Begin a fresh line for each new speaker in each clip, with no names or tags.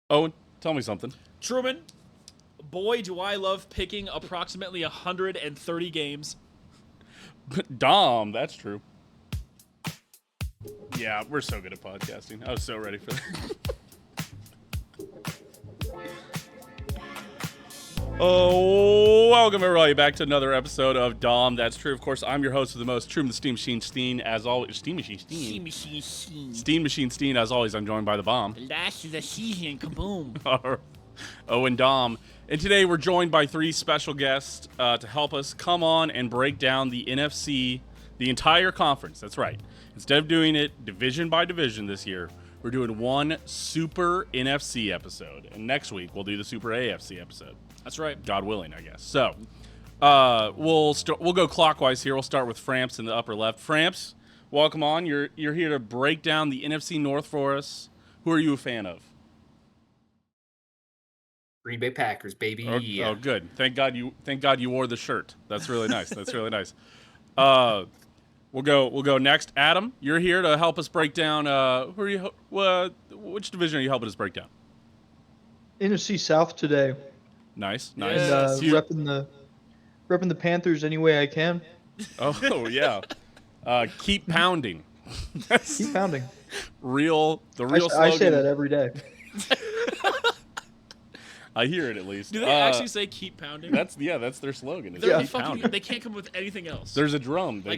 Owen, tell me something.
Truman, boy, do I love picking approximately 130 games.
Dahm, that's true. Yeah, we're so good at podcasting. I was so ready for that. Oh, welcome everybody back to another episode of Dahm. That's true. Of course, I'm your host of the most, Truman the Steam Machine Steen, as always. Steam Machine Steen. Steam Machine Steen, as always. I'm joined by the bomb.
Last of the season, kaboom.
Owen Dahm. And today we're joined by three special guests to help us come on and break down the NFC, the entire conference. That's right. Instead of doing it division by division this year, we're doing one Super NFC episode. And next week we'll do the Super AFC episode.
That's right.
God willing, I guess. So we'll go clockwise here. We'll start with Framps in the upper left. Framps, welcome on. You're here to break down the NFC North for us. Who are you a fan of?
Green Bay Packers, baby.
Oh, good. Thank God you wore the shirt. That's really nice. That's really nice. We'll go next. Adam, you're here to help us break down. Which division are you helping us break down?
NFC South today.
Nice.
And repping the Panthers any way I can.
Oh yeah. Keep pounding.
Keep pounding.
The real slogan.
I say that every day.
I hear it at least.
Do they actually say keep pounding?
That's their slogan.
Keep pounding. They can't come up with anything else.
There's a drum. They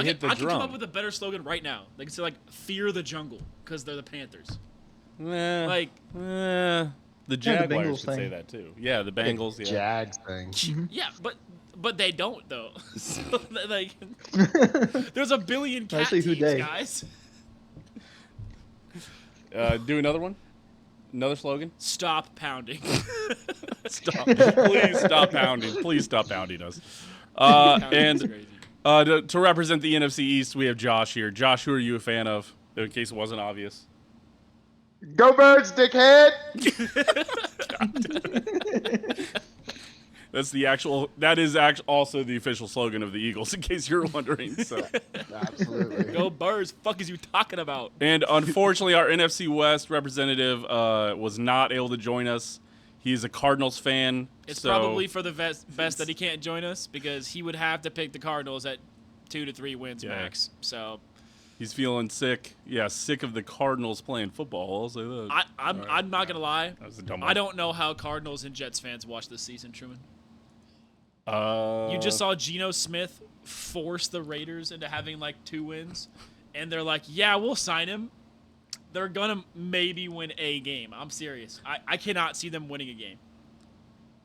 hit the drum.
I can come up with a better slogan right now. They can say fear the jungle because they're the Panthers.
The Jaguars
Bengals
could say
thing.
that too. Yeah, the Bengals. Yeah.
Jags thing.
Yeah, but they don't though. So, there's a billion cat
Nicely
teams,
Houday.
guys.
Do another one. Another slogan.
Stop pounding.
Stop. Please stop pounding. Please stop pounding us. And to represent the NFC East, we have Josh here. Josh, who are you a fan of? In case it wasn't obvious.
Go Birds, dickhead!
That is also the official slogan of the Eagles, in case you're wondering. So.
Absolutely.
Go Birds. Fuck is you talking about?
And unfortunately, our NFC West representative was not able to join us. He's a Cardinals fan.
It's probably for the best that he can't join us because he would have to pick the Cardinals at 2 to 3 wins max. So
he's feeling sick. Yeah, sick of the Cardinals playing football. I'll say that.
I'm not gonna lie.
That was a dumb one.
I don't know how Cardinals and Jets fans watch this season, Truman.
You
You just saw Geno Smith force the Raiders into having 2 wins, and they're like, "Yeah, we'll sign him." They're gonna maybe win a game. I'm serious. I cannot see them winning a game.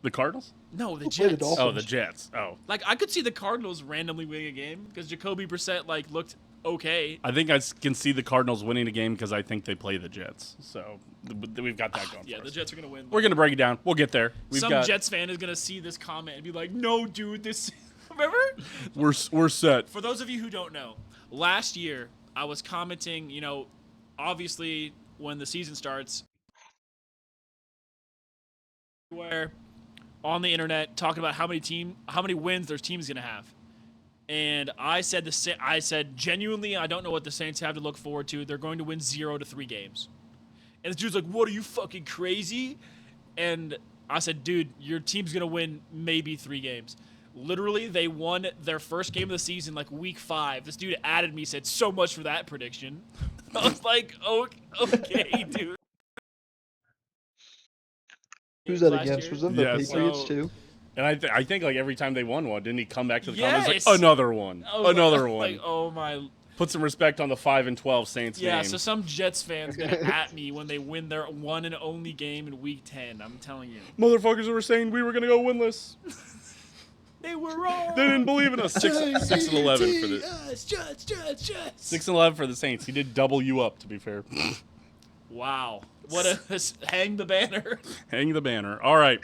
the Cardinals?
No, the
We'll play the
Jets.
Dolphins.
Oh, the Jets. Oh,
I could see the Cardinals randomly winning a game because Jacoby Brissett looked okay.
I think I can see the Cardinals winning a game because I think they play the Jets. So we've got that going.
Yeah,
for
the
us.
Jets are gonna win.
We're gonna break it down. We'll get there.
Some Jets fan is gonna see this comment and be like, "No, dude, this." Remember?
We're set.
For those of you who don't know, last year I was commenting. Obviously when the season starts, where on the internet talking about how many wins their team's gonna have, and I said genuinely, I don't know what the Saints have to look forward to. They're going to win 0 to 3 games, and the dude's like, "What, are you fucking crazy?" And I said, "Dude, your team's gonna win maybe 3 games." Literally, they won their first game of the season week 5. This dude added me, said, "So much for that prediction." I was like, okay, dude.
Who's that
Last
against?
year?
Was that the
Yeah,
Patriots
so-
too?
And I think every time they won one, didn't he come back to the
Yes.
comments like another one,
I was
another
like,
one?
oh my.
Put some respect on the 5-12 Saints
Yeah,
name.
so some Jets fans gonna at me when they win their one and only game in Week 10. I'm telling you,
Motherfuckers were saying we were gonna go winless.
they were wrong.
They didn't believe in us. 6-11 for the
Jets.
6-11 for the Saints. He did double you up, to be fair.
Wow, what a hang the banner.
Hang the banner. All right.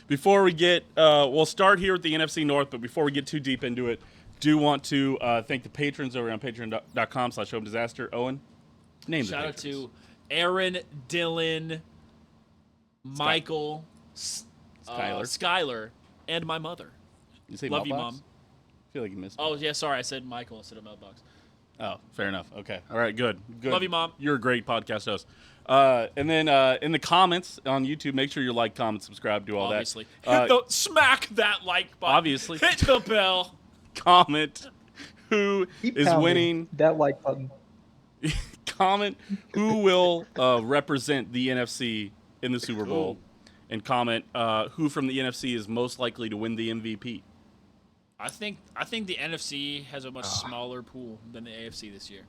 Before we get, we'll start here with the NFC North, but before we get too deep into it, do want to thank the patrons over on patreon.com/HomeDisaster. Owen, name the
Shout out
patrons.
to Aaron, Dylan, Michael, Skylar, and my mother.
You say
Love you,
mailbox?
Mom.
I feel like you missed.
Oh yeah, sorry, I said Michael instead of mailbox.
Oh, fair enough. Okay. All right, good.
Love you, Mom.
You're a great podcast host. And then in the comments on YouTube, make sure you like, comment, subscribe, do all
Obviously.
that.
Smack that like button.
Obviously.
Hit the bell.
Comment who
Keep
is
pounding
winning.
that like button.
Comment who will represent the NFC in the Super Bowl. And comment who from the NFC is most likely to win the MVP.
I think the NFC has a much smaller pool than the AFC this year.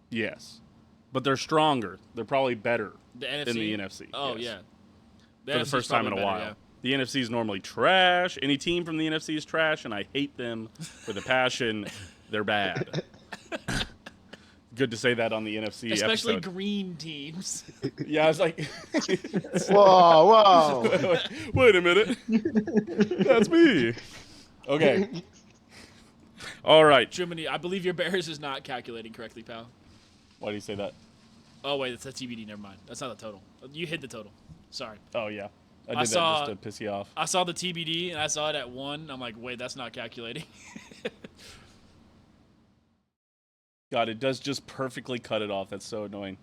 Yes. But they're stronger. They're probably better
The NFC?
than the NFC.
Oh,
yes.
yeah.
For the first time in a while.
Yeah.
The NFC is normally trash. Any team from the NFC is trash, and I hate them with a passion. They're bad. Good to say that on the NFC
Especially
episode.
green teams.
Yeah, I was like,
Whoa.
wait a minute. That's me. Okay. All right.
Truman, I believe your Bears is not calculating correctly, pal.
Why do you say that?
Oh, wait, that's a TBD. Never mind. That's not the total. You hit the total. Sorry.
Oh, yeah. I did
I
that
saw-
just to piss you off.
I saw the TBD, and I saw it at 1. I'm like, wait, that's not calculating.
God, it does just perfectly cut it off. That's so annoying.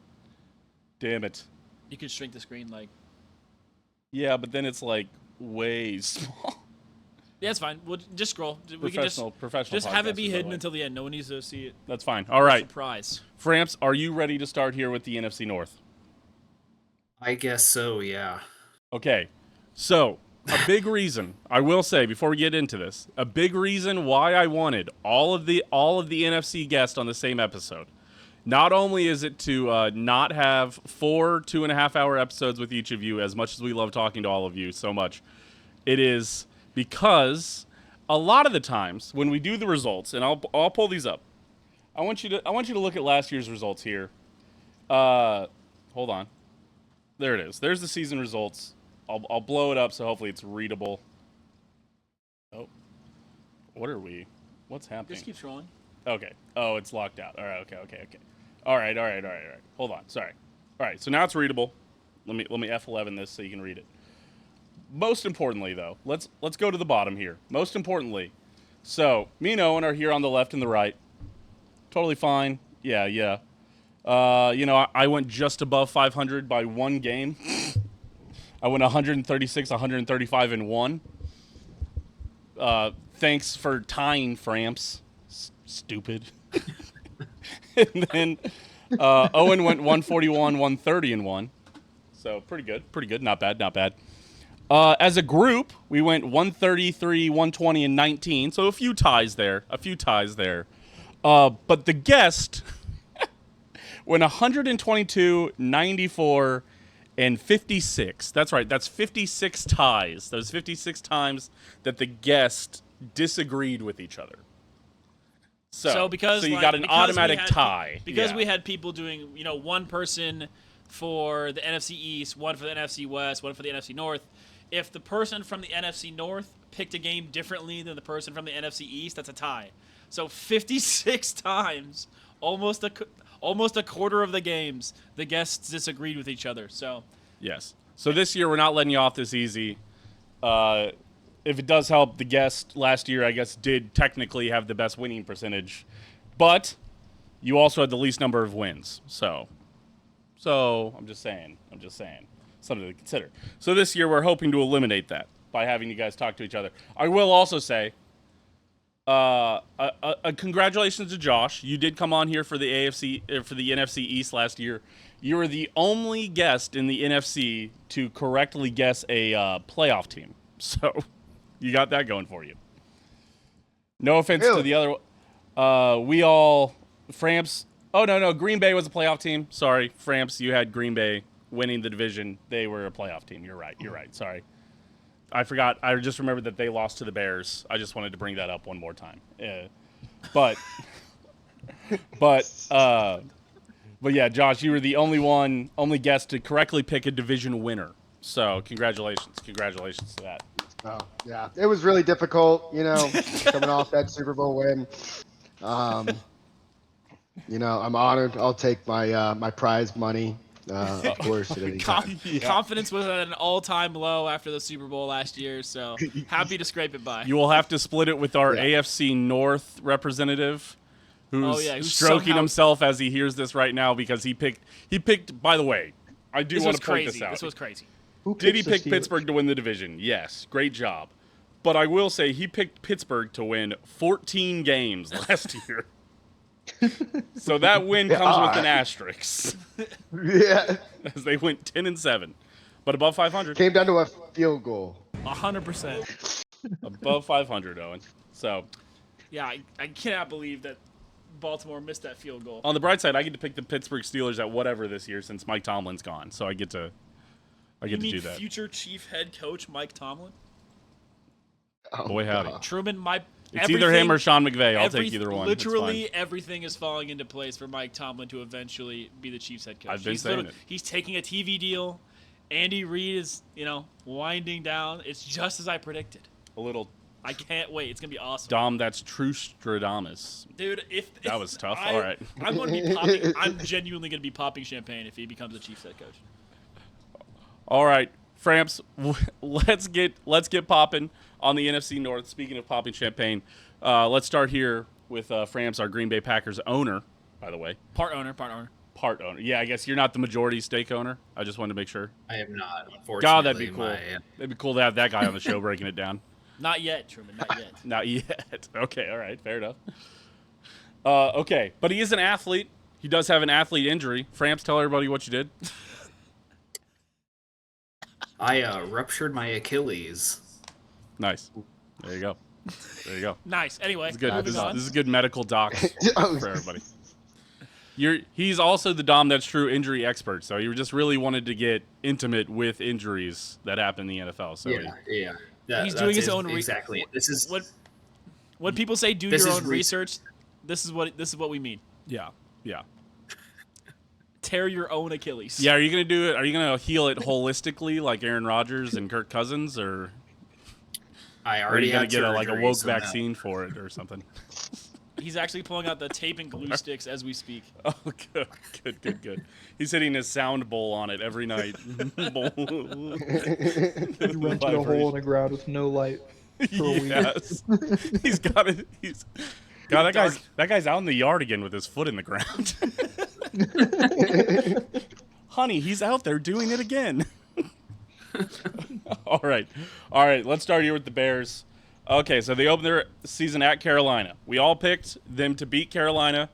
Damn it.
You could shrink the screen like...
Yeah, but then it's like way small.
Yeah, it's fine. We'll just scroll. We can just
Professional
have it be
podcasters, by the
hidden
way.
until the end. No one needs to see it.
That's fine. All right.
Surprise.
Framps, are you ready to start here with the NFC North?
I guess so, yeah.
Okay. So, a big reason, I will say before we get into this, a big reason why I wanted all of the NFC guests on the same episode. Not only is it to not have 4 2.5-hour episodes with each of you, as much as we love talking to all of you so much, it is because a lot of the times when we do the results, and I'll pull these up. I want you to look at last year's results here. Hold on. There it is. There's the season results. I'll blow it up so hopefully it's readable. Oh. What are we? What's happening?
Just keep scrolling.
Okay. Oh, it's locked out. All right. Okay. All right. Hold on. Sorry. All right. So now it's readable. Let me F11 this so you can read it. Most importantly, though, let's go to the bottom here. Most importantly, so me and Owen are here on the left and the right. Totally fine. Yeah. I went just above 500 by one game. I went 136, 135, and 1. Thanks for tying, Framps. Stupid. And then Owen went 141, 130, and 1. So pretty good. Not bad. As a group, we went 133, 120, and 19. So a few ties there. But the guest went 122, 94, and 56. That's right. That's 56 ties. Those 56 times that the guest disagreed with each other. So you got an automatic tie.
Because we had people doing, one person for the NFC East, one for the NFC West, one for the NFC North. If the person from the NFC North picked a game differently than the person from the NFC East, that's a tie. So 56 times, almost a quarter of the games, the guests disagreed with each other. So
yes. So this year we're not letting you off this easy. If it does help, the guest last year, I guess, did technically have the best winning percentage, but you also had the least number of wins. So I'm just saying, something to consider. So this year we're hoping to eliminate that by having you guys talk to each other. I will also say, congratulations to Josh. You did come on here for the NFC East last year. You were the only guest in the NFC to correctly guess a playoff team. So you got that going for you. No offense to the other. We all Framps. Oh no, Green Bay was a playoff team. Sorry, Framps. You had Green Bay winning the division. They were a playoff team. You're right. Sorry. I forgot. I just remembered that they lost to the Bears. I just wanted to bring that up one more time. But yeah, Josh, you were the only guest to correctly pick a division winner. So congratulations to that.
Oh, yeah. It was really difficult, coming off that Super Bowl win. I'm honored. I'll take my prize money, of course. At any time.
Confidence was at an all-time low after the Super Bowl last year, so happy to scrape it by.
You will have to split it with our AFC North representative, who's stroking
somehow
himself as he hears this right now because he picked. By the way, I do
This
want
was
to point
crazy.
this out.
This was crazy.
Who
Did he
picks the
pick
Steelers?
Pittsburgh to win the division? Yes. Great job. But I will say he picked Pittsburgh to win 14 games last year. So that win comes with an asterisk,
Yeah.
as they went 10-7, but above 500.
Came down to a field goal.
100%.
Above 500, Owen. So
Yeah, I cannot believe that Baltimore missed that field goal.
on the bright side, I get to pick the Pittsburgh Steelers at whatever this year since Mike Tomlin's gone. So I get to
You mean
do that.
future chief head coach Mike Tomlin?
Oh,
Boy, howdy.
God.
Truman,
It's either him or Sean McVay. I'll take either one. It's
Literally
fine.
everything is falling into place for Mike Tomlin to eventually be the Chiefs head coach.
I've been saying it.
He's taking a TV deal. Andy Reid is, winding down. It's just as I predicted.
A little
I can't wait. It's gonna be awesome,
Dom. That's true Stradamus.
dude.
That was tough. All right.
I'm gonna be popping. I'm genuinely gonna be popping champagne if he becomes the Chiefs head coach.
All right, Framps. Let's get popping on the NFC North. Speaking of popping champagne, let's start here with Framps, our Green Bay Packers owner, by the way.
Part owner.
Part owner. Yeah, I guess you're not the majority stake owner. I just wanted to make sure.
I am not, unfortunately.
God, that'd be cool.
my-
That'd be cool to have that guy on the show breaking it down.
Not yet, Truman. Not yet.
Not yet. Okay, all right, fair enough. Okay, but he is an athlete. He does have an athlete injury. Framps, tell everybody what you did.
I ruptured my Achilles.
Nice. There you go. There you go.
Nice. Anyway,
This is good.
moving on.
This is good medical docs for everybody. He's also the Dom That's True injury expert, so you just really wanted to get intimate with injuries that happen in the NFL. So
Yeah.
He's doing his own
exactly. This is
when people say do
This
your
is
own research. This is what we mean.
yeah.
Tear your own Achilles.
Yeah, are you gonna do it? Are you gonna heal it holistically like Aaron Rodgers and Kirk Cousins, or
I
are
already
you gonna
had
get a
surgery,
woke
so no.
vaccine for it or something?
He's actually pulling out the tape and glue sticks as we speak.
Oh, good. He's hitting his sound bowl on it every night. Bowl.
You went to a hole in the ground with no light for a week.
Yes. He's got it. God, that guy's out in the yard again with his foot in the ground. Honey, he's out there doing it again. All right. Let's start here with the Bears. Okay, so they opened their season at Carolina. We all picked them to beat Carolina.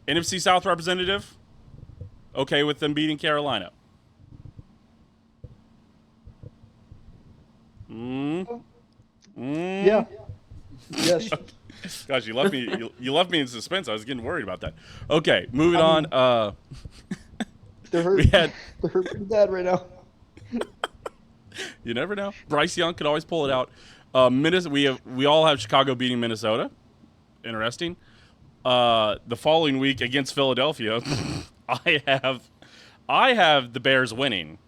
NFC South representative, okay with them beating Carolina.
Yeah. Yes.
Gosh, you left me. You left me in suspense. I was getting worried about that. Okay, moving on.
They're hurt.
We had.
They're hurt pretty bad right now.
You never know. Bryce Young could always pull it out. We all have Chicago beating Minnesota. Interesting. The following week against Philadelphia, I have the Bears winning,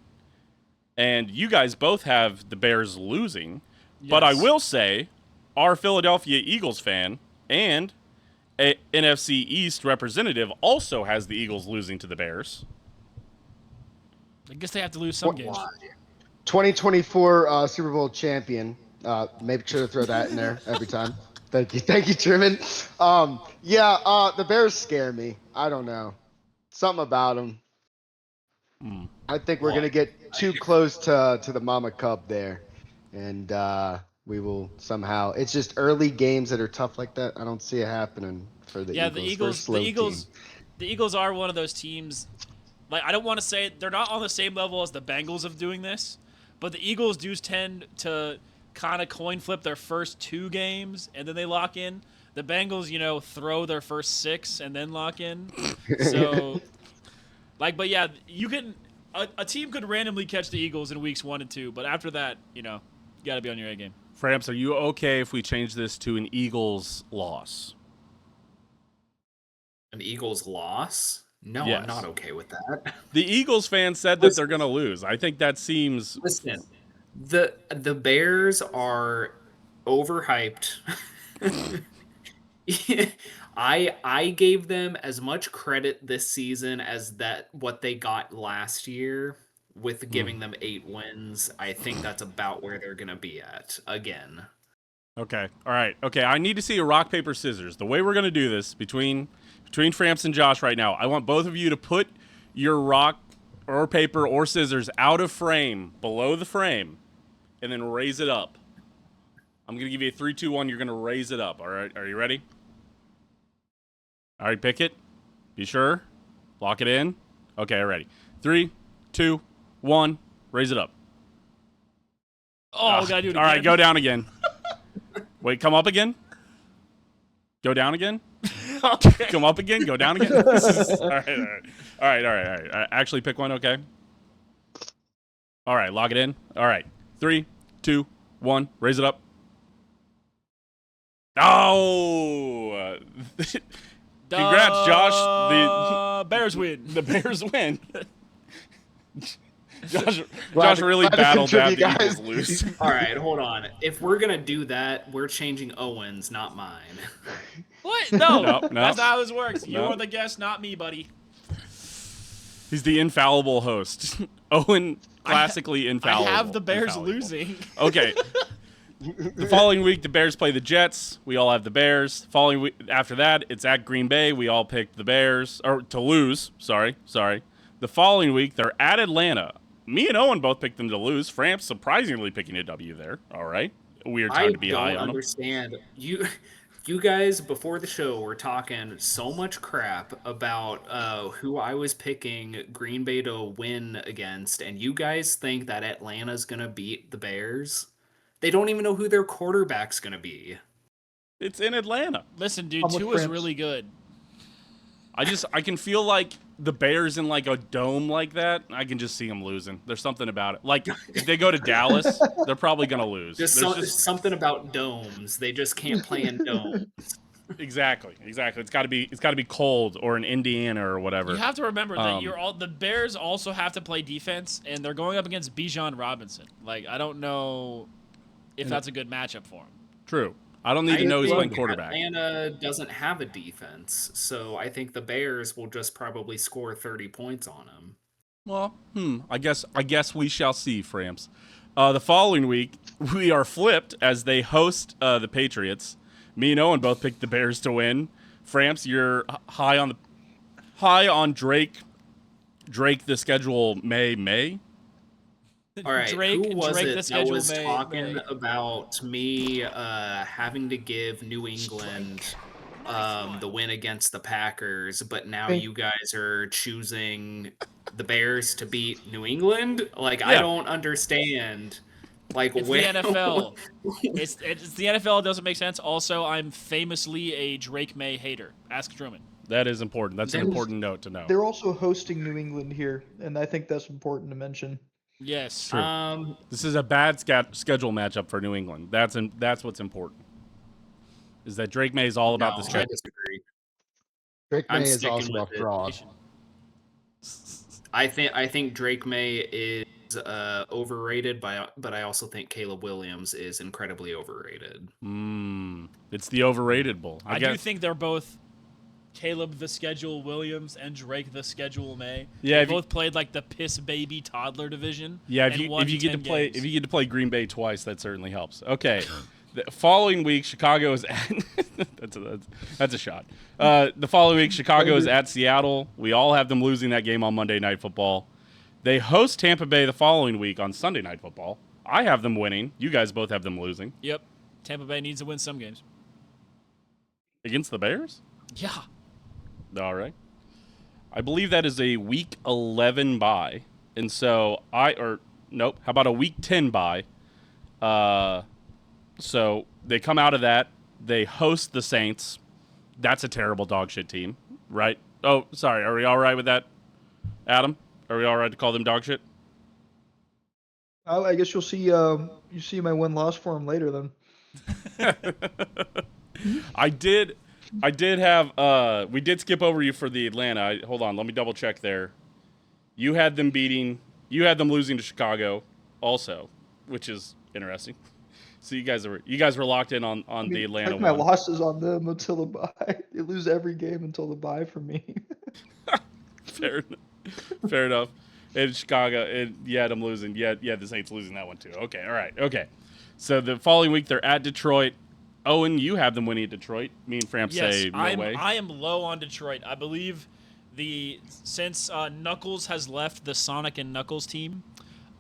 and you guys both have the Bears losing. But I
Yes.
will say, our Philadelphia Eagles fan and a NFC East representative also has the Eagles losing to the Bears.
I guess they have to lose some games.
2024 Super Bowl champion. Make sure to throw that in there every time. Thank you, Truman. The Bears scare me. I don't know, something about them. I think we're gonna get too close to the Mama Cub there, and we will somehow. It's just early games that are tough like that. I don't see it happening for the Eagles.
Yeah,
We're a
the
slow
The Eagles are one of those teams. Like, I don't want to say they're not on the same level as the Bengals of doing this, but the Eagles do tend to kind of coin flip their first 2 games and then they lock in. The Bengals, throw their first 6 and then lock in. So, but yeah, you can a team could randomly catch the Eagles in weeks 1 and 2, but after that, you got to be on your A game.
Framps, are you okay if we change this to an Eagles loss?
An Eagles loss? No,
Yes.
I'm not okay with that.
The Eagles fans said that they're going to lose. I think that seems.
Listen, the Bears are overhyped. I gave them as much credit this season as what they got last year with giving them 8 wins. I think that's about where they're gonna be at again.
Okay. All right. Okay. I need to see a rock, paper, scissors. The way we're going to do this between Framps and Josh right now, I want both of you to put your rock or paper or scissors out of frame, below the frame, and then raise it up. I'm going to give you a 3, 2, 1. You're going to raise it up. All right. Are you ready? All right, pick it. Be sure. Lock it in. Okay, ready. 3, 2, 1. Raise it up.
Oh, we gotta do it again.
All right, go down again. Wait, come up again. Go down again.
Okay.
Come up again. Go down again. All right. Actually, pick one. Okay. All right, lock it in. All right. 3, 2, 1. Raise it up. Oh! Congrats, Josh.
The Bears win.
The Bears win. Josh
Glad
really
to
battled that
contribute,
the Eagles
guys.
lose.
All right, hold on. If we're gonna do that, we're changing Owen's, not mine.
What? No,
No.
that's not how this works. You
No.
are the guest, not me, buddy.
He's the infallible host. Owen, classically infallible.
I have the Bears
Infallible.
losing.
Okay. The following week, the Bears play the Jets. We all have the Bears. Following week, after that, it's at Green Bay. We all picked the Bears, or to lose. Sorry. The following week, they're at Atlanta. Me and Owen both picked them to lose. Framps surprisingly picking a W there. All right. A weird time to be high
I
on
don't
them.
understand. You guys before the show were talking so much crap about who I was picking Green Bay to win against, and you guys think that Atlanta's gonna beat the Bears? They don't even know who their quarterback's gonna be.
It's in Atlanta.
Listen, dude,
I'm with
Tua's
Framps.
really good.
I can feel like the Bears in like a dome like that. I can just see them losing. There's something about it. Like if they go to Dallas, they're probably gonna lose.
Just,
There's
something about domes. They just can't play in domes.
exactly. It's got to be cold or in Indiana or whatever.
You have to remember that the Bears also have to play defense, and they're going up against Bijan Robinson. Like, I don't know if that's a good matchup for him.
True. I don't need to know he's
think
playing quarterback.
Atlanta doesn't have a defense, so I think the Bears will just probably score 30 points on them.
Well, I guess we shall see, Framps. The following week, we are flipped as they host the Patriots. Me and Owen both picked the Bears to win. Framps, you're high on Drake. Drake, the schedule May.
All right,
Drake,
who was
Drake, the
it that
schedule
was
may-
talking
may-
about me having to give New England the win against the Packers, but now
Hey.
you guys are choosing the Bears to beat New England? Like, I
Yeah.
don't understand. Like,
It's
where,
the NFL. it's the NFL. It doesn't make sense. Also, I'm famously a Drake May hater. Ask Truman.
That is important. That's an
There's-
important note to know.
They're also hosting New England here, and I think that's important to mention.
Yes.
True. This is a bad schedule matchup for New England. That's what's important. Is that Drake May is all about the
I
schedule.
disagree.
Drake
I'm
May is
sticking
also
with
about
it.
draws.
I think Drake May is overrated, but I also think Caleb Williams is incredibly overrated.
It's the overrated bull.
I
guess.
do think they're both Caleb the Schedule Williams and Drake the Schedule May.
Yeah,
they
if you-
both played like the piss baby toddler division.
Yeah,
and won
if you get to
10
play
games.
Green Bay twice, that certainly helps. Okay, the following week Chicago is at that's a shot. The following week Chicago is at Seattle. We all have them losing that game on Monday Night Football. They host Tampa Bay the following week on Sunday Night Football. I have them winning. You guys both have them losing
Yep. Tampa Bay needs to win some games.
against the Bears.
Yeah.
All right. I believe that is a week 11 bye. And so nope. How about a week 10 bye? So they come out of that. They host the Saints. That's a terrible dog shit team, right? Oh, sorry. Are we all right with that, Adam? Are we all right to call them dog shit?
I guess you'll see my win-loss for him later then.
I did have we did skip over you for the Atlanta. Hold on, let me double check there. You had them losing to Chicago also, which is interesting. So you guys were locked in on the Atlanta
Like my
one.
losses on them until the bye. They lose every game until the bye for me.
Fair enough. And Chicago, you had them losing. Yeah, the Saints losing that one too. Okay, all right, okay. So the following week they're at Detroit. Owen, you have them winning at Detroit. Me and Framps
Yes,
say no way.
I am low on Detroit. I believe since Knuckles has left the Sonic and Knuckles team,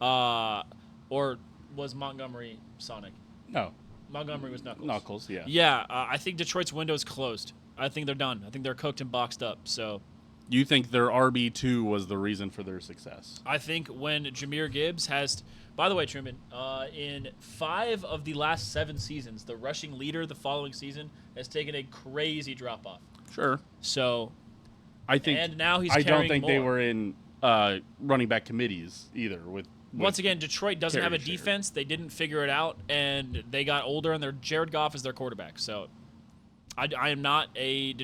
or was Montgomery Sonic?
No,
Montgomery was Knuckles.
Knuckles. Yeah.
Yeah, I think Detroit's window is closed. I think they're done. I think they're cooked and boxed up. So
You think their RB2 was the reason for their success?
I think when Jahmyr Gibbs has, by the way, Truman, in 5 of the last 7 seasons, the rushing leader the following season has taken a crazy drop off.
Sure.
So,
I think.
and now he's
I don't
carrying
think they
more.
were in running back committees either. With
Once again, Detroit doesn't have a
carry share.
defense. They didn't figure it out, and they got older, and Jared Goff is their quarterback. So, I am not I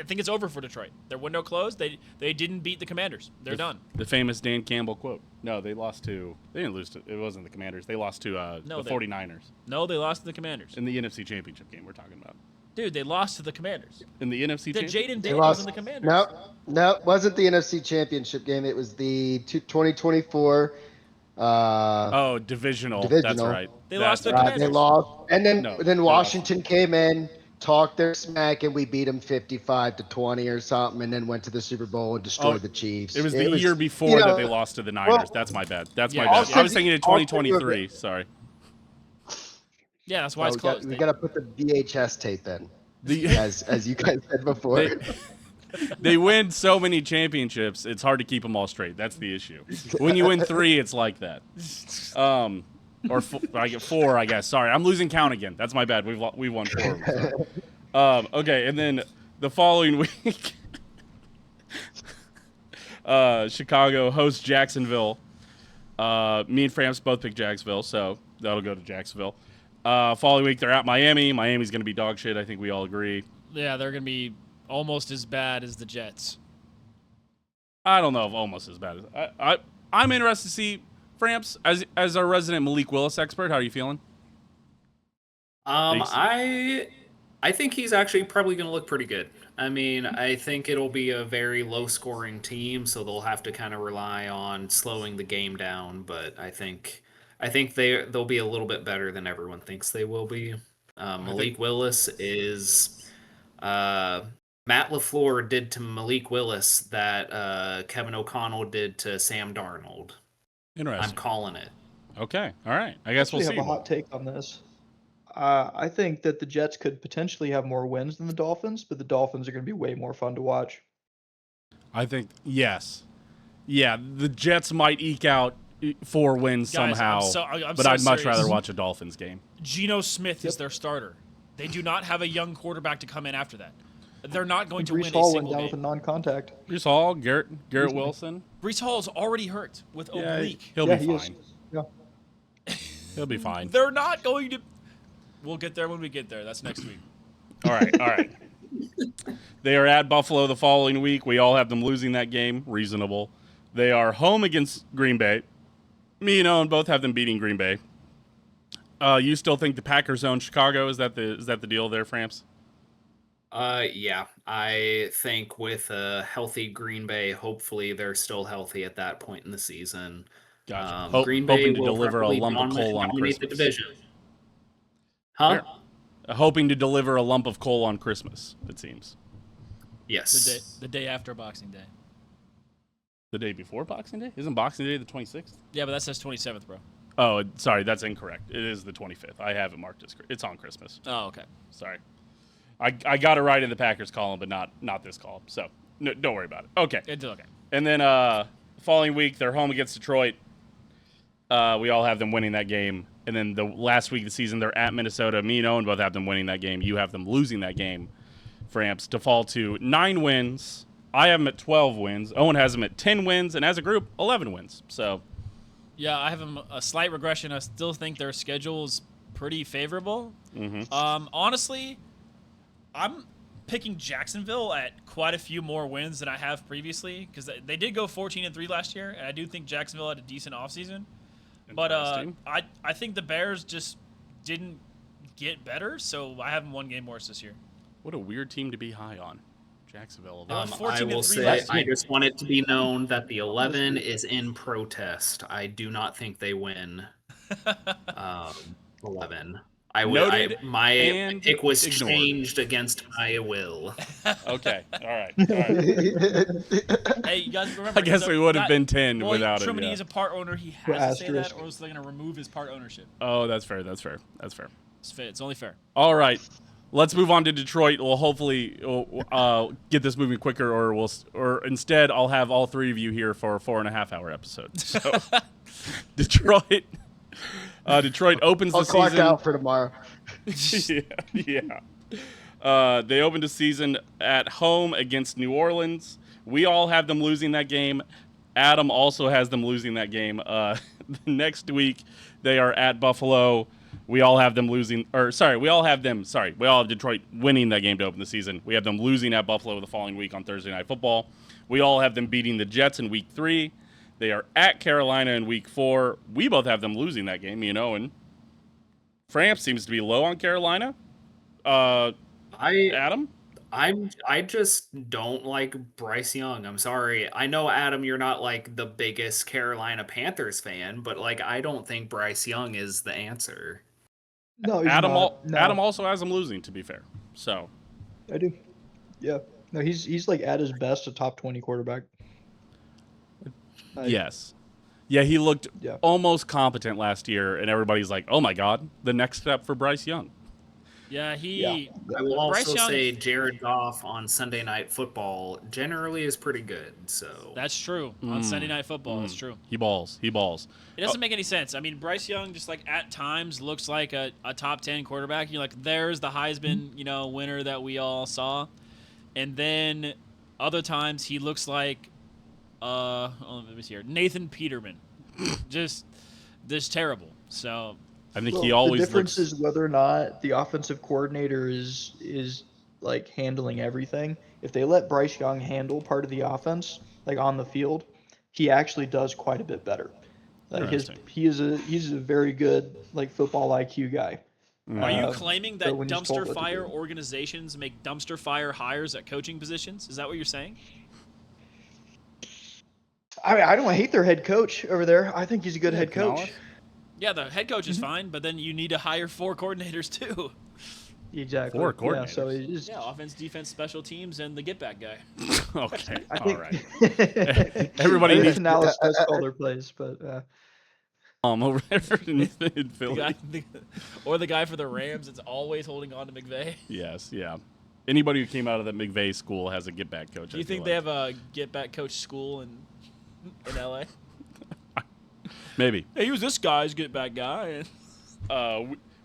think it's over for Detroit. Their window closed. They didn't beat the Commanders. They're done.
The famous Dan Campbell quote. No, they lost to. They didn't lose to. It wasn't the Commanders. They lost to the 49ers
No, they lost to the Commanders.
in the NFC Championship game. We're talking about
Dude, they lost to the Commanders.
in the NFC.
The
Championship?
Jaden
They
Daniels
lost.
and the Commanders.
No, it wasn't the NFC Championship game. It was the 2024.
Oh, divisional. That's
Divisional.
right.
They
That's
lost to the
right.
Commanders.
They lost, and then
No,
then
they
Washington came in, talked their smack, and we beat them 55-20 or something, and then went to the Super Bowl and destroyed the Chiefs.
It was the year before that they lost to the Niners.
well,
That's my bad. That's my
yeah,
bad. I was thinking of
also-
2023. Sorry.
Yeah, that's why it's closed.
We got to put the VHS tape in,
The,
as you guys said before.
they win so many championships, it's hard to keep them all straight. That's the issue. When you win 3, it's like that. Or I get 4, I guess. Sorry, I'm losing count again. That's my bad. We've won 4. of them, sorry. Okay, and then the following week, Chicago hosts Jacksonville. Me and Framps both picked Jacksonville, so that'll go to Jacksonville. Following week, they're at Miami. Miami's going to be dog shit. I think we all agree.
Yeah, they're going to be almost as bad as the Jets.
I don't know if almost as bad as I'm interested to see Framps as our resident Malik Willis expert. How are you feeling?
I think he's actually probably going to look pretty good. I mean, I think it'll be a very low-scoring team, so they'll have to kind of rely on slowing the game down. But I think they'll be a little bit better than everyone thinks they will be. Malik Willis is Matt LaFleur did to Malik Willis that Kevin O'Connell did to Sam Darnold.
Interesting.
I'm calling it.
Okay. All right. I guess we'll
actually
see.
have a hot take on this. I think that the Jets could potentially have more wins than the Dolphins, but the Dolphins are going to be way more fun to watch.
I think yes. Yeah, the Jets might eke out 4 wins
Guys,
somehow,
I'm
but
so
I'd much
serious.
rather watch a Dolphins game.
Geno Smith is their starter. They do not have a young quarterback to come in after that. They're not going to win
Brees
a
Hall went
single
down with a
game.
non-contact.
Brees Hall, Garrett Wilson.
Brees Hall is already hurt with oblique.
He'll
Yeah,
be
he is.
fine.
Yeah.
He'll be fine.
They're not going to. We'll get there when we get there. That's next week.
All right. They are at Buffalo the following week. We all have them losing that game. Reasonable. They are home against Green Bay. Me and Owen both have them beating Green Bay. You still think the Packers own Chicago? Is that the deal there, Framps?
Yeah, I think with a healthy Green Bay, hopefully they're still healthy at that point in the season.
Gotcha.
Green Bay
Hoping to
will
deliver a
probably
lump of coal on
dominate the
Christmas.
division. Huh?
Hoping to deliver a lump of coal on Christmas, it seems.
Yes.
The day after Boxing Day.
The day before Boxing Day? Isn't Boxing Day the 26th?
Yeah, but that says 27th, bro.
Oh, sorry, that's incorrect. It is the 25th. I have it marked as it's on Christmas.
Oh, okay.
Sorry. I got it right in the Packers column, but not this column. So no, don't worry about it. Okay.
It's okay.
And then following week, they're home against Detroit. We all have them winning that game. And then the last week of the season, they're at Minnesota. Me and Owen both have them winning that game. You have them losing that game, Framps, to fall to 9 wins. I have them at 12 wins. Owen has them at 10 wins. And as a group, 11 wins. So
Yeah, I have them a slight regression. I still think their schedule is pretty favorable.
mhm.
Honestly, I'm picking Jacksonville at quite a few more wins than I have previously because they did go 14-3 last year, and I do think Jacksonville had a decent offseason. But
Interesting.
I think the Bears just didn't get better, so I have them 1 game worse this year.
What a weird team to be high on. Jacksonville.
They were
I
14-3
will say,
last
I
year.
just want it to be known that the 11 is in protest. I do not think they win 11.
Noted
My
and
pick was
ignored.
changed against my will.
Okay. All right. All right.
Hey, you guys remember?
I guess we would have been 10
well,
without it.
Truman,
Yeah.
he's a part owner. He
For
has to say that,
asterisk.
or else they're gonna remove his part ownership.
Oh, that's fair. That's fair. That's fair.
It's only fair.
All right. Let's move on to Detroit. We'll hopefully get this moving quicker, or instead I'll have all three of you here for a 4.5-hour episode. So, Detroit opens
I'll
the
clock
season.
out for tomorrow.
Yeah. They opened the season at home against New Orleans. We all have them losing that game. Adam also has them losing that game. Next week, they are at Buffalo. We all have them losing, we all have Detroit winning that game to open the season. We have them losing at Buffalo the following week on Thursday Night Football. We all have them beating the Jets in week 3. They are at Carolina in week 4. We both have them losing that game, me and Owen. Framps seems to be low on Carolina. Adam?
I just don't like Bryce Young. I'm sorry. I know, Adam, you're not like the biggest Carolina Panthers fan, but like I don't think Bryce Young is the answer.
No, he's
Adam,
not. No,
Adam also has them losing, to be fair. So,
I do. Yeah. No, he's like at his best a top 20 quarterback.
yes. Yeah, he looked
Yeah.
almost competent last year, and everybody's like, oh my God, the next step for Bryce Young.
Yeah,
I will
Bryce
also
Young-
say Jared Goff on Sunday Night Football generally is pretty good. So
that's true. On Sunday Night Football, that's true.
He balls.
It doesn't make any sense. I mean, Bryce Young just like at times looks like a top 10 quarterback. You're like, there's the Heisman, winner that we all saw, and then other times he looks like, let me see here, Nathan Peterman, just terrible. So
I think
Well,
he always
the difference
looks.
is whether or not the offensive coordinator is like handling everything. If they let Bryce Young handle part of the offense, like on the field, he actually does quite a bit better. Like
Interesting.
he's a very good like football IQ guy.
are you claiming that
so when he's told
dumpster
what to
fire
do.
organizations make dumpster fire hires at coaching positions? Is that what you're saying?
I don't hate their head coach over there. I think he's a good head coach.
Canales?
Yeah, the head coach is fine, but then you need to hire 4 coordinators too.
Exactly.
4
Yeah, so
coordinators.
he's
Yeah, offense, defense, special teams, and the get back guy.
Okay.
I
All
think
right. Everybody
maybe
needs
Canales does call their plays, but
over there in
The
Philly.
guy, or the guy for the Rams that's always holding on to McVay.
Yes, yeah. Anybody who came out of the McVay school has a get back coach.
Do you think they have a get back coach school in LA?
Maybe.
Hey, he was this guy's get back guy.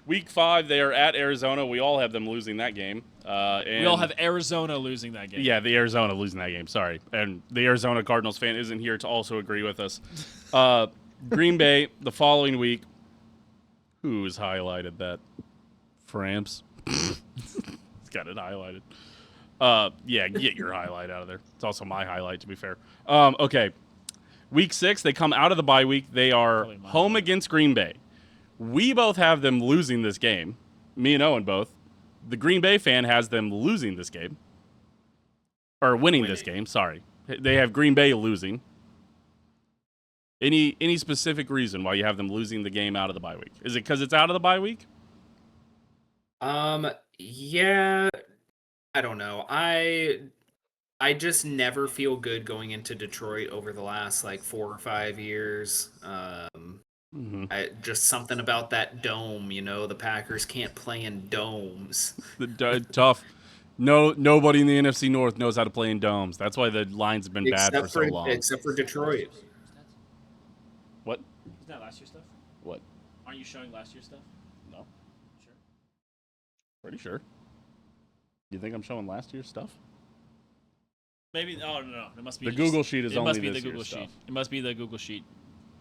Week 5, they are at Arizona. We all have them losing that game. And
We all have Arizona losing that game.
Yeah, the Arizona losing that game. Sorry. And the Arizona Cardinals fan isn't here to also agree with us. Green Bay, the following week. Who's highlighted that? Framps. He's got it highlighted. Yeah, get your highlight out of there. It's also my highlight, to be fair. Okay. Week 6, they come out of the bye week. They are
Probably mine.
home against Green Bay. We both have them losing this game. Me and Owen both. The Green Bay fan has them losing this game. Or winning this game, sorry. They have Green Bay losing. Any specific reason why you have them losing the game out of the bye week? Is it because it's out of the bye week?
Yeah, I don't know. I just never feel good going into Detroit over the last like 4 or 5 years. Just something about that dome, the Packers can't play in domes.
Tough. Nobody in the NFC North knows how to play in domes. That's why the lines have been bad for so long.
Except for Detroit.
What?
Isn't that last year's stuff?
What?
Aren't you showing last year's stuff?
No.
Sure.
Pretty sure. You think I'm showing last year's stuff?
Maybe. Oh no. It must be
The
just-
Google sheet is
It
only
must be
this
the Google
year's
sheet.
stuff.
It must be the Google sheet.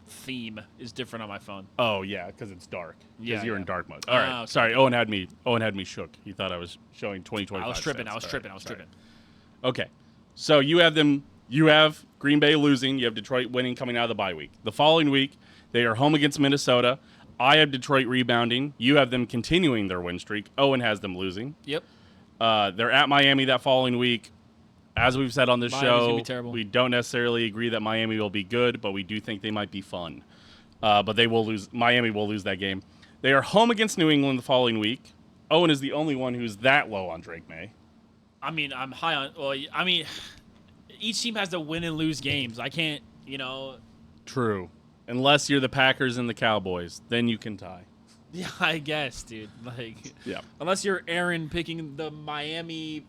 Theme is different on my phone.
Oh yeah, because it's dark. Because
Yeah,
you're
yeah.
in dark mode. All right.
Okay.
Sorry, Owen had me shook. He thought I was showing 2025.
I was tripping.
stats.
I was
All
tripping.
right.
I was tripping.
Okay. So you have them. You have Green Bay losing. You have Detroit winning coming out of the bye week. The following week, they are home against Minnesota. I have Detroit rebounding. You have them continuing their win streak. Owen has them losing.
Yep.
They're at Miami that following week. As we've said on this
Miami's gonna
show,
be terrible.
we don't necessarily agree that Miami will be good, but we do think they might be fun. But they will lose. Miami will lose that game. They are home against New England the following week. Owen is the only one who's that low on Drake May.
I mean, I'm high on. Well, I mean, each team has to win and lose games. I can't,
True. Unless you're the Packers and the Cowboys, then you can tie.
Yeah, I guess, dude. Like,
Yeah.
unless you're Aaron picking the Miami,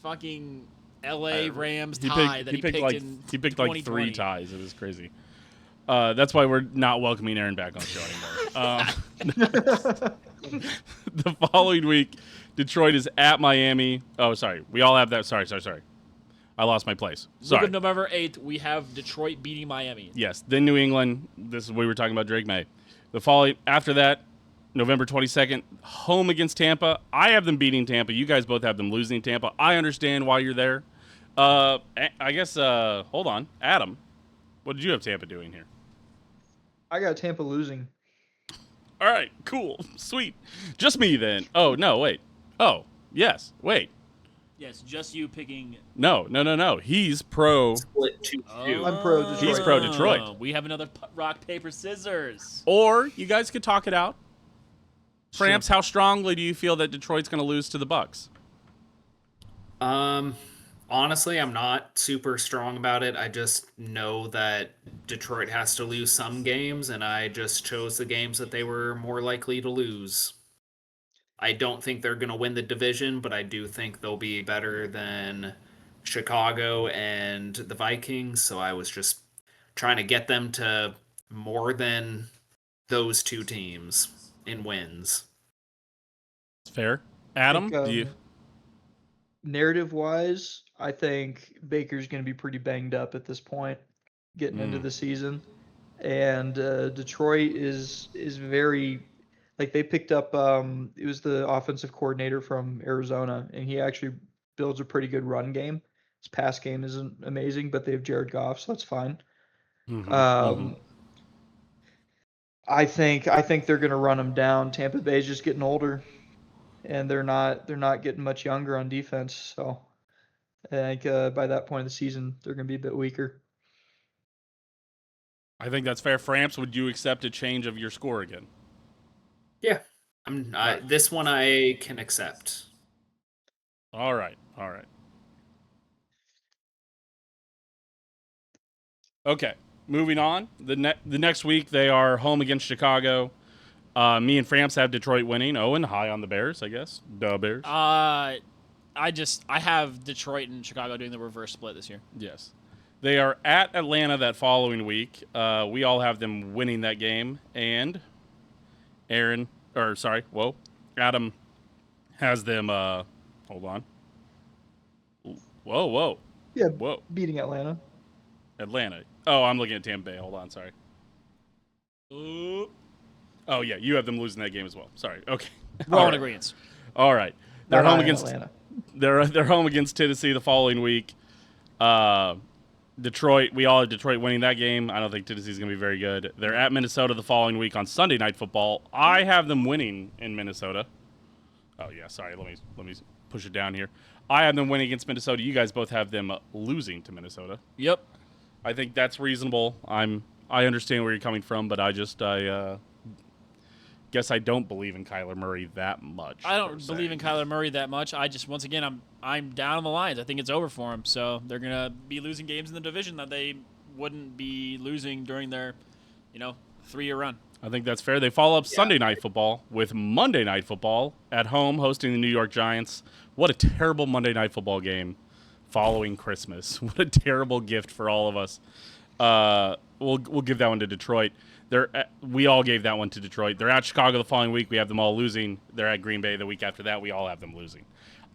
fucking L.A. Rams
He
tie that he picked
like
in
he picked like 3
2020.
ties. It was crazy. That's why we're not welcoming Aaron back on the show anymore. The following week, Detroit is at Miami. Oh, sorry. We all have that. Sorry. I lost my place.
Week
Sorry.
of November 8th, we have Detroit beating Miami.
Yes. Then New England. This is what we were talking about, Drake May. The following after that, November 22nd, home against Tampa. I have them beating Tampa. You guys both have them losing Tampa. I understand why you're there. I guess. Hold on, Adam. What did you have Tampa doing here?
I got Tampa losing.
All right, cool, sweet. Just me then. Oh no, wait. Oh yes, wait.
Yes, just you picking.
No. He's pro.
Split 2-2.
I'm pro Detroit.
He's pro Detroit.
We have another rock, paper, scissors.
Or you guys could talk it out. Framps, how strongly do you feel that Detroit's going to lose to the Bucs?
Honestly, I'm not super strong about it. I just know that Detroit has to lose some games, and I just chose the games that they were more likely to lose. I don't think they're going to win the division, but I do think they'll be better than Chicago and the Vikings, so I was just trying to get them to more than those 2 teams in wins.
Fair. Adam,
Like,
do you?
Narrative-wise, I think Baker's going to be pretty banged up at this point, getting into the season, and Detroit is very, like they picked up. It was the offensive coordinator from Arizona, and he actually builds a pretty good run game. His pass game isn't amazing, but they have Jared Goff, so that's fine. I think they're going to run them down. Tampa Bay's just getting older, and they're not getting much younger on defense. So I think by that point of the season, they're going to be a bit weaker.
I think that's fair. Framps, would you accept a change of your score again?
Yeah, this one I can accept.
All right. Okay, moving on. The next week they are home against Chicago. Me and Framps have Detroit winning. Owen, high on the Bears, I guess. Duh, Bears.
I have Detroit and Chicago doing the reverse split this year.
Yes. They are at Atlanta that following week. We all have them winning that game. And Adam has them, hold on. Whoa.
Yeah,
Whoa.
beating Atlanta.
Atlanta. Oh, I'm looking at Tampa Bay. Hold on, sorry. Oh, yeah, you have them losing that game as well. Sorry. Okay.
We're all in agreement.
All right. They're
Not
home
high on
against
Atlanta.
They're home against Tennessee the following week. Detroit, we all have Detroit winning that game. I don't think Tennessee's going to be very good. They're at Minnesota the following week on Sunday Night Football. I have them winning in Minnesota. Oh yeah, sorry. Let me push it down here. I have them winning against Minnesota. You guys both have them losing to Minnesota.
Yep.
I think that's reasonable. I understand where you're coming from, but I guess I don't believe in Kyler Murray that much.
I don't believe in Kyler Murray that much. I just, once again, I'm down on the Lions. I think it's over for him. So they're gonna be losing games in the division that they wouldn't be losing during their, 3-year run.
I think that's fair. They follow up Sunday Night Football with Monday Night Football at home hosting the New York Giants. What a terrible Monday Night Football game following Christmas. What a terrible gift for all of us. We'll give that one to Detroit. We all gave that one to Detroit. They're at Chicago the following week. We have them all losing. They're at Green Bay the week after that. We all have them losing.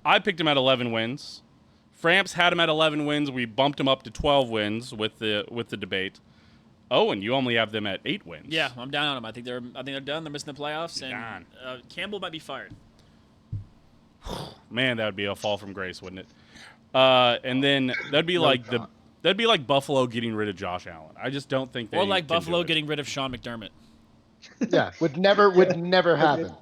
I picked them at 11 wins. Framps had them at 11 wins. We bumped them up to 12 wins with the debate. Owen, you only have them at 8 wins.
Yeah, I'm down on them. I think they're done. They're missing the playoffs,
You're
and Campbell might be fired.
Man, that would be a fall from grace, wouldn't it? And then that'd be like Buffalo getting rid of Josh Allen. I just don't think they
Or like
can
Buffalo
do it.
getting rid of Sean McDermott.
Yeah, would never happen.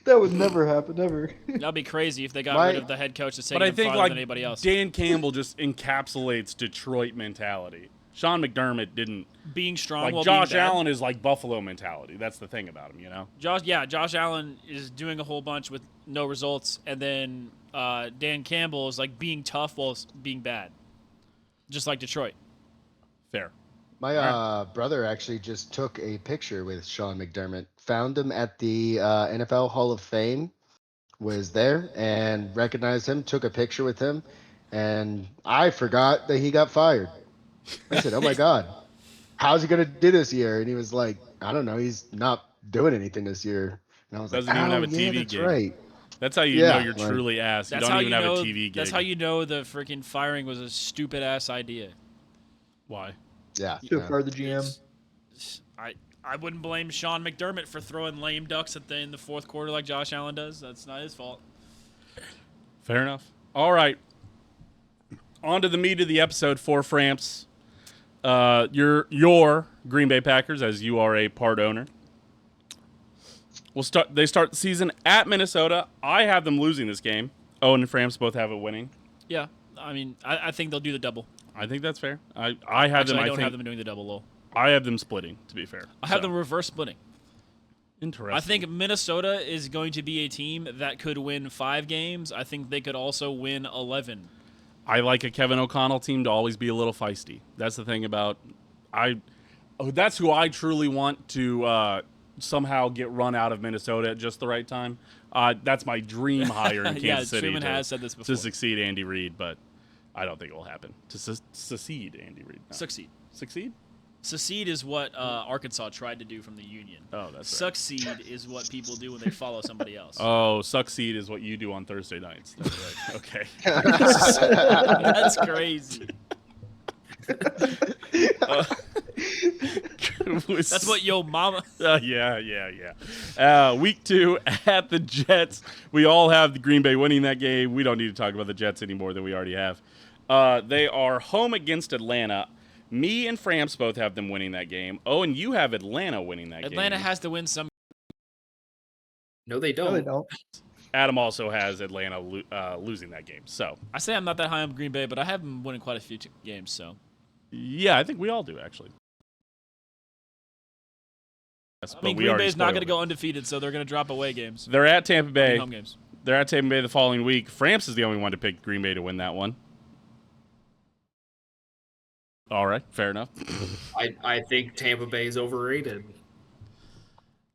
That would never happen, ever.
That'd be crazy if they got
Right.
rid of the head coach that's
But
taking
I
them
think
farther
like
than anybody else.
Dan Campbell just encapsulates Detroit mentality. Sean McDermott didn't.
Being strong
Like
while
Josh
being bad.
Allen is like Buffalo mentality. That's the thing about him, you know.
Josh Allen is doing a whole bunch with no results, and then Dan Campbell is like being tough while being bad, just like Detroit.
Fair.
My brother actually just took a picture with Sean McDermott. Found him at the NFL Hall of Fame. Was there and recognized him. Took a picture with him, and I forgot that he got fired. I said, "Oh my God, how's he gonna do this year?" And he was like, "I don't know. He's not doing anything this year." And I was
Doesn't
like,
even
"Oh
have a
yeah,
TV
that's
gig.
right."
That's how you know
Yeah,
you're
like-
truly ass. You
That's
don't
how
even
you
have
know.
a TV gig.
That's how you know the freaking firing was a stupid ass idea.
Why?
Yeah.
So
yeah.
far, the GM.
I wouldn't blame Sean McDermott for throwing lame ducks in the fourth quarter like Josh Allen does. That's not his fault.
Fair enough. All right. On to the meat of the episode for Framps. Your Green Bay Packers, as you are a part owner. They start the season at Minnesota. I have them losing this game. Owen and Framps both have it winning.
Yeah, I mean, I think they'll do the double.
I think that's fair. I have
Actually,
them.
I don't
think
have them doing the double low.
I have them splitting. To be fair,
I have
So,
them reverse splitting.
Interesting.
I think Minnesota is going to be a team that could win 5 games. I think they could also win 11.
I like a Kevin O'Connell team to always be a little feisty. That's the thing about that's who I truly want to somehow get run out of Minnesota at just the right time. That's my dream hire in Kansas
Yeah,
City
Truman has said this before.
to succeed Andy Reid, but I don't think it will happen. To succeed Andy Reid. No.
Succeed.
Succeed?
Secede is what Arkansas tried to do from the Union.
Oh, that's right.
Succeed is what people do when they follow somebody else.
Oh, succeed is what you do on Thursday nights. That's right. Okay.
That's crazy. That's what yo mama.
Yeah. Week 2 at the Jets. We all have the Green Bay winning that game. We don't need to talk about the Jets any more than we already have. They are home against Atlanta. Me and Framps both have them winning that game. Oh, and you have Atlanta winning that game.
Atlanta has to win some.
No, they
No,
don't.
they don't.
Adam also has Atlanta losing that game. So,
I say I'm not that high on Green Bay, but I have them winning quite a few games. So
yeah, I think we all do, actually. Yes,
I mean,
we
Green
already
Bay's not
spoiled
going to
it.
go undefeated, so they're going to drop away games.
They're at Tampa
I mean,
Bay.
home games.
They're at Tampa Bay the following week. Framps is the only one to pick Green Bay to win that one. All right, fair enough.
I think Tampa Bay is overrated.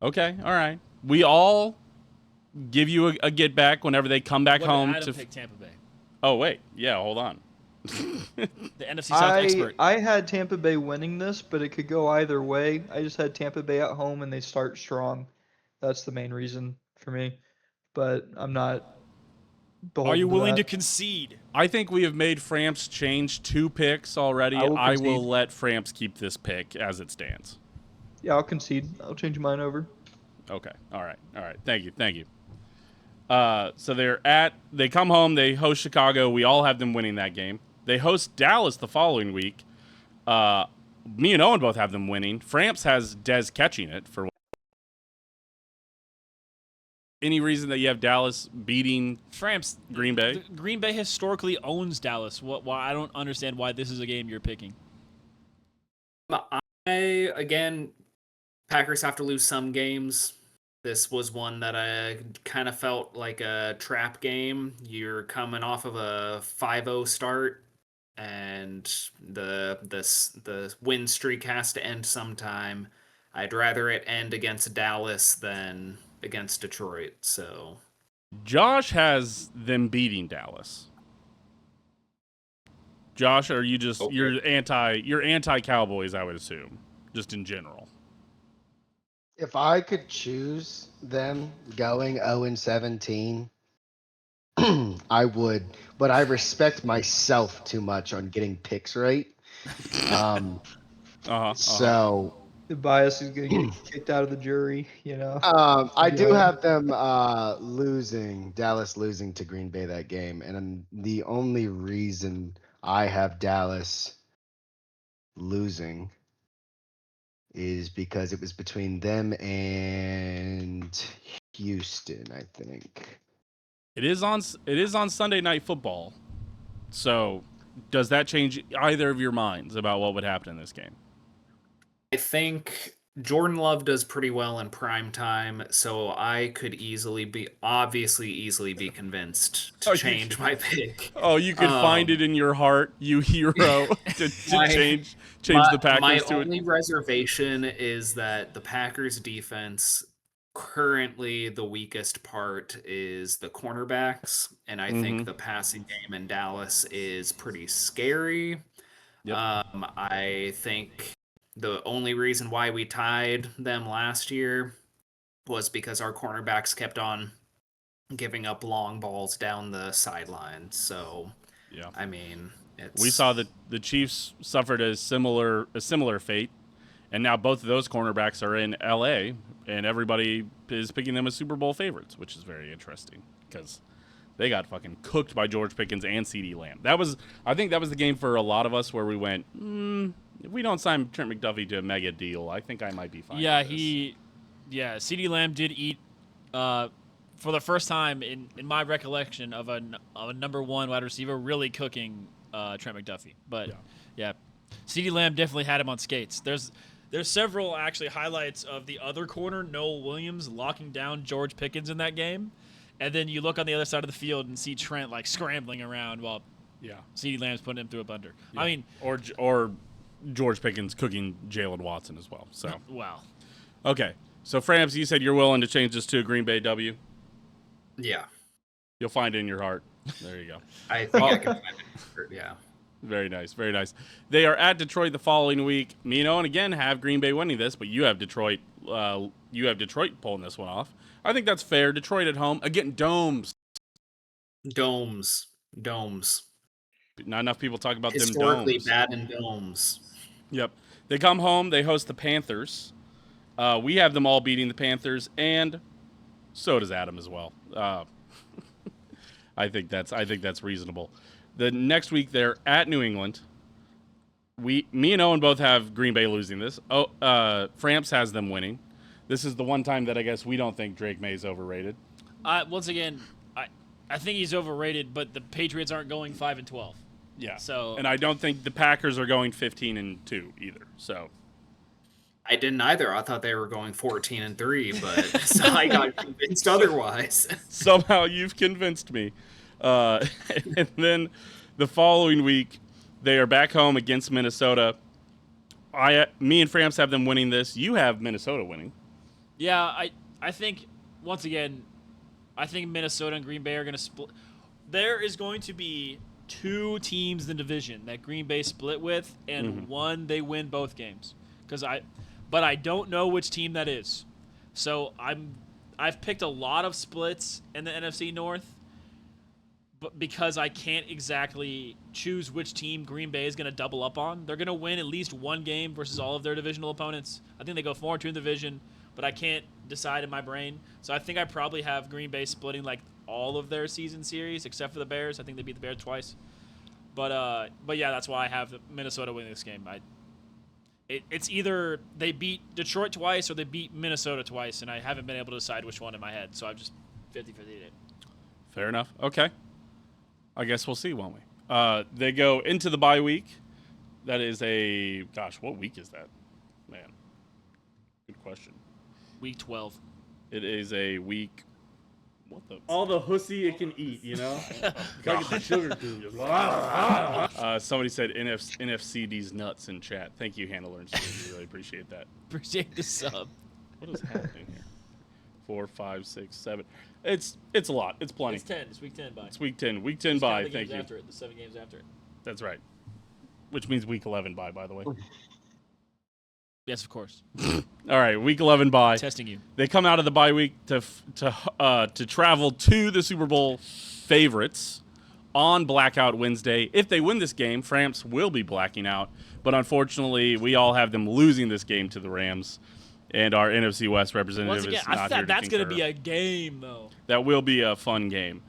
Okay, all right. We all give you a get back whenever they come back
What
home
did Adam
to.
pick Tampa Bay?
Oh wait, yeah, hold on.
The NFC South expert.
I had Tampa Bay winning this, but it could go either way. I just had Tampa Bay at home and they start strong. That's the main reason for me. But I'm not.
Are you willing to
that.
concede?
I think we have made Framps change 2 picks already.
I will
I
concede.
will let Framps keep this pick as it stands.
Yeah, I'll concede. I'll change mine over.
Okay. All right. Thank you. So they come home, they host Chicago. We all have them winning that game. They host Dallas the following week. Me and Owen both have them winning. Framps has Dez catching it for. Any reason that you have Dallas beating
Framps.
Green Bay?
Green Bay historically owns Dallas. Why I don't understand why this is a game you're picking.
Again, Packers have to lose some games. This was one that I kind of felt like a trap game. You're coming off of a 5-0 start, and the win streak has to end sometime. I'd rather it end against Dallas than against Detroit. So
Josh has them beating Dallas. Josh, are you just
Okay.
you're anti Cowboys, I would assume, just in general.
If I could choose them going 0-17, I would, but I respect myself too much on getting picks right. So
The bias is going to get kicked out of the jury, you know.
I do
Yeah.
have them Dallas losing to Green Bay that game, and the only reason I have Dallas losing is because it was between them and Houston, I think.
It is on Sunday Night Football, so does that change either of your minds about what would happen in this game?
I think Jordan Love does pretty well in prime time, so I could easily be convinced to
Oh,
change my pick.
Oh, you could find it in your heart, you hero, to change the Packers
my
to
only reservation is that the Packers defense, currently the weakest part is the cornerbacks, and I think the passing game in Dallas is pretty scary.
Yep.
I think the only reason why we tied them last year was because our cornerbacks kept on giving up long balls down the sideline. So,
Yeah.
I mean,
We saw that the Chiefs suffered a similar fate, and now both of those cornerbacks are in LA, and everybody is picking them as Super Bowl favorites, which is very interesting because they got fucking cooked by George Pickens and CeeDee Lamb. I think that was the game for a lot of us where we went, if we don't sign Trent McDuffie to a mega deal, I think I might be fine.
Yeah,
with this.
CeeDee Lamb did eat for the first time in my recollection of a number one wide receiver really cooking Trent McDuffie. But yeah, CeeDee Lamb definitely had him on skates. There's several actually highlights of the other corner, Noel Williams, locking down George Pickens in that game. And then you look on the other side of the field and see Trent like scrambling around while CeeDee Lamb's putting him through a blender.
Yeah.
I mean,
or George Pickens cooking Jalen Watson as well. So
wow.
Okay, so Framps, you said you're willing to change this to a Green Bay W.
Yeah.
You'll find it in your heart. There you go.
I think I can find it. Yeah.
Very nice, very nice. They are at Detroit the following week. Me and Owen again have Green Bay winning this, but you have Detroit. Pulling this one off. I think that's fair. Detroit at home again. Domes. Not enough people talk about them domes.
Historically bad in domes.
Yep. They come home. They host the Panthers. We have them all beating the Panthers, and so does Adam as well. I think that's reasonable. The next week they're at New England. Me and Owen both have Green Bay losing this. Framps has them winning. This is the one time that I guess we don't think Drake May is overrated.
Once again, I think he's overrated, but the Patriots aren't going 5-12.
Yeah.
So,
and I don't think the Packers are going 15-2 either. So
I didn't either. I thought they were going 14-3, but so I got convinced otherwise.
Somehow you've convinced me. And then the following week, they are back home against Minnesota. Me and Framps have them winning this. You have Minnesota winning.
yeah, I think once again, I think Minnesota and Green Bay are going to split. There is going to be two teams in the division that Green Bay split with, and one they win both games. But I don't know which team that is. So I've picked a lot of splits in the NFC North, but because I can't exactly choose which team Green Bay is going to double up on. They're going to win at least one game versus all of their divisional opponents. I think they go 4-2 in the division, but I can't decide in my brain. So I think I probably have Green Bay splitting like all of their season series except for the Bears. I think they beat the Bears twice. But yeah, that's why I have Minnesota winning this game. It's either they beat Detroit twice or they beat Minnesota twice, and I haven't been able to decide which one in my head. So I've just 50-50 it.
Fair enough. Okay. I guess we'll see, won't we? They go into the bye week. That is what week is that? Man, good question.
Week 12.
It is a week. What the?
All the hussy it can eat, you know? Gotta get the sugar cube. Just
Somebody said NFCD's nuts in chat. Thank you, Hannah Learns. We really appreciate that.
Appreciate the sub.
What is happening here? 4, 5, 6, 7. It's a lot. It's plenty.
It's 10. It's week 10 bye.
It's week 10. Week 10
Just
bye.
count the
Thank
games
you.
After it, the 7 games after it.
That's right. Which means week 11 bye, by the way.
Yes, of course.
All right, week 11 bye.
Testing you.
They come out of the bye week to travel to the Super Bowl favorites on Blackout Wednesday. If they win this game, Framps will be blacking out. But unfortunately, we all have them losing this game to the Rams. And our NFC West representative
Once again,
is not
I
here
thought
to
that's going to
concur.
be a game, though.
That will be a fun game.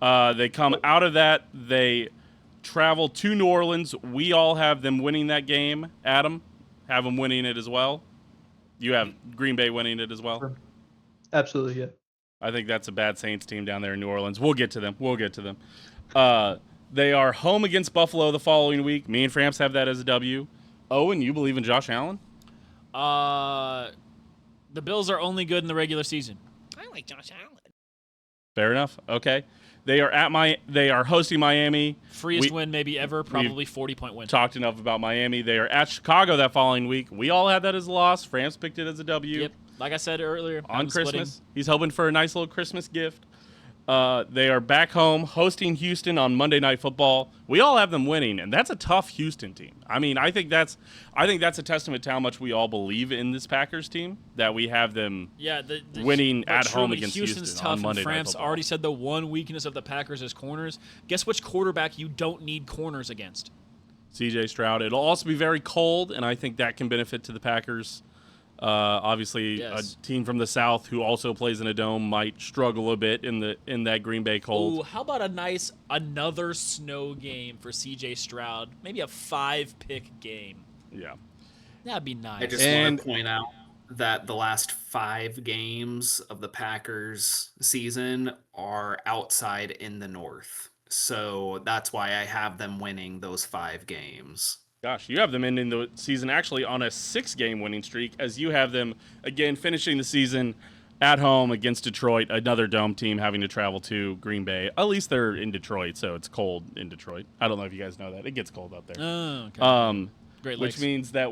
They come out of that. They travel to New Orleans. We all have them winning that game. Adam, have them winning it as well. You have Green Bay winning it as well.
Absolutely, yeah.
I think that's a bad Saints team down there in New Orleans. We'll get to them. The They are home against Buffalo the following week. Me and Framps have that as a W. Owen, you believe in Josh Allen?
The Bills are only good in the regular season. I like Josh Allen.
Fair enough. Okay. They are hosting Miami.
Freest win maybe ever, probably 40-point win.
Talked enough about Miami. They are at Chicago that following week. We all had that as a loss. Framps picked it as a W.
Yep. Like I said earlier,
On Christmas. He's hoping for a nice little Christmas gift. They are back home hosting Houston on Monday Night Football. We all have them winning, and that's a tough Houston team. I mean, I think that's a testament to how much we all believe in this Packers team, that we have them winning at home against
Houston's
Houston
tough,
on Monday
and
Night
Framps
Football.
already said the one weakness of the Packers is corners. Guess which quarterback you don't need corners against?
C.J. Stroud. It'll also be very cold, and I think that can benefit to the Packers. Obviously,
Yes.
a team from the South who also plays in a dome might struggle a bit in that Green Bay cold.
Ooh, how about another snow game for C.J. Stroud? Maybe a 5-pick game.
Yeah.
That'd be nice.
I just want to point out that the last 5 games of the Packers season are outside in the North. So that's why I have them winning those 5 games.
Gosh, you have them ending the season actually on a 6-game winning streak, as you have them, again, finishing the season at home against Detroit, another dome team having to travel to Green Bay. At least they're in Detroit, so it's cold in Detroit. I don't know if you guys know that. It gets cold up there.
Oh, okay. Great Lakes.
Which means that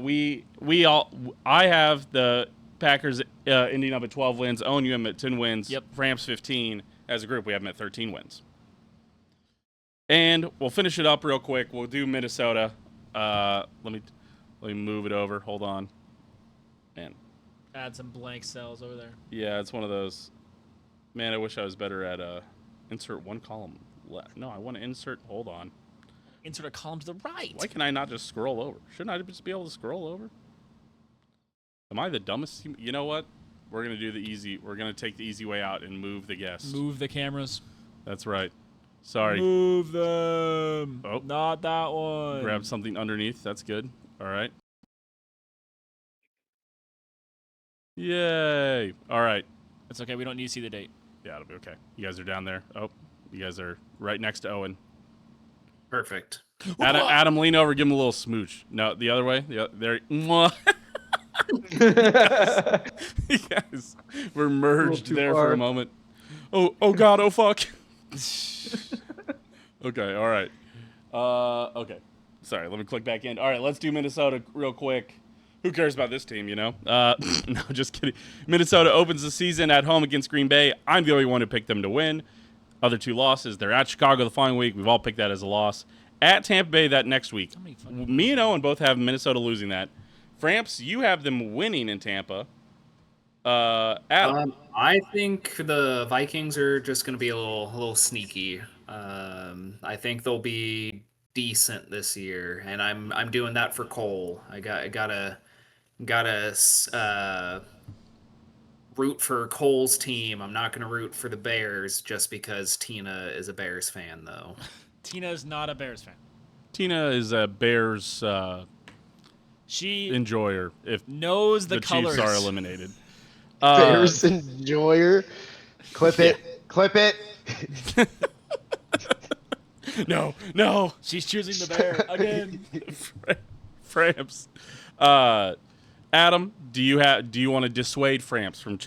I have the Packers ending up at 12 wins. Owen, you have them at 10 wins.
Yep.
Framps 15. As a group, we have them at 13 wins. And we'll finish it up real quick. We'll do Minnesota. Let me move it over. Hold on. Man.
Add some blank cells over there.
Yeah, it's one of those. Man, I wish I was better at insert one column left. No, I want to insert. Hold on.
Insert a column to the right.
Why can I not just scroll over? Shouldn't I just be able to scroll over? Am I the dumbest? You know what? We're gonna do the easy. We're gonna take the easy way out and move the guest.
Move the cameras.
That's right. Sorry.
Move them.
Oh.
Not that one.
Grab something underneath. That's good. All right. Yay. All right.
It's okay. We don't need to see the date.
Yeah, it'll be okay. You guys are down there. Oh, you guys are right next to Owen.
Perfect.
Adam, lean over. Give him a little smooch. No, the other way. There. Mwah. You guys were merged there for a moment. Oh God. Oh fuck. Okay, all right. Okay. Sorry, let me click back in. All right, let's do Minnesota real quick. Who cares about this team, you know? No, just kidding. Minnesota opens the season at home against Green Bay. I'm the only one who picked them to win. Other 2 losses. They're at Chicago the following week. We've all picked that as a loss. At Tampa Bay that next week. Me and Owen both have Minnesota losing that. Framps, you have them winning in Tampa. Adam.
I think the Vikings are just going to be a little sneaky. I think they'll be decent this year, and I'm doing that for Cole. I gotta root for Cole's team. I'm not gonna root for the Bears just because Tina is a Bears fan, though.
Tina is not a Bears fan.
Tina is a Bears
She
enjoyer if
knows the
Chiefs
colors.
are eliminated.
Bears enjoyer. Clip it. Clip it.
No.
She's choosing the bear again.
Framps. Adam, do you want to dissuade Framps from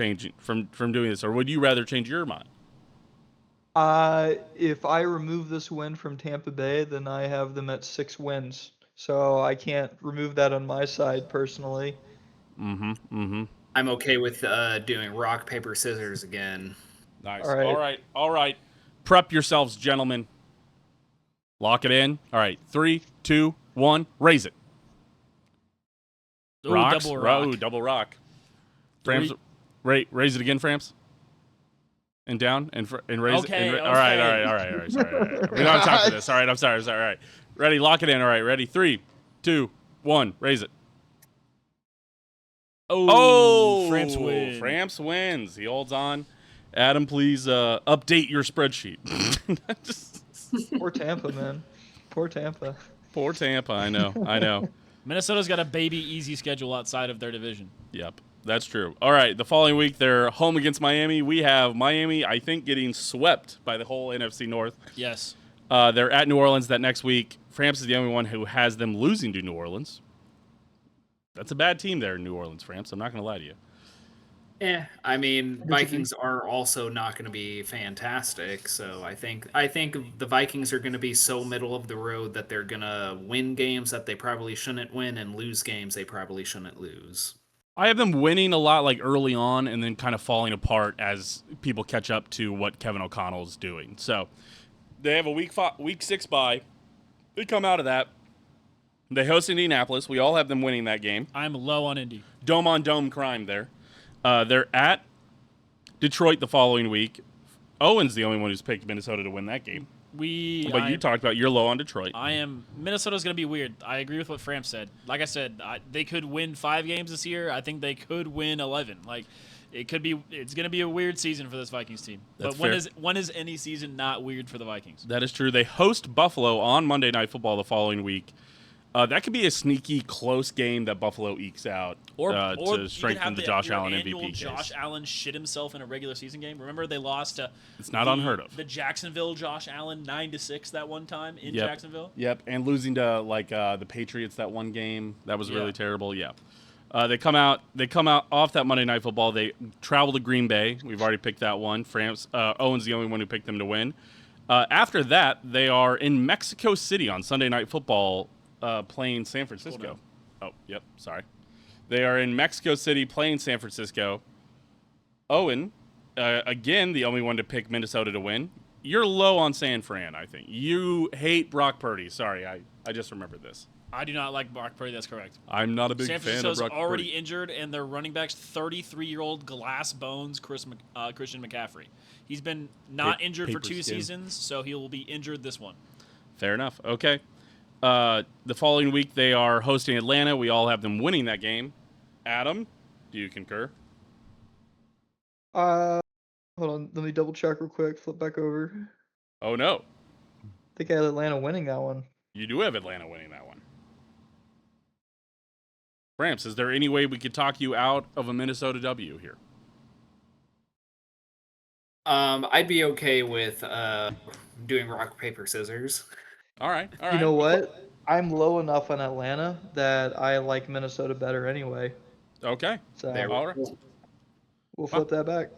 doing this, or would you rather change your mind?
If I remove this win from Tampa Bay, then I have them at 6 wins. So I can't remove that on my side personally.
I'm okay with doing rock, paper, scissors again.
Nice.
All right.
Prep yourselves, gentlemen. Lock it in. All right. 3, 2, 1. Raise it.
Ooh,
Rocks?
double rock.
Ooh, double rock. Framps, raise it again, Framps. And down and raise
Okay,
it. All right. Sorry. We don't have time for this. All right. I'm sorry. All right. Ready? Lock it in. All right. Ready? 3, 2, 1. Raise it.
Oh, Framps wins.
Framps wins. He holds on. Adam, please update your spreadsheet.
Poor Tampa, man. Poor Tampa.
Poor Tampa. I know.
Minnesota's got a baby easy schedule outside of their division.
Yep, that's true. All right, the following week, they're home against Miami. We have Miami, I think, getting swept by the whole NFC North.
Yes.
They're at New Orleans that next week. Framps is the only one who has them losing to New Orleans. That's a bad team there in New Orleans, Framps. I'm not going to lie to you.
I mean,
disagree.
Vikings are also not going to be fantastic. So I think the Vikings are going to be so middle of the road that they're going to win games that they probably shouldn't win and lose games they probably shouldn't lose.
I have them winning a lot like early on and then kind of falling apart as people catch up to what Kevin O'Connell is doing. So they have a week 6 bye. They come out of that. They host Indianapolis. We all have them winning that game.
I'm low on Indy.
Dome on dome crime there. They're at Detroit the following week. Owen's the only one who's picked Minnesota to win that game. But you talked about you're low on Detroit.
Minnesota's going to be weird. I agree with what Framps said. Like I said, they could win 5 games this year. I think they could win 11. Like it's going to be a weird season for this Vikings team.
That's
but
fair.
when is any season not weird for the Vikings?
That is true. They host Buffalo on Monday Night Football the following week. That could be a sneaky, close game that Buffalo ekes out to strengthen the Josh Allen MVP case.
Josh Allen shit himself in a regular season game. Remember they lost to
It's not unheard of.
the Jacksonville Josh Allen 9-6 that one time in
Yep.
Jacksonville.
Yep, and losing to the Patriots that one game that was really
Yeah.
terrible. Yeah, they come out off that Monday Night Football. They travel to Green Bay. We've already picked that one. Owen's the only one who picked them to win. After that, they are in Mexico City on Sunday Night Football. Playing San Francisco. Oh, yep. Sorry. They are in Mexico City playing San Francisco. Owen, again, the only one to pick Minnesota to win. You're low on San Fran, I think. You hate Brock Purdy. Sorry, I just remembered this.
I do not like Brock Purdy. That's correct.
I'm not a big
San
fan of
Francisco's
Brock
already
Purdy.
injured, and their running back's 33-year-old glass bones Christian McCaffrey. He's been not injured for
Paper
2
skin.
seasons, so he will be injured this one.
Fair enough. Okay. The following week, they are hosting Atlanta. We all have them winning that game. Adam, do you concur?
Hold on, let me double check real quick. Flip back over.
Oh, no.
I think I had Atlanta winning that one.
You do have Atlanta winning that one. Framps, is there any way we could talk you out of a Minnesota W here?
I'd be okay with doing rock paper scissors.
All right.
You know what? I'm low enough on Atlanta that I like Minnesota better anyway.
Okay.
So
All right.
we'll flip that back.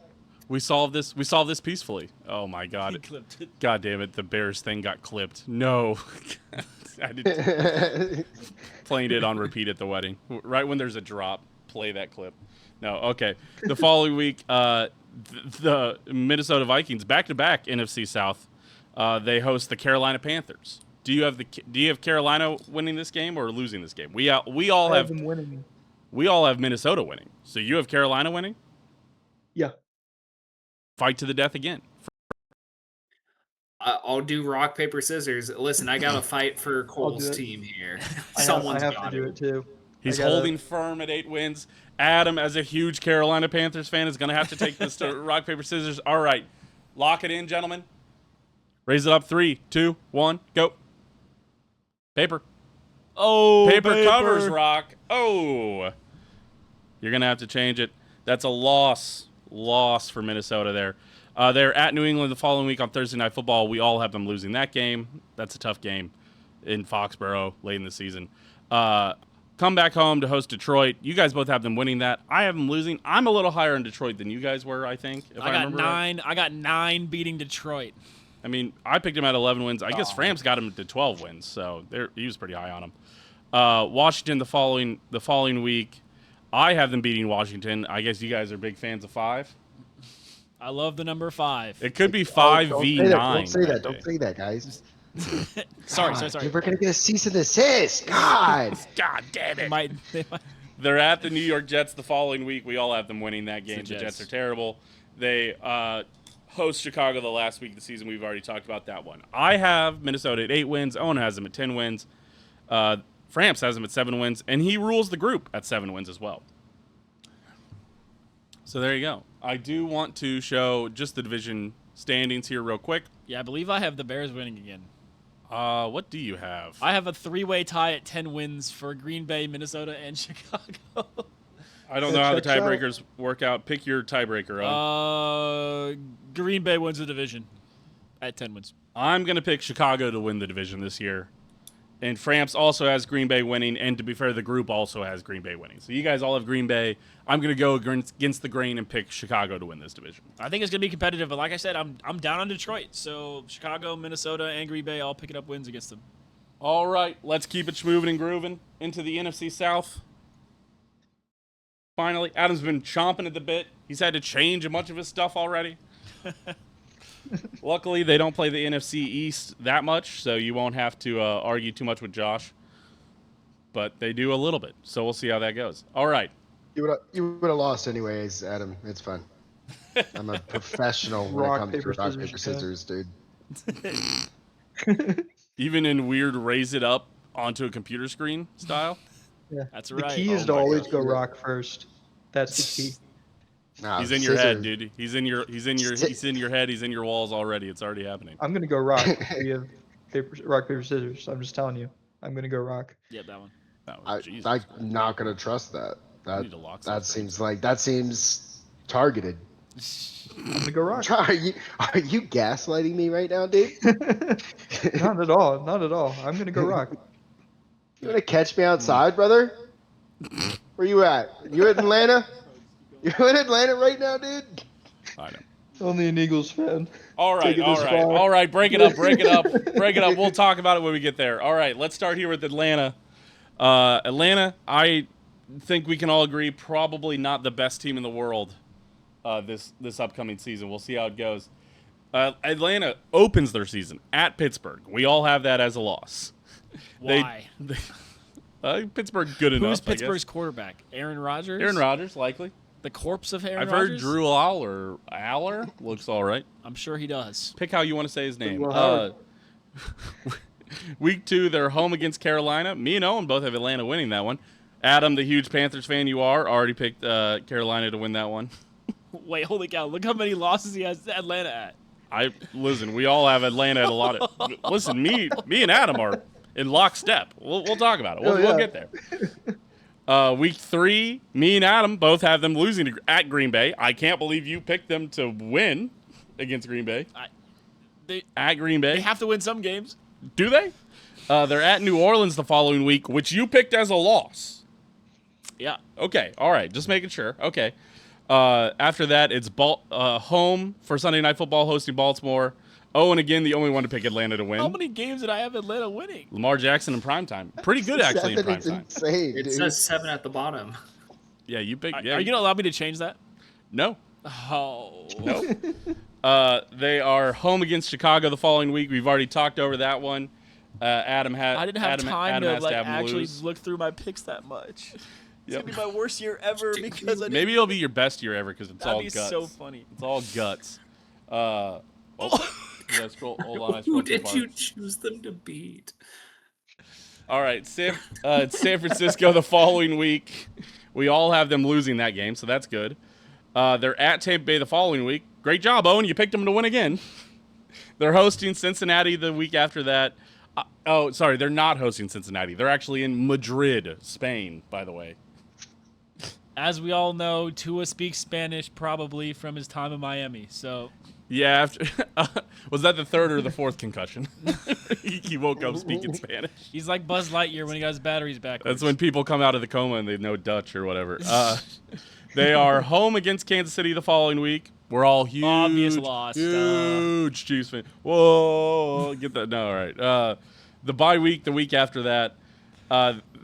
We solved this peacefully. Oh my
He
God.
clipped it.
God damn it, the Bears thing got clipped. No. I did playing it on repeat at the wedding. Right when there's a drop, play that clip. No, okay. The following week, the Minnesota Vikings back-to-back NFC South. They host the Carolina Panthers. Do you have Carolina winning this game or losing this game? We all
I
have
them winning.
We all have Minnesota winning. So you have Carolina winning?
Yeah.
Fight to the death again.
I'll do rock paper scissors. Listen, I got to fight for Cole's
it.
team here.
I
Someone's
have
got
to do it too.
He's
I gotta-
holding firm at 8 wins. Adam, as a huge Carolina Panthers fan, is going to have to take this to rock, paper, scissors. All right. Lock it in, gentlemen. Raise it up. 3, 2, 1, go. Paper.
Oh,
Paper covers rock. Oh. You're going to have to change it. That's a loss. Loss for Minnesota there. They're at New England the following week on Thursday Night Football. We all have them losing that game. That's a tough game in Foxborough late in the season. Come back home to host Detroit. You guys both have them winning that. I have them losing. I'm a little higher in Detroit than you guys were, I think. If I
got
remember right.
9. I got 9 beating Detroit.
I mean, I picked him at 11 wins. I guess Framps got him to 12 wins, so he was pretty high on him. Washington the following week. I have them beating Washington. I guess you guys are big fans of 5.
I love the number 5.
It could be
Don't
5v9.
say that.
that
Don't
day.
say that, guys.
Sorry.
We're gonna get a cease and desist. God.
God damn
They
it.
might.
They're at the New York Jets the following week. We all have them winning that game.
It's the
The Jets are
Jets.
terrible. They host Chicago the last week of the season. We've already talked about that one. I have Minnesota at 8 wins. Owen has them at 10 wins. Framps has them at 7 wins. And he rules the group at 7 wins as well. So there you go. I do want to show just the division standings here real quick.
Yeah, I believe I have the Bears winning again.
What do you have?
I have a 3-way tie at 10 wins for Green Bay, Minnesota, and Chicago.
I don't know how the
checks out.
tiebreakers work out. Pick your tiebreaker, Owen.
Green Bay wins the division. at 10 wins.
I'm going to pick Chicago to win the division this year. And Framps also has Green Bay winning, and to be fair, the group also has Green Bay winning. So you guys all have Green Bay. I'm going to go against the grain and pick Chicago to win this division.
I think it's going to be competitive, but like I said, I'm down on Detroit. So Chicago, Minnesota, and Green Bay all picking up wins against them.
All right, let's keep it moving and grooving into the NFC South. Finally, Adam's been chomping at the bit. He's had to change a bunch of his stuff already. Luckily, they don't play the NFC East that much, so you won't have to argue too much with Josh. But they do a little bit, so we'll see how that goes. All right.
You would have lost anyways, Adam. It's fine. I'm a professional when it
Rock,
comes to
paper,
rock,
scissors,
paper, scissors, dude.
Even in weird raise it up onto a computer screen style.
Yeah.
That's
The
right.
key is
Oh
to
my
always
God.
go rock first. That's the key.
Nah,
He's in your head,
scissors.
dude. He's in your head. He's in your walls already. It's already happening.
I'm gonna go rock. We have rock, paper, scissors. I'm just telling you. I'm gonna go rock.
Yep, that one.
Oh, Jesus
I'm
Christ.
not gonna trust that.
I need to lock
That
something.
seems targeted.
I'm gonna go rock.
Are you gaslighting me right now, dude?
Not at all. Not at all. I'm gonna go rock.
You wanna catch me outside, brother? Where you at? You in Atlanta? You're in Atlanta right now, dude?
I know.
Only an Eagles fan.
All right,
Take it
all
this
right,
far.
all right. Break it up, break it up, break it up. We'll talk about it when we get there. All right, let's start here with Atlanta. Atlanta, I think we can all agree, probably not the best team in the world this upcoming season. We'll see how it goes. Atlanta opens their season at Pittsburgh. We all have that as a loss.
Why?
Pittsburgh good enough.
Who's
I guess.
Pittsburgh's quarterback? Aaron Rodgers?
Aaron Rodgers, likely.
The corpse of Aaron
I've
Rodgers?
heard Drew Aller looks all right.
I'm sure he does.
Pick how you want to say his name.
Well, Howard.
Week 2, they're home against Carolina. Me and Owen both have Atlanta winning that one. Adam, the huge Panthers fan you are, already picked Carolina to win that one.
Wait, holy cow. Look how many losses he has Atlanta at.
Listen, we all have Atlanta at a lot of. Listen, me and Adam are in lockstep. We'll talk about it. We'll get there. Week 3, me and Adam both have them losing at Green Bay. I can't believe you picked them to win against Green Bay. At Green Bay.
They have to win some games.
Do they? They're at New Orleans the following week, which you picked as a loss.
Yeah.
Okay. All right. Just making sure. Okay. After that, it's home for Sunday Night Football hosting Baltimore. Owen, again, the only one to pick Atlanta to win.
How many games did I have Atlanta winning?
Lamar Jackson in primetime. Pretty good, actually, in
7, it's
primetime.
insane,
It
dude.
says 7 at the bottom.
Yeah, you picked.
Are
Yeah,
you going to allow me to change that?
No.
Oh.
No. They are home against Chicago the following week. We've already talked over that one. Adam had.
I didn't have
Adam
time
has
to like
have them
actually
lose.
look through my picks that much. It's
Yep.
gonna be my worst year ever because I didn't.
Maybe it'll be your best year ever because it's all
That'd be
guts.
so funny.
It's all guts. Did I scroll? Hold on, I
Who
scrolled too
did
far.
you choose them to beat?
All right, it's San Francisco the following week. We all have them losing that game, so that's good. They're at Tampa Bay the following week. Great job, Owen. You picked them to win again. They're hosting Cincinnati the week after that. They're not hosting Cincinnati. They're actually in Madrid, Spain, by the way.
As we all know, Tua speaks Spanish probably from his time in Miami. So
Yeah, was that the third or the fourth concussion? He woke up speaking Spanish.
he's like Buzz Lightyear when he got his batteries back.
That's when people come out of the coma and they know Dutch or whatever. They are home against Kansas City the following week. We're all huge.
Obvious loss,
Huge Chiefs fan. Whoa, get that. No, all right. The bye week, the week after that,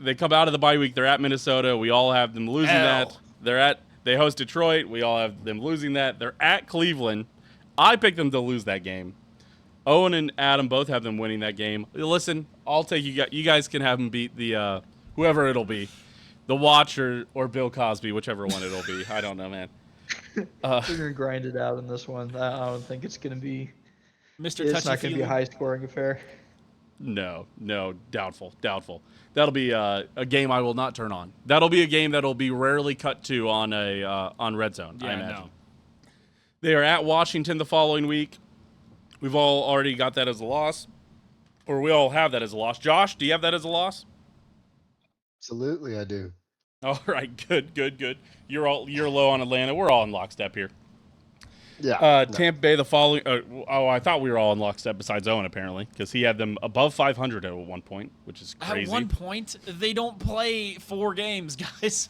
they come out of the bye week. They're at Minnesota. We all have them losing
L.
that. They host Detroit. We all have them losing that. They're at Cleveland. I picked them to lose that game. Owen and Adam both have them winning that game. Listen, I'll take you guys. You guys can have them beat the whoever it'll be, the Watcher or Bill Cosby, whichever one it'll be. I don't know, man.
We're gonna grind it out in this one. I don't think it's gonna be.
Mr.
It's not gonna be
Touchy-feely.
a high-scoring affair.
No, doubtful. That'll be a game I will not turn on. That'll be a game that'll be rarely cut to on on Red Zone. I
Yeah,
imagine.
no.
They are at Washington the following week. We've all already got that as a loss, or we all have that as a loss. Josh, do you have that as a loss?
Absolutely, I do.
All right, good. You're low on Atlanta. We're all in lockstep here.
Yeah. No.
Tampa Bay the following. I thought we were all in lockstep besides Owen apparently because he had them above 500 at one point, which is crazy.
At one point, they don't play 4 games, guys.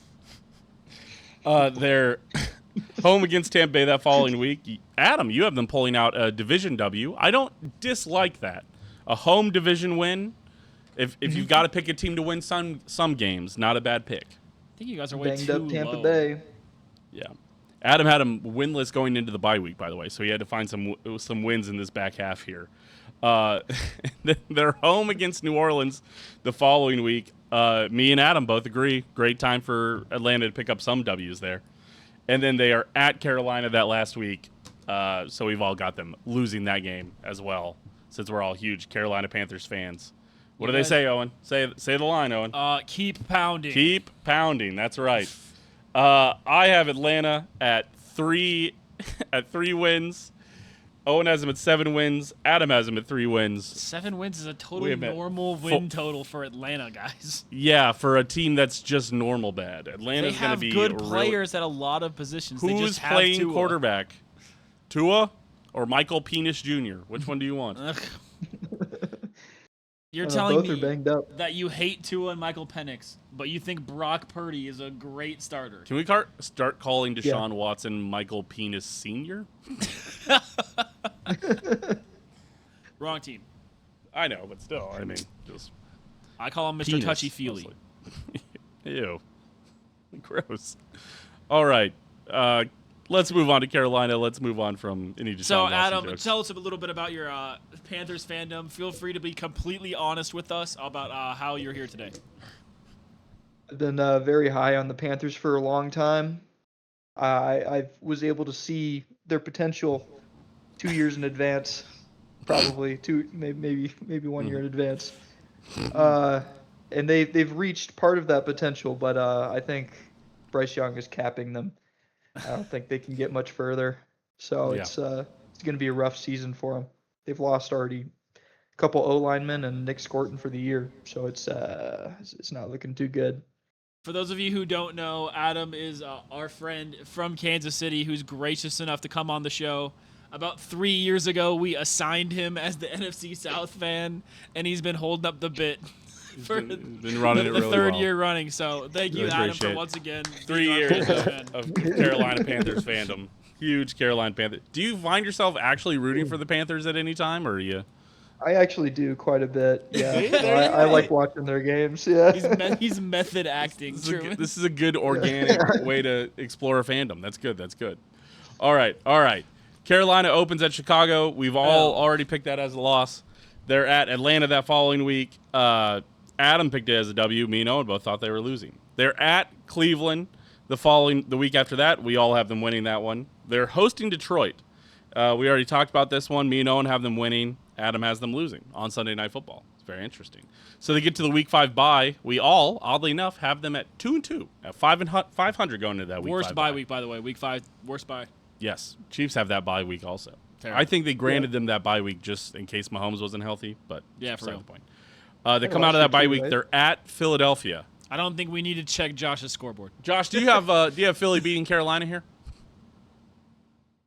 They're home against Tampa Bay that following week. Adam, you have them pulling out a division W. I don't dislike that. A home division win. If you've got to pick a team to win some games, not a bad pick.
I think you guys are way
Banged
too
up Tampa
low.
Bay.
Yeah. Adam had him winless going into the bye week, by the way, so he had to find some wins in this back half here. They're home against New Orleans the following week. Me and Adam both agree. Great time for Atlanta to pick up some W's there. And then they are at Carolina that last week, so we've all got them losing that game as well, since we're all huge Carolina Panthers fans. What do they say, Owen? Say the line, Owen.
Keep pounding.
Keep pounding. That's right. I have Atlanta at 3 wins. Owen has them at 7 wins. Adam has them at 3 wins.
7 wins is a
Wait
totally
a minute.
normal win total for Atlanta, guys.
Yeah, for a team that's just normal bad.
They
Atlanta's going to
have
be
good players at a lot of positions. They
Who's
just have
playing
Tua.
quarterback? Tua or Michael Penis Jr.? Which one do you want?
Ugh. You're
No,
telling
both are
me
banged up.
that you hate Tua and Michael Penix, but you think Brock Purdy is a great starter.
Can we start calling Deshaun Watson Michael Penis Sr.?
Wrong team.
I know, but still, I mean, just
I call him Mr.
penis,
Touchy Feely.
mostly. Ew. Gross. All right. Let's move on to Carolina. Let's move on from any Deshaun
So,
Watson
Adam,
jokes.
tell us a little bit about your Panthers fandom. Feel free to be completely honest with us about how you're here today.
I've been very high on the Panthers for a long time. I was able to see their potential 2 years in advance, probably maybe 1 year in advance. And they've reached part of that potential, but I think Bryce Young is capping them. I don't think they can get much further. So
Yeah.
it's going to be a rough season for them. They've lost already a couple O linemen and Nick Scorton for the year, so it's not looking too good.
For those of you who don't know, Adam is our friend from Kansas City who's gracious enough to come on the show. About 3 years ago, we assigned him as the NFC South fan, and he's been holding up the bit for
been running it
the
really
third
well.
year running. So thank you,
Really
Adam,
appreciate
for
it.
once again
3
being our
years
Panthers fan.
of Carolina Panthers fandom. Huge Carolina Panthers. Do you find yourself actually rooting for the Panthers at any time, or are you?
I actually do quite a bit. Yeah,
See?
so
There you
I
go.
like watching their games. Yeah.
He's method acting. Truman.
This is a good organic way to explore a fandom. That's good. That's good. All right. Carolina opens at Chicago. We've all already picked that as a loss. They're at Atlanta that following week. Adam picked it as a W. Me and Owen both thought they were losing. They're at Cleveland the week after that. We all have them winning that one. They're hosting Detroit. We already talked about this one. Me and Owen have them winning. Adam has them losing on Sunday Night Football. It's very interesting. So they get to the Week 5 bye. We all, oddly enough, have them at 2-2, at 500 going into that Week 5
Worst bye week, by the way. Week 5, worst bye.
Yes, Chiefs have that bye week also.
Terrible.
I think they granted them that bye week just in case Mahomes wasn't healthy, but
Yeah, for
beside
real.
the point. They come out of that bye week.
right?
They're at Philadelphia.
I don't think we need to check Josh's scoreboard.
Josh, do you have Philly beating Carolina here?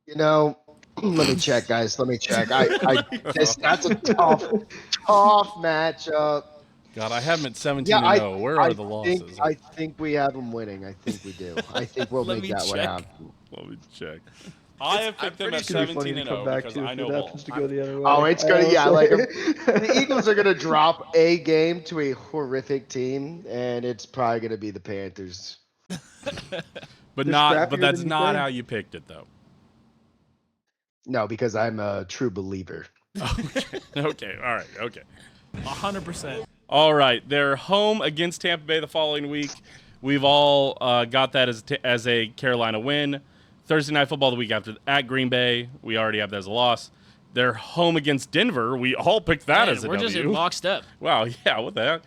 You know, let me check, guys. Let me check. That's a tough matchup.
God, I have them at 17-0.
Yeah,
Where are the losses?
I think we have them winning. I think we do. I think we'll
Let
make
me
that what
check.
happen.
Let me check. I have picked them at
It's gonna be funny to
17-0
come back
because
to
I
if
know
it
ball.
happens to go the other way.
Oh, it's gonna.
I
Yeah,
will
like
say.
the Eagles are gonna drop a game to a horrific team, and it's probably gonna be the Panthers.
But
They're
not.
scrappier
But that's
than you
not
think.
how you picked it, though.
No, because I'm a true believer.
Okay. All right. Okay.
100%.
All right, they're home against Tampa Bay the following week. We've all got that as a Carolina win. Thursday Night Football the week after at Green Bay. We already have that as a loss. They're home against Denver. We all picked that
Man,
as a
we're just in
W.
lockstep.
Wow, yeah, what the heck?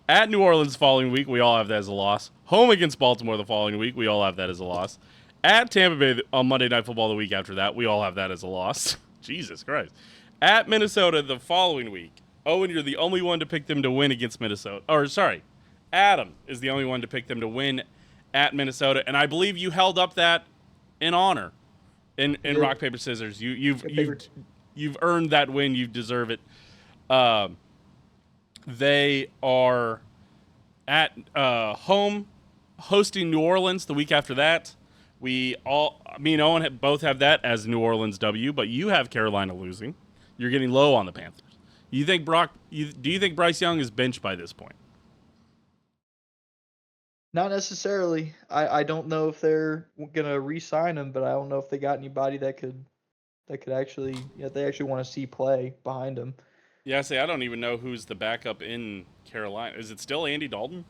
At New Orleans the following week, we all have that as a loss. Home against Baltimore the following week, we all have that as a loss. At Tampa Bay on Monday Night Football the week after that, we all have that as a loss. Jesus Christ. At Minnesota the following week. Owen, you're the only one to pick them to win against Minnesota. Or, sorry, Adam is the only one to pick them to win at Minnesota. And I believe you held up that in honor In
did.
rock paper scissors,
Paper.
you've earned that win. You deserve it. They are at home hosting New Orleans the week after that. Me and Owen both have that as New Orleans W, but you have Carolina losing. You're getting low on the Panthers. You think do you think Bryce Young is benched by this point?
Not necessarily. I don't know if they're gonna re-sign him, but I don't know if they got anybody that could actually they actually want to see play behind him.
Yeah, I don't even know who's the backup in Carolina. Is it still Andy Dalton?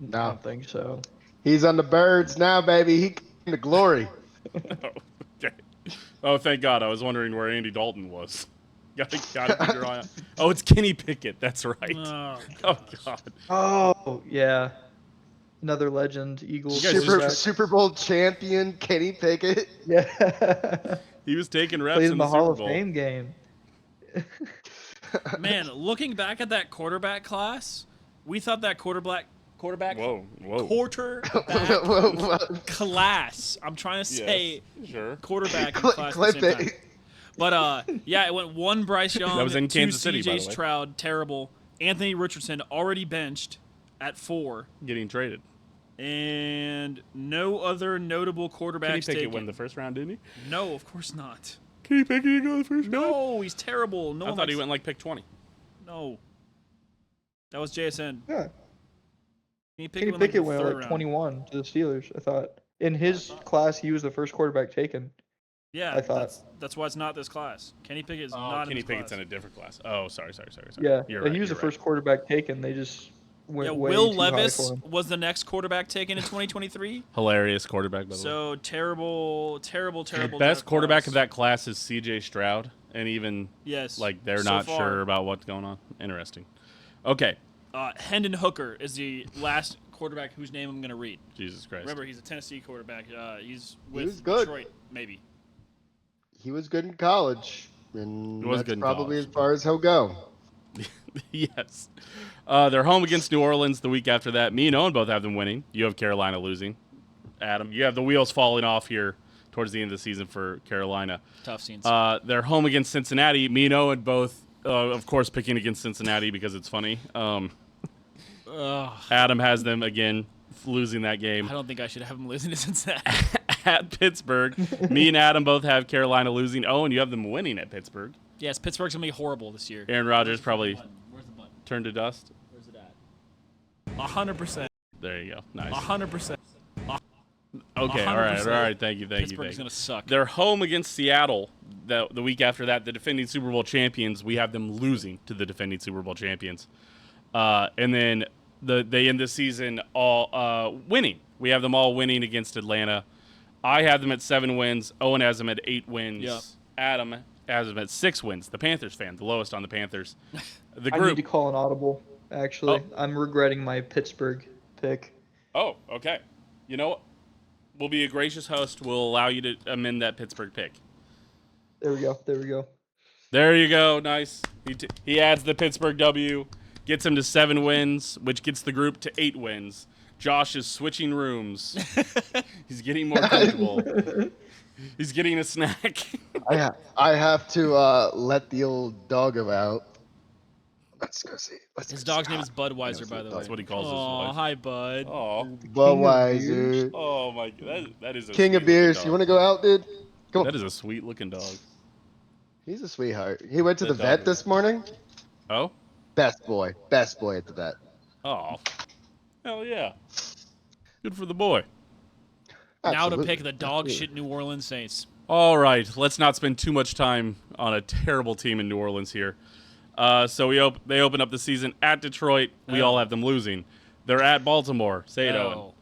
I
No,
don't think so.
he's on the Birds now, baby. He came to glory.
Oh, okay. Oh, thank God. I was wondering where Andy Dalton was. Gotta keep your eye on. Oh, it's Kenny Pickett. That's right.
Oh,
Oh, God.
Oh yeah, another legend, Eagles.
You guys
Super,
just-
Super Bowl champion Kenny Pickett.
Yeah.
He was taking reps
Played
in
in
the
the
Super
Hall of
Bowl.
Fame game.
man, looking back at that quarterback class, we thought that quarterback
Whoa.
quarterback
Whoa, whoa.
class. I'm trying to say
Yes, sure.
quarterback and
Clip-
class at
clip
the same time.
it.
But yeah, it went one Bryce Young,
That was in
two
Kansas City, by
CJ
the way.
Stroud, terrible. Anthony Richardson already benched at 4,
Getting traded.
and no other notable
Kenny
quarterbacks
Pickett
taken.
won the first round, didn't he?
No, of course not.
Kenny Pickett didn't go the first round?
No, he's terrible. No
I
one
thought he
likes-
went like pick 20.
No, that was JSN.
Yeah.
Kenny
Kenny
went
Pickett
like
went
the third
like
round.
21 to the Steelers. I thought in his class he was the first quarterback taken.
Yeah,
I thought.
that's why it's not this class. Kenny Pickett is not
Kenny
in this
Pickett's
class.
in a different class. Oh, sorry.
Yeah,
You're
he
right,
was the
you're
first quarterback taken. They just went
Yeah,
way
Will
too high
Levis
for him.
was the next quarterback taken in 2023.
Hilarious quarterback, by the way.
So terrible.
The best quarterback of that class is C.J. Stroud, and even
Yes.
like they're
so
not
far.
sure about what's going on. Interesting. Okay,
Hendon Hooker is the last quarterback whose name I'm going to read.
Jesus Christ.
Remember, he's a Tennessee quarterback. He's
was
with
good.
Detroit, maybe.
He was good in college, and
He was
that's
good in
probably
college.
as far as he'll go.
Yes. They're home against New Orleans the week after that. Me and Owen both have them winning. You have Carolina losing. Adam, you have the wheels falling off here towards the end of the season for Carolina.
Tough scenes.
They're home against Cincinnati. Me and Owen both, of course, picking against Cincinnati because it's funny.
Ugh,
Adam has them again losing that game.
I don't think I should have him losing to Cincinnati.
At Pittsburgh. Me and Adam both have Carolina losing. Owen, you have them winning at Pittsburgh.
Yes, Pittsburgh's going to be horrible this year.
Aaron Rodgers probably
Where's the button?
turned to dust.
Where's it at? 100%.
There you go. Nice.
100%.
Okay, all
100%.
right. Thank you.
Pittsburgh's going to suck.
They're home against Seattle the week after that. The defending Super Bowl champions. We have them losing to the defending Super Bowl champions. And then they end the season all winning. We have them all winning against Atlanta. I have them at 7 wins. Owen has them at 8 wins.
Yep.
Adam has them at 6 wins. The Panthers fan, the lowest on the Panthers. The
I need
group.
to call an audible. Actually, I'm regretting my Pittsburgh pick.
Oh, okay. You know what? We'll be a gracious host. We'll allow you to amend that Pittsburgh pick.
There we go.
There you go. Nice. He adds the Pittsburgh W, gets him to 7 wins, which gets the group to 8 wins. Josh is switching rooms. He's getting more comfortable. He's getting a snack.
I have to let the old doggo out. Let's go see.
His dog's name is Budweiser, by the way.
That's what he calls his
Aw,
wife.
hi, Bud.
Oh,
Budweiser.
oh my God. That is a
King of
sweet-looking
beers.
dog.
You want to go out, dude? Come
That
on.
is a sweet looking dog.
He's a sweetheart. He went to the
That dog
vet
is-
this morning.
Oh?
Best boy at the vet.
Oh. Hell yeah. Good for the boy.
Now to
Absolutely.
pick the dog shit New Orleans Saints.
All right, let's not spend too much time on a terrible team in New Orleans here. So they open up the season at Detroit. We all have them losing. They're at Baltimore. Say it, Owen.
Oh,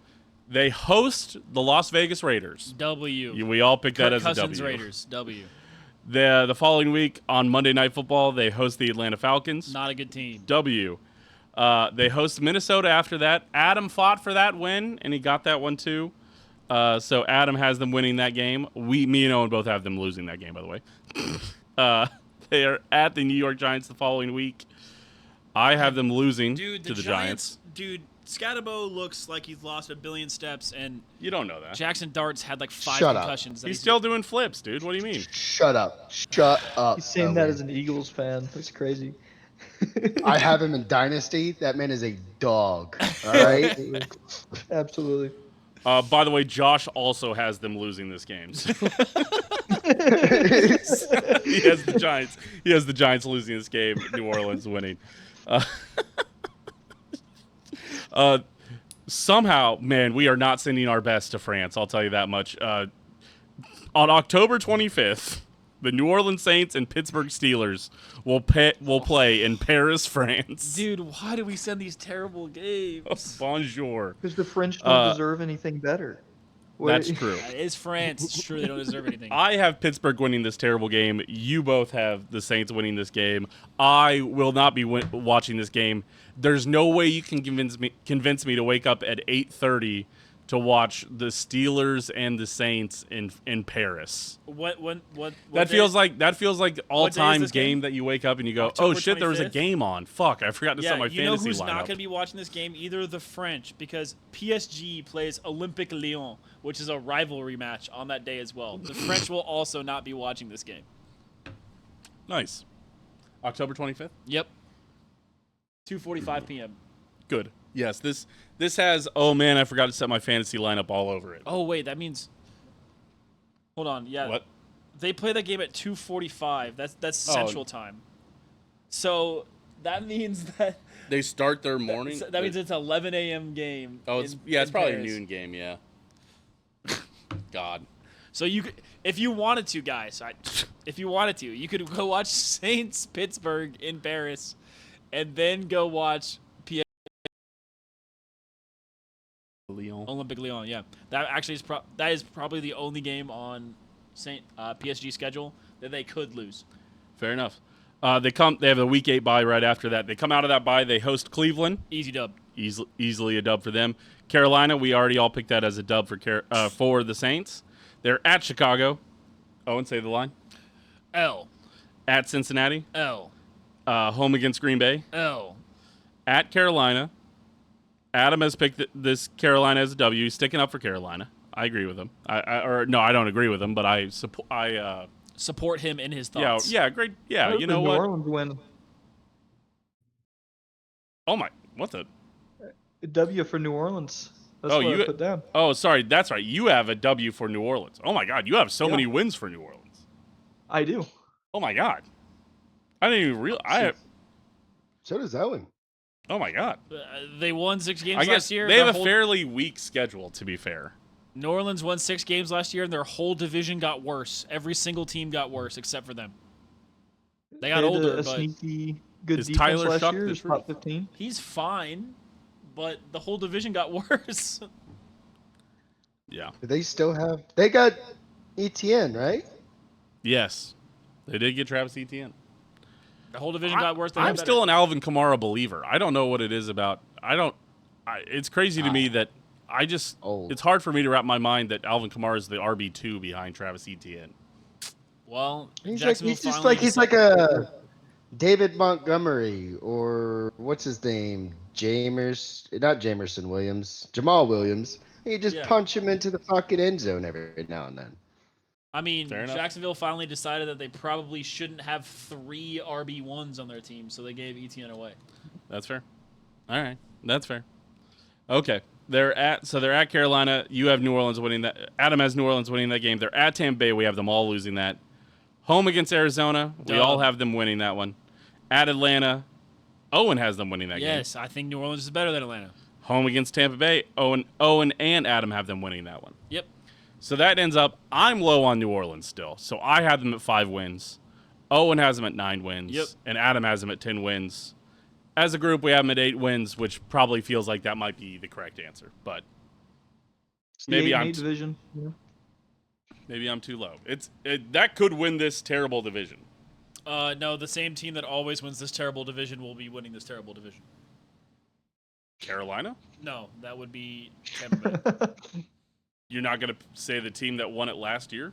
They host the Las Vegas Raiders.
W.
We all picked that
Kirk
as a
Cousins
W.
Raiders. W.
The following week on Monday Night Football, they host the Atlanta Falcons.
Not a good team.
W. They host Minnesota after that. Adam fought for that win, and he got that one too. So Adam has them winning that game. Me and Owen both have them losing that game, by the way. They are at the New York Giants the following week. I have them losing
Dude,
to the
Giants.
Giants.
Dude, Scatterbo looks like he's lost 1 billion steps, and
You don't know that.
Jackson Darts had like 5
Shut up.
concussions. That
He's still doing flips, dude. What do you mean?
Shut up. Shut up.
He's saying that
Owen.
as an Eagles fan. That's crazy.
I have him in Dynasty. That man is a dog. All right.
Absolutely.
By the way, Josh also has them losing this game. So he has the Giants. He has the Giants losing this game. New Orleans winning. Somehow, man, we are not sending our best to France. I'll tell you that much. On October 25th, the New Orleans Saints and Pittsburgh Steelers will play in Paris, France.
Dude, why do we send these terrible games?
Bonjour.
Because the French don't deserve anything better.
That's true.
It is France. It's true. They don't deserve anything.
I have Pittsburgh winning this terrible game. You both have the Saints winning this game. I will not be watching this game. There's no way you can convince me to wake up at 8:30 to watch the Steelers and the Saints in Paris.
What
That feels like all
what day is
time
this game?
that you wake up and you go,
October
oh shit, there was a
25th?
game on. Fuck, I forgot to set my
you know
fantasy
who's
lineup.
not going to be watching this game? Either the French, because PSG plays Olympique Lyon, which is a rivalry match on that day as well. The French will also not be watching this game.
Nice. October 25th?
Yep. 2:45 p.m.
Good. Yes, this has, oh man, I forgot to set my fantasy lineup all over it.
Oh, wait, that means... Hold on, yeah.
What?
They play that game at 2:45. That's Central Time. So that means that...
They start their morning?
That means it's 11 a.m. game.
Oh, it's probably a noon game, yeah. God.
So you could, if you wanted to, guys, if you wanted to, you could go watch Saints Pittsburgh in Paris, and then go watch
Lyon.
Olympique Lyon. Yeah, that actually is probably the only game on PSG schedule that they could lose.
Fair enough. They have a week 8 bye right after that. They come out of that bye. They host Cleveland.
Easy dub.
Easily a dub for them. Carolina, we already all picked that as a dub for the Saints. They're at Chicago. Owen, say the line.
L.
At Cincinnati.
L.
Home against Green Bay.
L.
At Carolina. Adam has picked this Carolina as a W. He's sticking up for Carolina. I agree with him. I don't agree with him, but I
support him in his thoughts.
Yeah, great. Yeah, you know
New
what?
Orleans win.
Oh my, what the?
A W for New Orleans. That's what I put down.
Oh, sorry, that's right. You have a W for New Orleans. Oh my God, you have so many wins for New Orleans.
I do.
Oh my God, I didn't even realize.
So does Owen.
Oh my God.
They won 6 games
I guess
last year.
they have a fairly weak schedule, to be fair.
New Orleans won 6 games last year, and their whole division got worse. Every single team got worse except for them. They got older,
a
but
sneaky good
Is
defense
Tyler
last
Shuck
year.
the
Is top
truth?
15.
he's fine. But the whole division got worse.
Yeah.
Do they still have? They got ETN, right?
Yes, they did get Travis Etienne.
The whole division got worse.
I'm still an Alvin Kamara believer. I don't know what it is about. It's crazy to me that
Old.
it's hard for me to wrap my mind that Alvin Kamara is the RB2 behind Travis Etienne.
Well,
He's
Jacksonville
he's like a David Montgomery or what's his name? Not Jamerson Williams, Jamal Williams. You just punch him into the fucking end zone every now and then.
I mean,
Fair enough.
Jacksonville finally decided that they probably shouldn't have 3 RB1s on their team, so they gave Etienne away.
That's fair. All right, that's fair. Okay, they're at Carolina. You have New Orleans winning that. Adam has New Orleans winning that game. They're at Tampa Bay. We have them all losing that. Home against Arizona. We
Duh.
all have them winning that one. At Atlanta, Owen has them winning that game.
Yes, I think New Orleans is better than Atlanta.
Home against Tampa Bay, Owen and Adam have them winning that one.
Yep.
So that ends up, I'm low on New Orleans still. So I have them at 5 wins. Owen has them at 9 wins.
Yep.
And Adam has them at 10 wins. As a group, we have them at 8 wins, which probably feels like that might be the correct answer. But maybe I'm
division. Yeah.
maybe I'm too low. That could win this terrible division.
No, the same team that always wins this terrible division will be winning this terrible division.
Carolina?
No, that would be Tampa Bay.
You're not going to say the team that won it last year?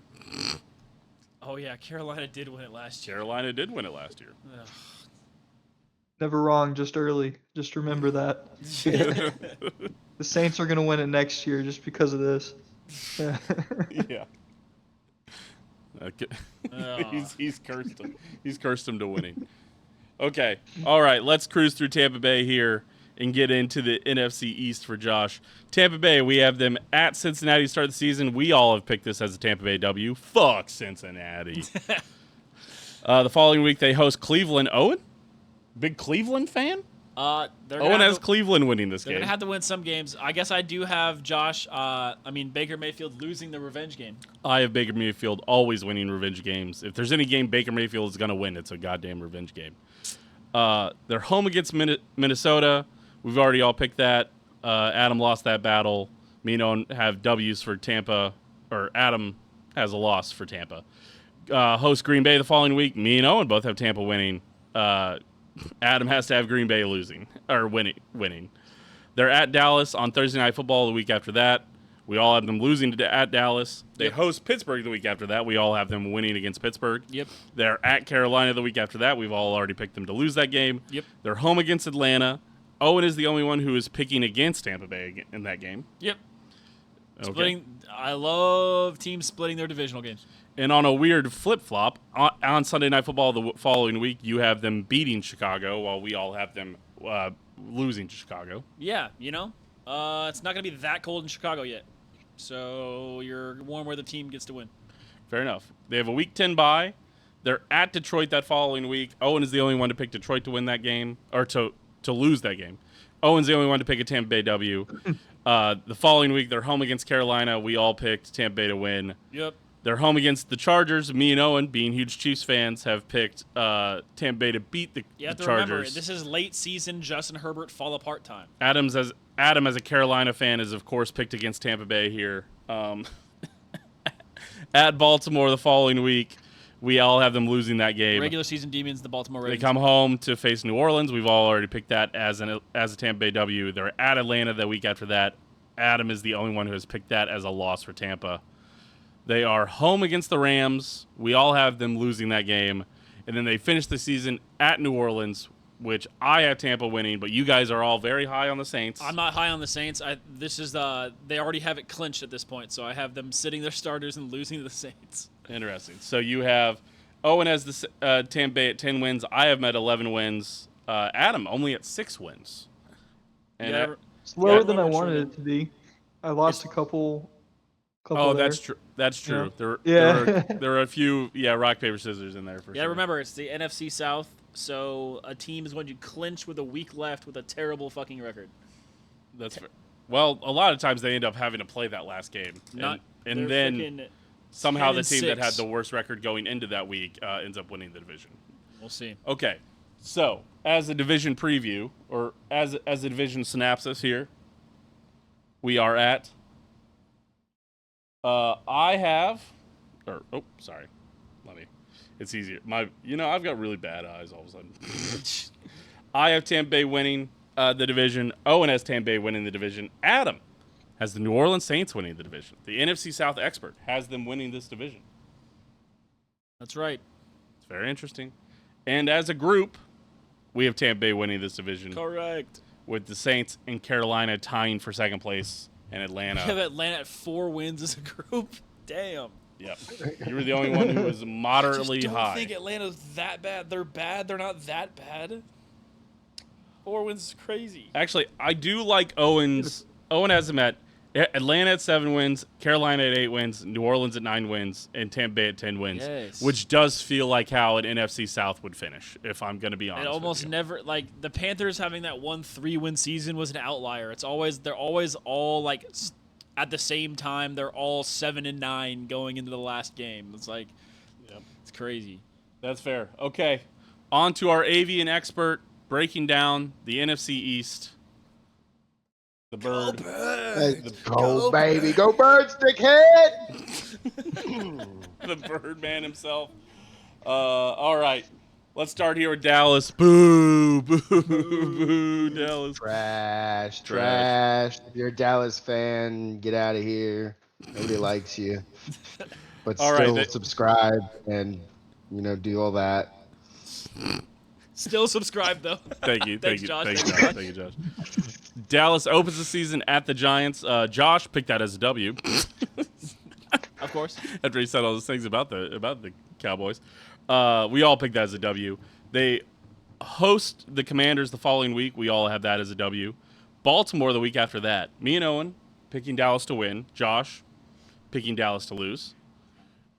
Oh, yeah, Carolina did win it last year.
Carolina did win it last year.
Ugh.
Never wrong, just early. Just remember that. The Saints are gonna win it next year just because of this.
Yeah. Okay. He's cursed him. He's cursed him to winning. Okay. All right. Let's cruise through Tampa Bay here and get into the NFC East for Josh. Tampa Bay, we have them at Cincinnati to start the season. We all have picked this as a Tampa Bay W. Fuck Cincinnati. The following week, they host Cleveland. Owen? Big Cleveland fan?
Owen
has Cleveland winning this
They're
game.
gonna have to win some games. I guess I do have Josh. Baker Mayfield losing the revenge game.
I have Baker Mayfield always winning revenge games. If there's any game Baker Mayfield is going to win, it's a goddamn revenge game. They're home against Minnesota. We've already all picked that. Adam lost that battle. Me and Owen have W's for Tampa, or Adam has a loss for Tampa. Host Green Bay the following week. Me and Owen both have Tampa winning. Adam has to have Green Bay losing or winning. They're at Dallas on Thursday Night Football the week after that. We all have them losing at Dallas. They host Pittsburgh the week after that. We all have them winning against Pittsburgh.
Yep.
They're at Carolina the week after that. We've all already picked them to lose that game.
Yep.
They're home against Atlanta. Owen is the only one who is picking against Tampa Bay in that game.
Yep.
Okay.
I love teams splitting their divisional games.
And on a weird flip-flop, on Sunday Night Football the following week, you have them beating Chicago while we all have them losing to Chicago.
Yeah, it's not going to be that cold in Chicago yet. So you're warm where the team gets to win.
Fair enough. They have a Week 10 bye. They're at Detroit that following week. Owen is the only one to pick Detroit to win that game, or to lose that game. Owen's the only one to pick a Tampa Bay W. The following week, they're home against Carolina. We all picked Tampa Bay to win.
Yep.
They're home against the Chargers. Me and Owen, being huge Chiefs fans, have picked Tampa Bay to beat the
You have to
Chargers.
remember, this is late season Justin Herbert fall apart time.
Adam, as a Carolina fan, is of course picked against Tampa Bay here. At Baltimore the following week, we all have them losing that game.
Regular season demons, the Baltimore Ravens.
They come home to face New Orleans. We've all already picked that as a Tampa Bay W. They're at Atlanta the week after that. Adam is the only one who has picked that as a loss for Tampa. They are home against the Rams. We all have them losing that game. And then they finish the season at New Orleans, which I have Tampa winning, but you guys are all very high on the Saints.
I'm not high on the Saints. They already have it clinched at this point, so I have them sitting their starters and losing to the Saints.
Interesting. So you have Owen as the Tampa Bay at 10 wins. I have them at 11 wins. Adam only at 6 wins. And
Slower than I wanted it to be. I lost a couple
oh,
there.
that's true. That's true.
Yeah.
There were a few, rock, paper, scissors in there for sure.
Yeah, remember, it's the NFC South, so a team is when you clinch with a week left with a terrible fucking record.
That's fair. Well, a lot of times they end up having to play that last game. And then somehow the team that had the worst record going into that week ends up winning the division.
We'll see.
Okay. So, as a division preview, or as a division synopsis here, we are at it's easier. I've got really bad eyes all of a sudden. I have Tampa Bay winning the division. Owen has Tampa Bay winning the division. Adam has the New Orleans Saints winning the division. The NFC South expert has them winning this division.
That's right.
It's very interesting. And as a group, we have Tampa Bay winning this division.
Correct.
With the Saints and Carolina tying for second place, and Atlanta.
We have Atlanta at 4 wins as a group. Damn.
Yep. You were the only one who was moderately
I just don't
high.
think Atlanta's that bad. They're bad. They're not that bad. 4 wins is crazy.
Actually, I do like Owen's. Owen has them at Atlanta at 7 wins, Carolina at 8 wins, New Orleans at 9 wins, and Tampa Bay at 10 wins.
Yes.
Which does feel like how an NFC South would finish, if I'm going to be honest.
It almost
with you.
never, like, the Panthers having that 1-3-win season was an outlier. They're always all, like, at the same time, they're all 7-9 going into the last game. It's like, It's crazy.
That's fair. Okay. On to our avian expert breaking down the NFC East. The bird.
Let's go, baby. Go Birds, dickhead!
The Birdman himself. All right. Let's start here with Dallas. Boo, boo, boo, Dallas.
Trash. If you're a Dallas fan, get out of here. Nobody likes you. But
All
still
right,
subscribe and, do all that.
Still subscribe though.
Thank you.
Thanks,
Thank you.
Josh.
Thank you, Josh. Thank you, Josh. Dallas opens the season at the Giants. Josh picked that as a W.
Of course.
After he said all those things about the Cowboys. We all picked that as a W. They host the Commanders the following week. We all have that as a W. Baltimore the week after that. Me and Owen picking Dallas to win. Josh picking Dallas to lose.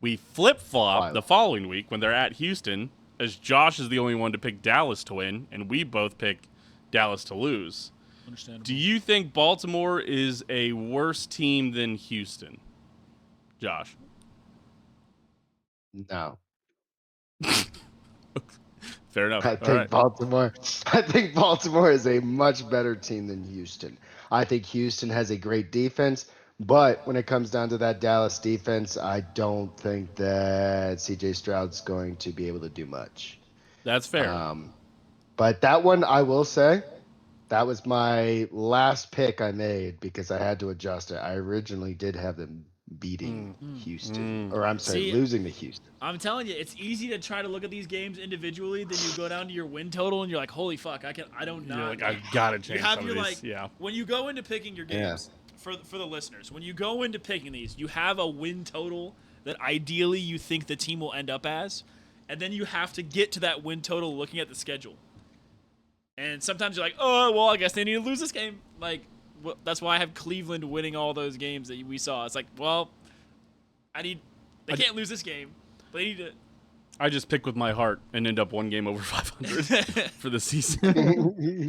We flip-flop the following week when they're at Houston, as Josh is the only one to pick Dallas to win, and we both pick Dallas to lose.
Understandable.
Do you think Baltimore is a worse team than Houston? Josh?
No.
Fair enough.
I
All
think
right.
Baltimore is a much better team than Houston. I think Houston has a great defense, but when it comes down to that Dallas defense, I don't think that CJ Stroud's going to be able to do much.
That's fair.
But that one, I will say, that was my last pick I made because I had to adjust it. I originally did have them beating Houston, or I'm sorry,
See,
losing to Houston.
I'm telling you, it's easy to try to look at these games individually. Then you go down to your win total, and you're like, "Holy fuck, I don't know."
You're like, I've got to change
You have
some
your
of these.
like,
Yeah.
when you go into picking your games for the listeners, when you go into picking these, you have a win total that ideally you think the team will end up as, and then you have to get to that win total looking at the schedule. And sometimes you're like, "Oh, well, I guess they need to lose this game." Like, that's why I have Cleveland winning all those games that we saw. It's like, well, they can't lose this game. They need to.
I just pick with my heart and end up one game over 500 for the season.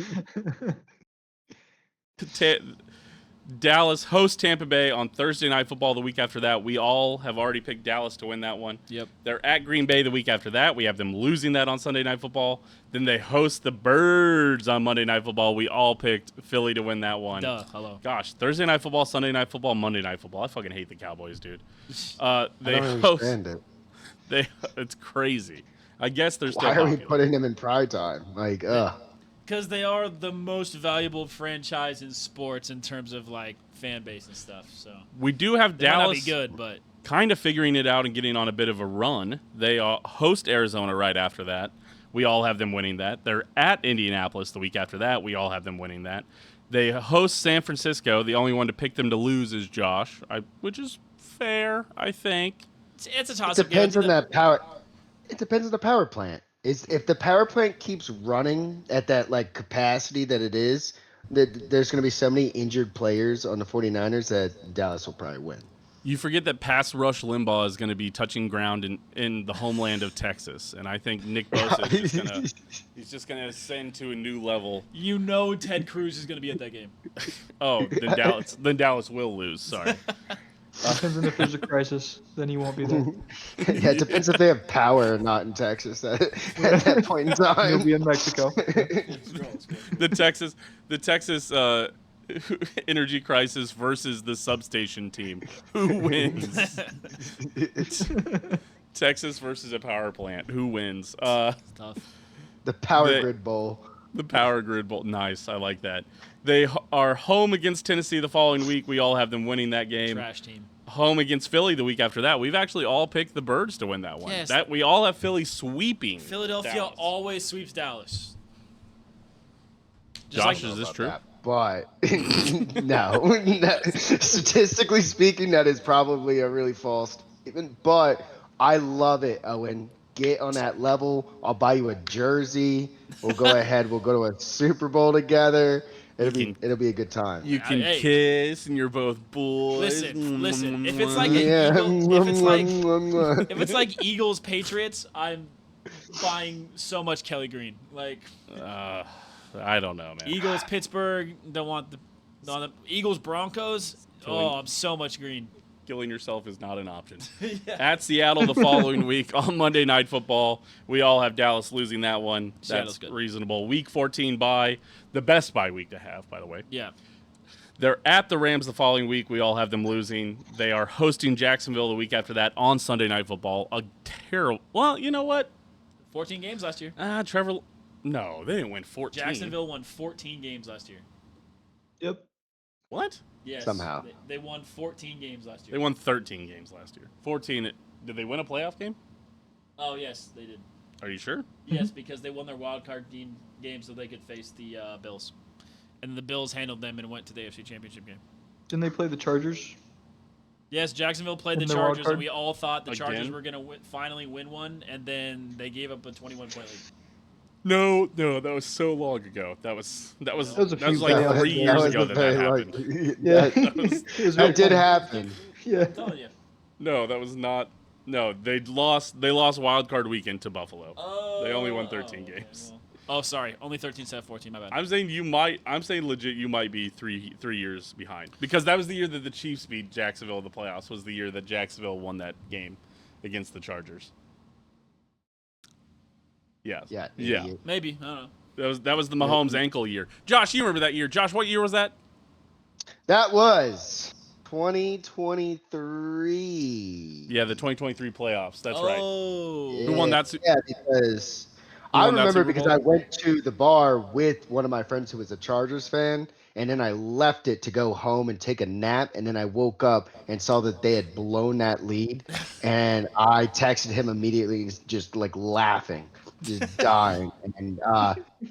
Dallas hosts Tampa Bay on Thursday Night Football the week after that. We all have already picked Dallas to win that one.
Yep.
They're at Green Bay the week after that. We have them losing that on Sunday Night Football. Then they host the Birds on Monday Night Football. We all picked Philly to win that one.
Duh. Hello.
Gosh, Thursday Night Football, Sunday Night Football, Monday Night Football. I fucking hate the Cowboys, dude. They
I don't
host.
understand it.
It's crazy. I guess they're still
Why are we
popular.
putting them in prime time? Like,
Because they are the most valuable franchise in sports in terms of like fan base and stuff. So
We do have
they might not
Dallas
be good, but
kind of figuring it out and getting on a bit of a run. They host Arizona right after that. We all have them winning that. They're at Indianapolis the week after that. We all have them winning that. They host San Francisco. The only one to pick them to lose is Josh, which is fair, I think.
it's a
it
toss-up
depends
game.
on that power. It depends on the power plant. If the power plant keeps running at that like capacity that it is, that there's going to be so many injured players on the 49ers that Dallas will probably win.
You forget that pass rush Limbaugh is going to be touching ground in the homeland of Texas, and I think Nick Bosa is just going to ascend to a new level.
You know Ted Cruz is going to be at that game.
Oh, then Dallas will lose. Sorry.
Depends on if there's a crisis, then he won't be there.
Yeah, it depends if they have power or not in Texas at that point in time.
He'll be in Mexico.
The Texas energy crisis versus the substation team. Who wins? Texas versus a power plant. Who wins?
Tough.
The Power Grid Bowl.
The Power Grid Bowl. Nice. I like that. They are home against Tennessee the following week. We all have them winning that game.
Trash team.
Home against Philly the week after that. We've actually all picked the Birds to win that one.
Yes.
That we all have Philly sweeping.
Philadelphia
Dallas.
always sweeps Dallas.
Josh, is this true?
That, but no. Statistically speaking, that is probably a really false statement. But I love it, Owen. Get on that level. I'll buy you a jersey. We'll go ahead. We'll go to a Super Bowl together. It'll be a good time.
You can
Hey.
kiss, and you're both boys.
Listen. If it's like
Yeah.
if it's like Eagles Patriots, I'm buying so much Kelly Green. Like
I don't know, man.
Eagles Pittsburgh, don't want the Eagles Broncos.
Killing-
I'm so much green.
Killing yourself is not an option. At Seattle the following week on Monday Night Football, we all have Dallas losing that one.
Seattle's
That's
good.
reasonable. Week 14 bye, the best bye week to have, by the way.
Yeah.
They're at the Rams the following week. We all have them losing. They are hosting Jacksonville the week after that on Sunday Night Football. A terrible. Well, you know what?
14 games last year.
Trevor. No, they didn't win 14.
Jacksonville won 14 games last year.
Yep.
What?
Yes.
Somehow.
They won 14 games last year.
They won 13 games last year. 14. Did they win a playoff game?
Oh, yes, they did.
Are you sure?
Yes, because they won their wild card game so they could face the Bills, and the Bills handled them and went to the AFC Championship game.
Didn't they play the Chargers?
Yes, Jacksonville played the
In the wild
Chargers,
card?
and we all thought the Chargers
Again?
were going to finally win one, and then they gave up a 21-point lead.
No, that was so long ago. That was
That was a
like
few playoff
3
games.
years
was
ago
a
that
very
happened.
Yeah,
That,
it was
that
real
did
fun.
happen.
Yeah.
I'm telling you.
No, that was not. No, they lost wild card weekend to Buffalo.
Oh,
They only won 13
okay,
games.
well. Oh, sorry. Only 13 instead of 14. My bad.
I'm saying legit you might be three years behind. Because that was the year that the Chiefs beat Jacksonville in the playoffs, was the year that Jacksonville won that game against the Chargers. Yeah.
Yeah.
Maybe. I don't know.
That was the Mahomes ankle year. Josh, you remember that year. Josh, what year was that?
That was 2023.
Yeah, the 2023 playoffs. That's right.
Oh.
Who won that?
Yeah, because
Who
I
won that
remember
Super
because
Bowl?
I went to the bar with one of my friends who was a Chargers fan, and then I left it to go home and take a nap, and then I woke up and saw that they had blown that lead, and I texted him immediately, just like laughing, just dying, and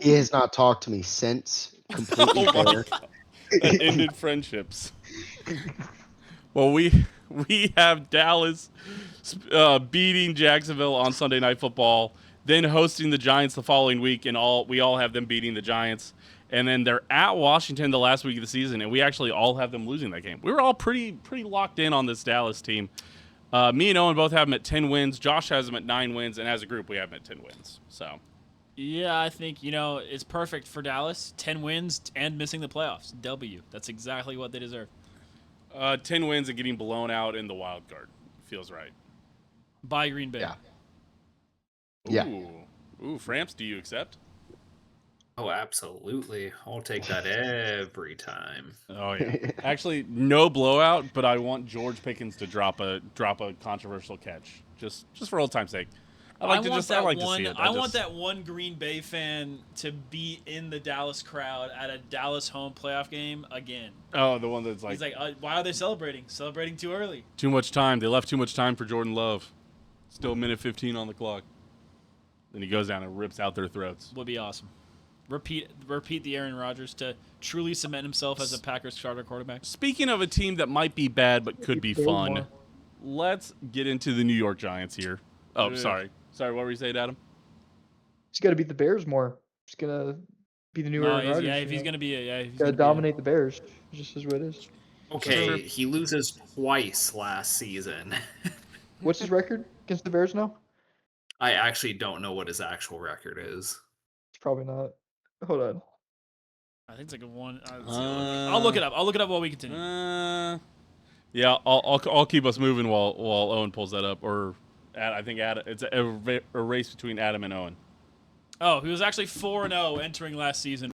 he has not talked to me since. Completely
Oh my
fair.
That ended friendships. Well, we have Dallas beating Jacksonville on Sunday Night Football, then hosting the Giants the following week, and we all have them beating the Giants. And then they're at Washington the last week of the season, and we actually all have them losing that game. We were all pretty locked in on this Dallas team. Me and Owen both have them at 10 wins. Josh has them at 9 wins, and as a group, we have them at 10 wins. So,
Yeah, I think, it's perfect for Dallas. 10 wins and missing the playoffs. W. That's exactly what they deserve.
10 wins and getting blown out in the wild card feels right.
By Green Bay.
Yeah. Yeah.
Ooh, Framps, do you accept?
Oh, absolutely. I'll take that every time.
Oh yeah. Actually, no blowout, but I want George Pickens to drop a controversial catch, just for old time's sake. I like to see it.
I want that one Green Bay fan to be in the Dallas crowd at a Dallas home playoff game again.
Oh, the one that's like,
He's like, why are they celebrating? Celebrating too early.
too much time. They left too much time for Jordan Love. Still a minute 15 on the clock. Then he goes down and rips out their throats.
Would be awesome. Repeat the Aaron Rodgers to truly cement himself as a Packers starter quarterback.
Speaking of a team that might be bad but could be fun, let's get into the New York Giants here. Oh, sorry. Sorry, what were you saying, Adam?
He's got to beat the Bears more. He's gonna be the new Aaron Rodgers.
If he's gonna be he's
Got to dominate the Bears. It's just what it is.
Okay, he loses twice last season.
What's his record against the Bears now?
I actually don't know what his actual record is.
It's probably not. Hold on.
I think it's like a one. I'll look it up. I'll look it up while we continue.
Yeah, I'll keep us moving while Owen pulls that up. Or I think it's a race between Adam and Owen.
Oh, he was actually 4-0 entering last season.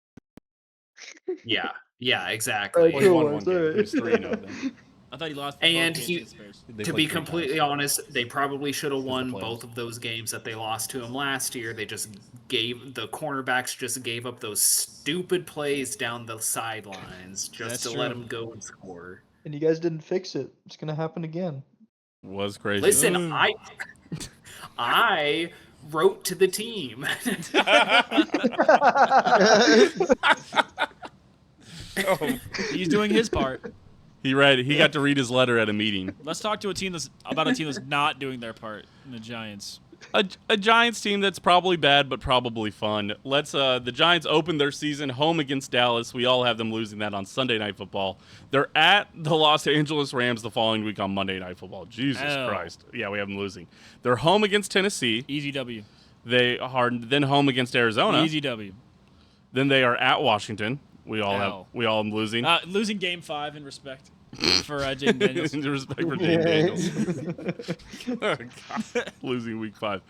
Yeah, exactly.
Like,
Well, he won
cool,
one game.
alright.
He was 3-0 then.
I thought he lost.
And
both games
he-
against the Bears.
They
To
played
be
3
completely
times.
honest, they probably should have won
playoffs.
both of those games that they lost to him last year. They just gave the cornerbacks just gave up those stupid plays down the sidelines just
That's
to
true.
let him go and score.
And you guys didn't fix it. It's gonna happen again.
Was crazy.
Listen, I wrote to the team.
Oh,
He's doing his part.
he got to read his letter at a meeting.
Let's talk to a team that's not doing their part in the Giants.
A Giants team that's probably bad but probably fun. The Giants open their season home against Dallas. We all have them losing that on Sunday Night Football. They're at the Los Angeles Rams the following week on Monday Night Football. Jesus
Oh.
Christ. Yeah, we have them losing. They're home against Tennessee.
Easy W.
They are then home against Arizona.
Easy W.
Then they are at Washington. We all
Ow.
have them losing.
Losing Game 5 in respect for Jaden Daniels.
In respect for Jaden Daniels. Oh, God. Losing week 5.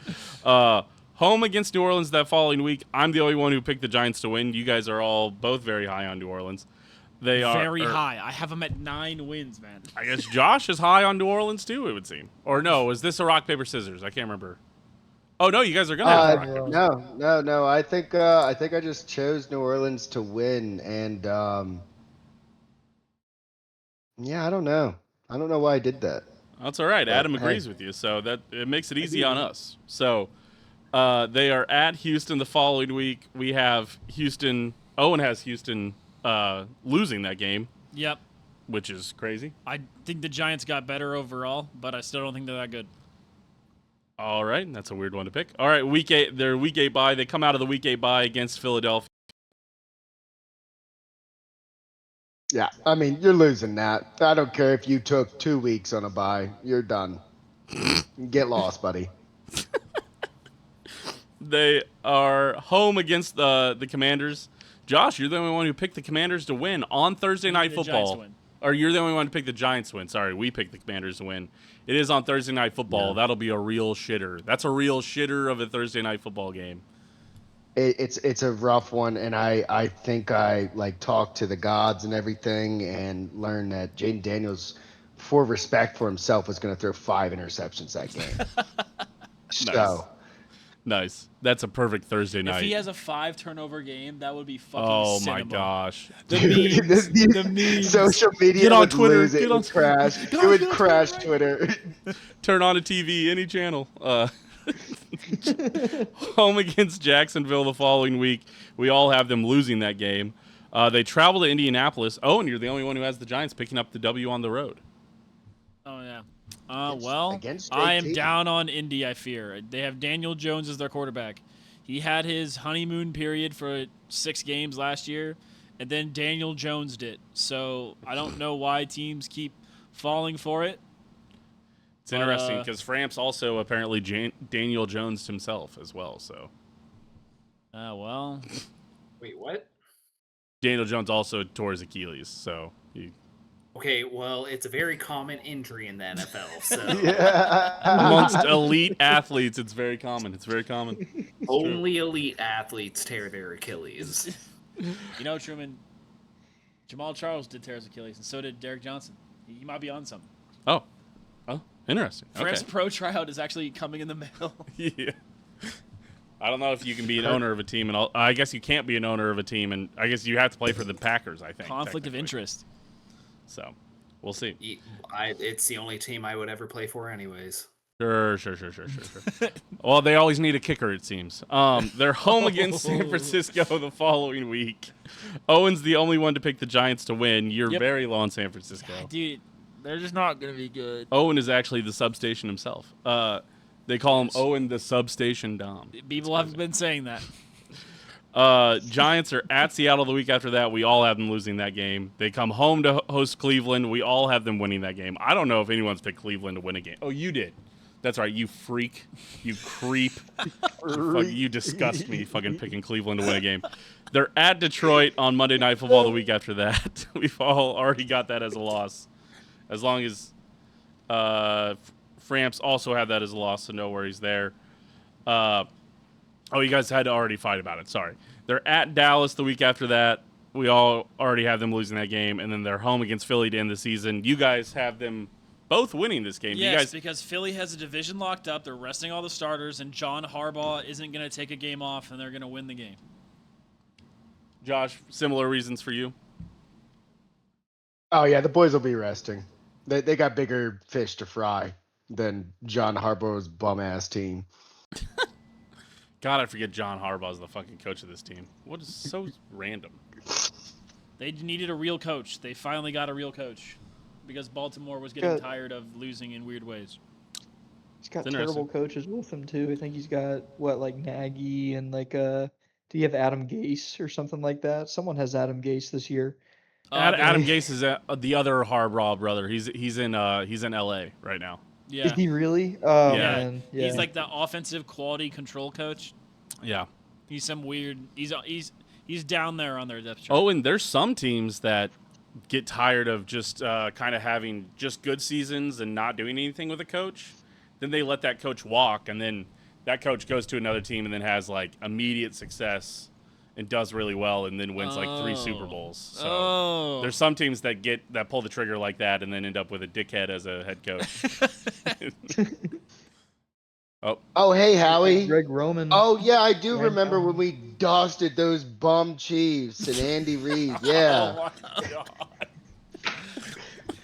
Home against New Orleans that following week. I'm the only one who picked the Giants to win. You guys are all both very high on New Orleans. They are
Very high. I have them at 9 wins, man.
I guess Josh is high on New Orleans too, it would seem. Or no, is this a rock, paper, scissors? I can't remember. Oh no, you guys are gonna have rock, paper, scissors.
No. I think I just chose New Orleans to win, and yeah, I don't know. I don't know why I did that.
That's all right.
But,
Adam
hey.
agrees with you, so that it makes it easy on us. So They are at Houston the following week. We have Houston. Owen has Houston losing that game,
Yep.
which is crazy.
I think the Giants got better overall, but I still don't think they're that good.
All right, that's a weird one to pick. All right, week 8. Their week 8 bye. They come out of the week 8 bye against Philadelphia.
Yeah, I mean, you're losing that. I don't care if you took 2 weeks on a bye. You're done. Get lost, buddy.
They are home against the Commanders. Josh, you're the only one who picked the Commanders to win on Thursday Night
The Giants
Football.
win.
Or you're the only one to pick the Giants to win. Sorry, we picked the Commanders to win. It is on Thursday Night Football.
Yeah.
That'll be a real shitter. That's a real shitter of a Thursday Night Football game.
It's a rough one, and I think I talked to the gods and everything, and learned that Jaden Daniels, for respect for himself, was going to throw 5 interceptions that game. So
Nice. That's a perfect Thursday night.
If he has a 5 turnover game, that would be fucking
Oh
cinema.
my gosh.
The
dude,
memes. The memes.
social media
Get on
would
Twitter,
lose it.
get
It
on
would crash.
Get
It
on-
would
get on
crash
Twitter
Twitter.
Turn on a TV, any channel. Home against Jacksonville the following week. We all have them losing that game. They travel to Indianapolis. Oh, and you're the only one who has the Giants picking up the W on the road.
Oh yeah.
Against
I am
JT.
down on Indy. I fear they have Daniel Jones as their quarterback. He had his honeymoon period for 6 games last year, and then Daniel Jones did. So I don't know why teams keep falling for it.
It's interesting because Framps also apparently Daniel Jones himself as well. So
Well,
Wait, what?
Daniel Jones also tore his Achilles. So
Okay, well, it's a very common injury in the NFL, so
amongst elite athletes, it's very common. It's very common. It's true.
only elite athletes tear their Achilles.
you know, Truman, Jamal Charles did tear his Achilles, and so did Derek Johnson. He might be on something.
Oh, interesting.
Framps
Okay.
pro tryout is actually coming in the mail.
Yeah. I don't know if you can be an owner of a team, and I guess you can't be an owner of a team, and I guess you have to play for the Packers. I think
Conflict of
technically.
interest.
So, we'll see.
It's the only team I would ever play for, anyways.
Sure. Well, they always need a kicker, it seems. They're home against San Francisco the following week. Owen's the only one to pick the Giants to win. You're
Yep.
very low on San Francisco.
Dude, they're just not going to be good.
Owen is actually the substation himself. They call him Owen the Substation Dahm.
People have been saying that.
Giants are at Seattle the week after that. We all have them losing that game. They come home to host Cleveland. We all have them winning that game. I don't know if anyone's picked Cleveland to win a game. Oh, you did. That's right, you freak. You creep. You disgust me fucking picking Cleveland to win a game. They're at Detroit on Monday Night Football the week after that. We've all already got that as a loss. As long as Framps also had that as a loss, so no worries there. You guys had to already fight about it. Sorry. They're at Dallas the week after that. We all already have them losing that game, and then they're home against Philly to end the season. You guys have them both winning this game.
Yes,
You guys,
because Philly has a division locked up. They're resting all the starters, and John Harbaugh isn't going to take a game off, and they're going to win the game.
Josh, similar reasons for you?
Oh yeah, the boys will be resting. They got bigger fish to fry than John Harbaugh's bum ass team.
God, I forget John Harbaugh's the fucking coach of this team. What is so random?
They needed a real coach. They finally got a real coach because Baltimore was getting
Good.
tired of losing in weird ways.
He's got
It's interesting.
terrible coaches with him too. I think he's got Nagy and do you have Adam Gase or something like that? Someone has Adam Gase this year.
Adam Gase is the other Harbaugh brother. He's in L.A. right now.
Yeah.
Is he really? Oh
Yeah.
man, yeah.
He's like the offensive quality control coach.
Yeah.
He's some weird. He's down there on their depth chart.
Oh, and there's some teams that get tired of just kind of having just good seasons and not doing anything with a coach. Then they let that coach walk, and then that coach goes to another team and then has immediate success and does really well and then wins 3 Super Bowls. So there's some teams that pull the trigger like that and then end up with a dickhead as a head coach.
Oh hey Howie.
Greg Roman.
Oh yeah, I do
Right
remember
now.
when we dusted those bum Chiefs and Andy Reid. Yeah.
Oh my God.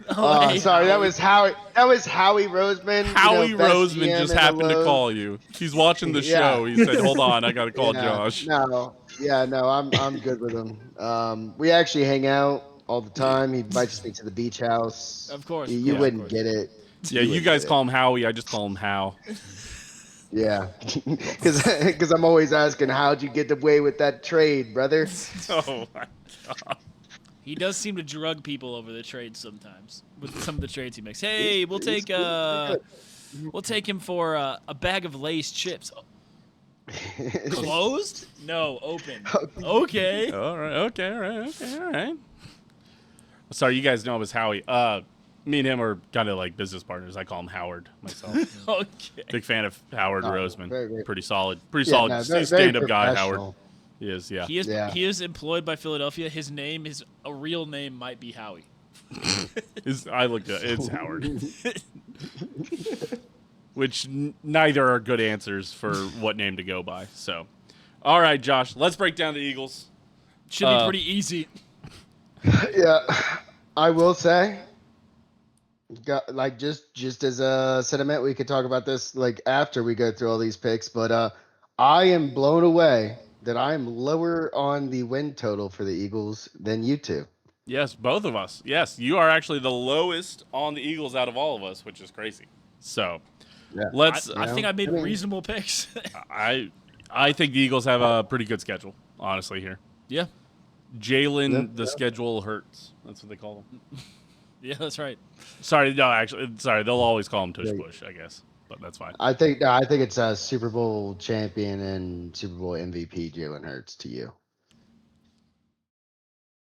Oh,
hey,
sorry, that
Howie.
was Howie. That was Howie Roseman.
Howie
best
Roseman
GM
just
in the
happened to
low.
call you. He's watching the
Yeah.
show. He said, "Hold on, I gotta call
Yeah,
Josh."
no, I'm good with him. We actually hang out all the time. He invites me to the beach house.
Of course.
You
of
wouldn't
course.
get it.
Yeah, you
wouldn't
guys
get
call him Howie. I just call him How.
it. Yeah, because I'm always asking, how'd you get away with that trade, brother?
Oh my god.
He does seem to drug people over the trades sometimes with some of the trades he makes. Hey, we'll take him for a bag of Lay's chips. Closed? No, open. Okay.
All right. Okay. All right. Okay. All right. Sorry, you guys know him as Howie. Me and him are kind of like business partners. I call him Howard myself.
Okay.
Big fan of Howard
Oh,
Roseman.
very-
Pretty solid. Pretty
Yeah,
solid.
no,
He's
very-
a stand-up
very
guy, Howard.
professional.
He is. Yeah.
He is employed by Philadelphia. His real name might be Howie.
I looked at it's Howard. Which neither are good answers for what name to go by. So, all right, Josh, let's break down the Eagles.
Should be pretty easy.
Yeah, I will say, like just as a sentiment, we could talk about this like after we go through all these picks. But I am blown away that I am lower on the win total for the Eagles than you two.
Yes, both of us. Yes, you are actually the lowest on the Eagles out of all of us, which is crazy. So,
Yeah.
let's.
I think I made reasonable picks.
I think the Eagles have a pretty good schedule, honestly. Here,
Yeah.
Jalen, the schedule hurts. That's what they call him.
Yeah, that's right.
Sorry, no, actually, sorry. They'll always call him Tush Push, I guess, but that's fine.
I think it's a Super Bowl champion and Super Bowl MVP Jalen Hurts to you.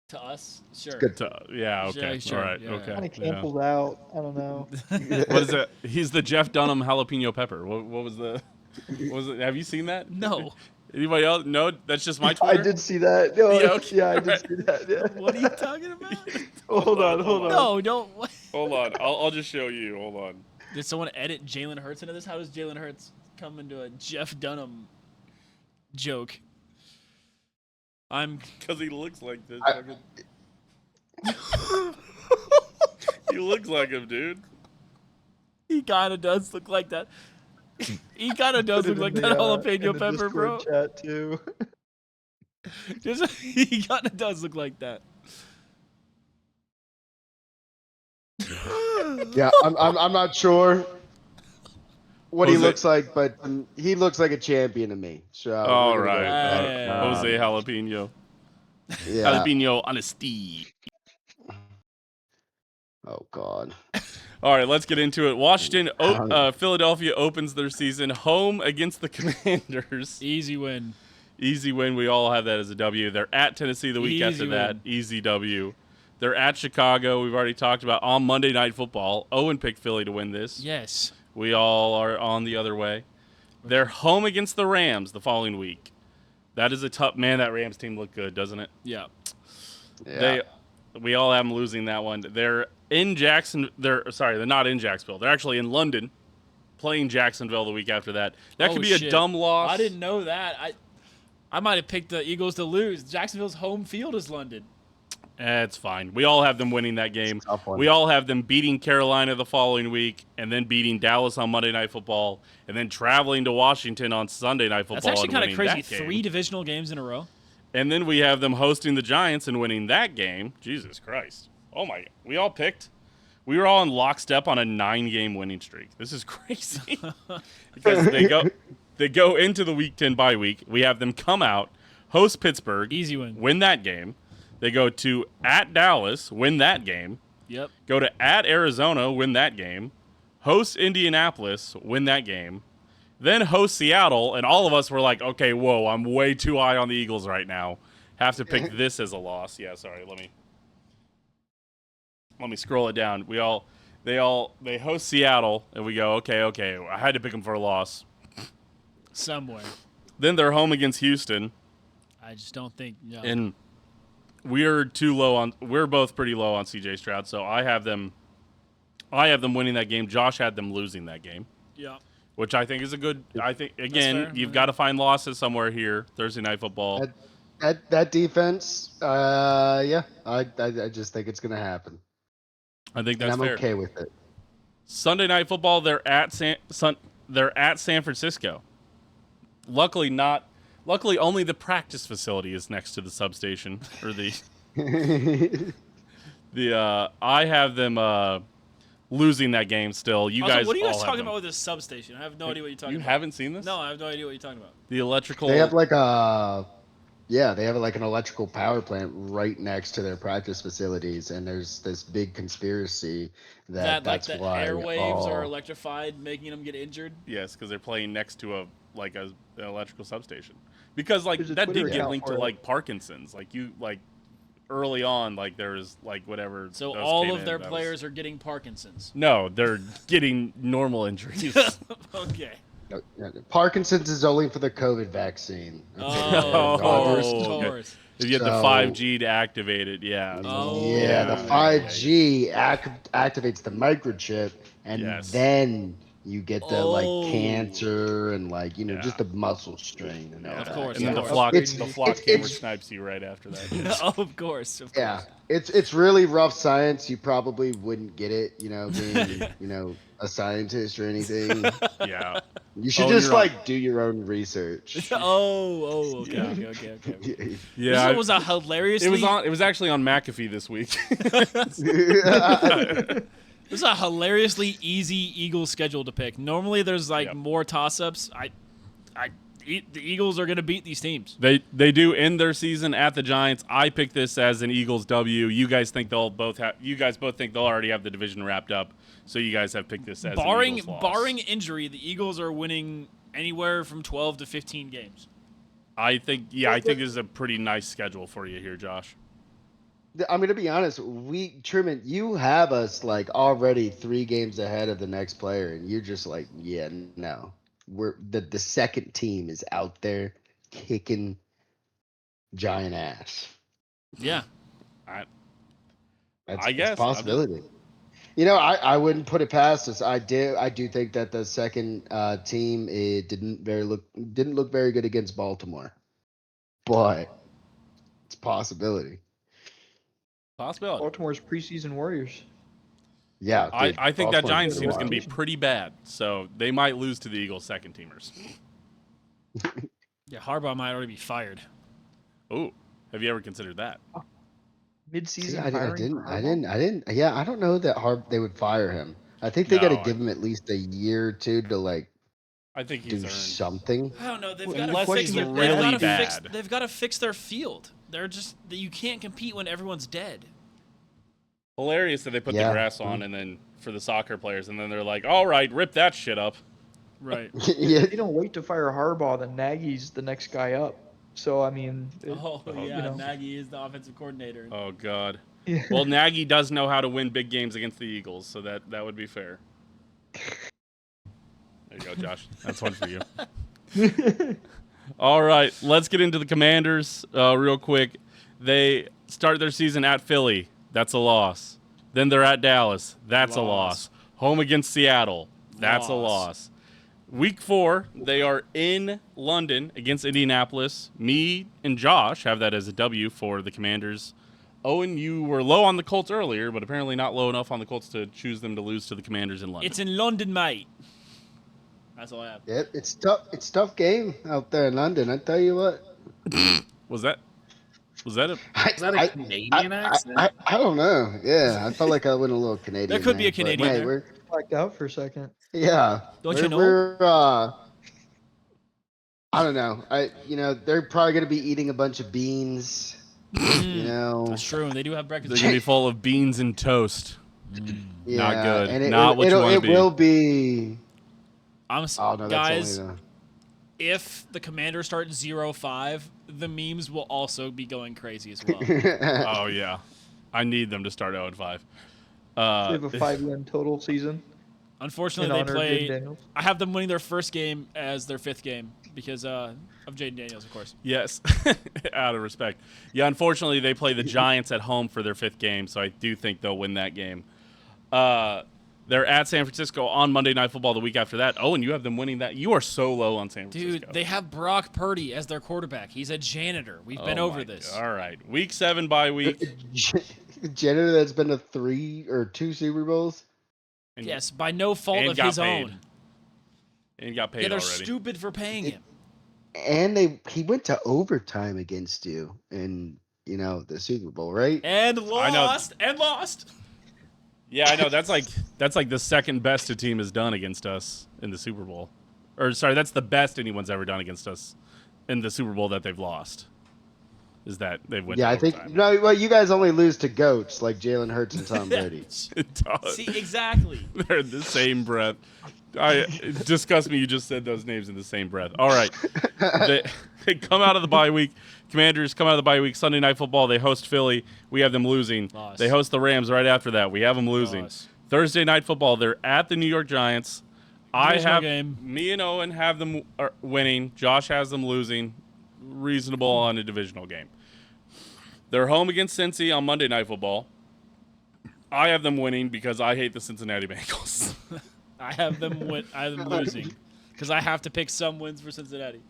To us, sure.
Good.
Yeah, okay,
Sure,
all right,
yeah.
okay.
Kind of
yeah.
cancels out. I don't know.
What is it? He's the Jeff Dunham jalapeno pepper. What was the? What was it? Have you seen that?
No.
Anybody else? No, that's just my
I
Twitter.
did see that. No,
Yeah, okay.
I did see that. Yeah.
What are you talking about?
Hold on.
No, don't. What?
Hold on, I'll just show you. Hold on.
Did someone edit Jalen Hurts into this? How does Jalen Hurts come into a Jeff Dunham joke?
Because he looks like this. He looks like him, dude.
He kind of does look like that. He kind of does
Put it
look like
in
that
the,
jalapeno
in the
pepper, bro.
Discord chat too.
He kind of does look like that.
Yeah, I'm not sure what he
Jose-
looks like, but he looks like a champion to me. So
All
we're gonna
right.
go with that.
Jose Jalapeno.
Yeah.
Jalapeno on a steed.
Oh God.
All right, let's get into it. Philadelphia opens their season home against the Commanders.
Easy win.
Easy win. We all have that as a W. They're at Tennessee the week
Easy
after that.
win.
Easy W. They're at Chicago. We've already talked about on Monday Night Football. Owen picked Philly to win this.
Yes.
We all are on the other way. They're home against the Rams the following week. That is a tough man. That Rams team looked good, doesn't it?
Yeah.
Yeah.
We all have them losing that one. They're in Jackson. They're not in Jacksonville. They're actually in London, playing Jacksonville the week after that. That could be a
shit.
dumb loss.
I didn't know that. I might have picked the Eagles to lose. Jacksonville's home field is London.
It's fine. We all have them winning that game.
Tough one.
We all have them beating Carolina the following week, and then beating Dallas on Monday Night Football, and then traveling to Washington on Sunday Night Football.
That's actually
kind
of crazy. 3 divisional games in a row.
And then we have them hosting the Giants and winning that game. Jesus Christ. Oh, my God. We all picked. We were all in lockstep on a 9-game winning streak. This is crazy. Because they go into the Week 10 bye week. We have them come out, host Pittsburgh.
Easy win.
Win that game. They go to at Dallas, win that game.
Yep.
Go to at Arizona, win that game. Host Indianapolis, win that game. Then host Seattle, and all of us were like, okay, whoa, I'm way too high on the Eagles right now. Have to pick this as a loss. Yeah, sorry, let me scroll it down. They host Seattle, and we go, okay, I had to pick them for a loss.
Somewhere.
Then they're home against Houston,
I just don't think. No.
and we're both pretty low on CJ Stroud, so I have them winning that game. Josh had them losing that game.
Yeah.
Which I think is a good. I think again,
fair.
you've got to find losses somewhere here. Thursday Night Football.
That defense, I just think it's gonna happen.
I think
and
that's
I'm
fair.
okay with it.
Sunday Night Football, they're at San Francisco. Luckily, only the practice facility is next to the substation or the. I have them losing that game still. You
Also,
guys,
what are you guys
all have
talking
them.
about with this substation? I have no idea what you're talking
You
about.
haven't seen this?
No, I have no idea what you're talking about.
The electrical.
They have like an electrical power plant right next to their practice facilities, and there's this big conspiracy
That like
that's
the
why
airwaves are electrified, making them get injured.
Yes, because they're playing next to an electrical substation. Because like
There's a
that
Twitter
did get
account
linked
for
to
it.
like Parkinson's. Early on, there was whatever.
So
those
all
came
of
in,
their
that was-
players are getting Parkinson's.
No, they're getting normal injuries.
Okay.
Parkinson's is only for the COVID vaccine.
Oh, of course, of
okay.
course.
If you had the
So-
5G to activate it, yeah.
Oh.
Yeah, the
Yeah.
5G activates the microchip, and
Yes.
then you get the
Oh.
cancer and
Yeah.
just the muscle strain and all
Of
that.
course,
And then the
of
flock,
It's-
the flock
it's-
camera
it's-
snipes you right after that.
Of course.
Yeah, it's really rough science. You probably wouldn't get it, being a scientist or anything.
Yeah.
You should
Oh,
just
you're
do your own research.
Okay.
Yeah.
This was a hilariously.
It was actually on McAfee this week.
This is a hilariously easy Eagles schedule to pick. Normally, there's
Yep.
more toss-ups. The Eagles are going to beat these teams.
They do end their season at the Giants. I picked this as an Eagles W. You guys think You guys both think they'll already have the division wrapped up. So you guys have picked this as an Eagles loss.
Barring injury, the Eagles are winning anywhere from 12 to 15 games.
I think this is a pretty nice schedule for you here, Josh.
I'm gonna be honest. Truman, you have us already 3 games ahead of the next player, and you're just no. We're the second team is out there kicking giant ass.
Yeah.
That's
I guess.
a possibility. I wouldn't put it past us. I do think that the second team didn't look very good against Baltimore, but it's a possibility.
Possibility.
Baltimore's preseason warriors.
Yeah, dude,
I think that
Baltimore's
Giants
good
team is
to
going to be
watch.
pretty bad. So they might lose to the Eagles second teamers.
Yeah, Harbaugh might already be fired.
Ooh, have you ever considered that?
Mid-season
I
firing.
didn't. Yeah, I don't know that they would fire him. I think they got to
No,
give him at least a year or two to
I think
do
he's earned.
something.
I don't know. They've
Well,
got to
unless
fix
he's
their.
really bad.
They've got to fix their field. They're just you can't compete when everyone's dead.
Hilarious that they put the
Yeah.
grass on and then for the soccer players, and then they're like, "All right, rip that shit up."
Right.
Yeah,
If they don't wait to fire Harbaugh, then Nagy's the next guy up. So I mean,
Nagy is the offensive coordinator.
Oh God.
yeah.
Well, Nagy does know how to win big games against the Eagles, so that would be fair. There you go, Josh. That's one for you. All right, let's get into the Commanders real quick. They start their season at Philly. That's a loss. Then they're at Dallas. That's a loss. Home against Seattle. That's a loss. Week 4, they are in London against Indianapolis. Me and Josh have that as a W for the Commanders. Owen, you were low on the Colts earlier, but apparently not low enough on the Colts to choose them to lose to the Commanders in London.
It's in London, mate. That's all I have.
Yep, it's tough. It's a tough game out there in London. I tell you what.
Was that a
Is that a Canadian accent?
I don't know. Yeah, I felt like I went a little Canadian.
There could be a
but,
Canadian
hey,
there.
we're
Blacked out for a second.
yeah.
Don't you know?
We're I don't know. They're probably gonna be eating a bunch of beans.
That's true. They do have
They're
breakfast.
going to be full of beans and toast.
Yeah,
Not good.
And
Not what you wanna be.
It will be.
I'm
Oh no, that's
guys.
only
If the Commanders start 0-5, the memes will also be going crazy as well.
Oh, yeah. I need them to start 0-5.
They have a 5-win total season. In
Unfortunately, they
honor of
play.
Jaden Daniels.
I have them winning their first game as their 5th game because of Jaden Daniels, of course.
Yes, out of respect. Yeah, unfortunately, they play the Giants at home for their 5th game, so I do think they'll win that game. They're at San Francisco on Monday Night Football the week after that. Oh, and you have them winning that. You are so low on San Francisco.
Dude, they have Brock Purdy as their quarterback. He's a janitor. We've been over this.
All right. Week 7 bye week.
janitor that's been to 3 or 2 Super Bowls.
And,
Yes, by no fault
and
of
got
his
paid.
own.
And got paid
Yeah, they're
already.
stupid for paying him.
And he went to overtime against you in, the Super Bowl, right?
And
I know.
lost. And lost.
Yeah, I know. That's like the second best a team has done against us in the Super Bowl. Or sorry, that's the best anyone's ever done against us in the Super Bowl that they've lost. Is that they've went
Yeah,
to
I think
overtime.
well, you guys only lose to goats like Jalen Hurts and Tom Brady.
See, exactly.
They're in the same breath. It disgusts me you just said those names in the same breath. All right. They come out of the bye week. Commanders come out of the bye week. Sunday Night Football. They host Philly. We have them losing.
Loss.
They host the Rams right after that. We have them losing.
Loss.
Thursday Night Football. They're at the New York Giants.
Divisional game.
Me and Owen have them winning. Josh has them losing. Reasonable on a divisional game. They're home against Cincy on Monday Night Football. I have them winning because I hate the Cincinnati Bengals.
I have them losing because I have to pick some wins for Cincinnati.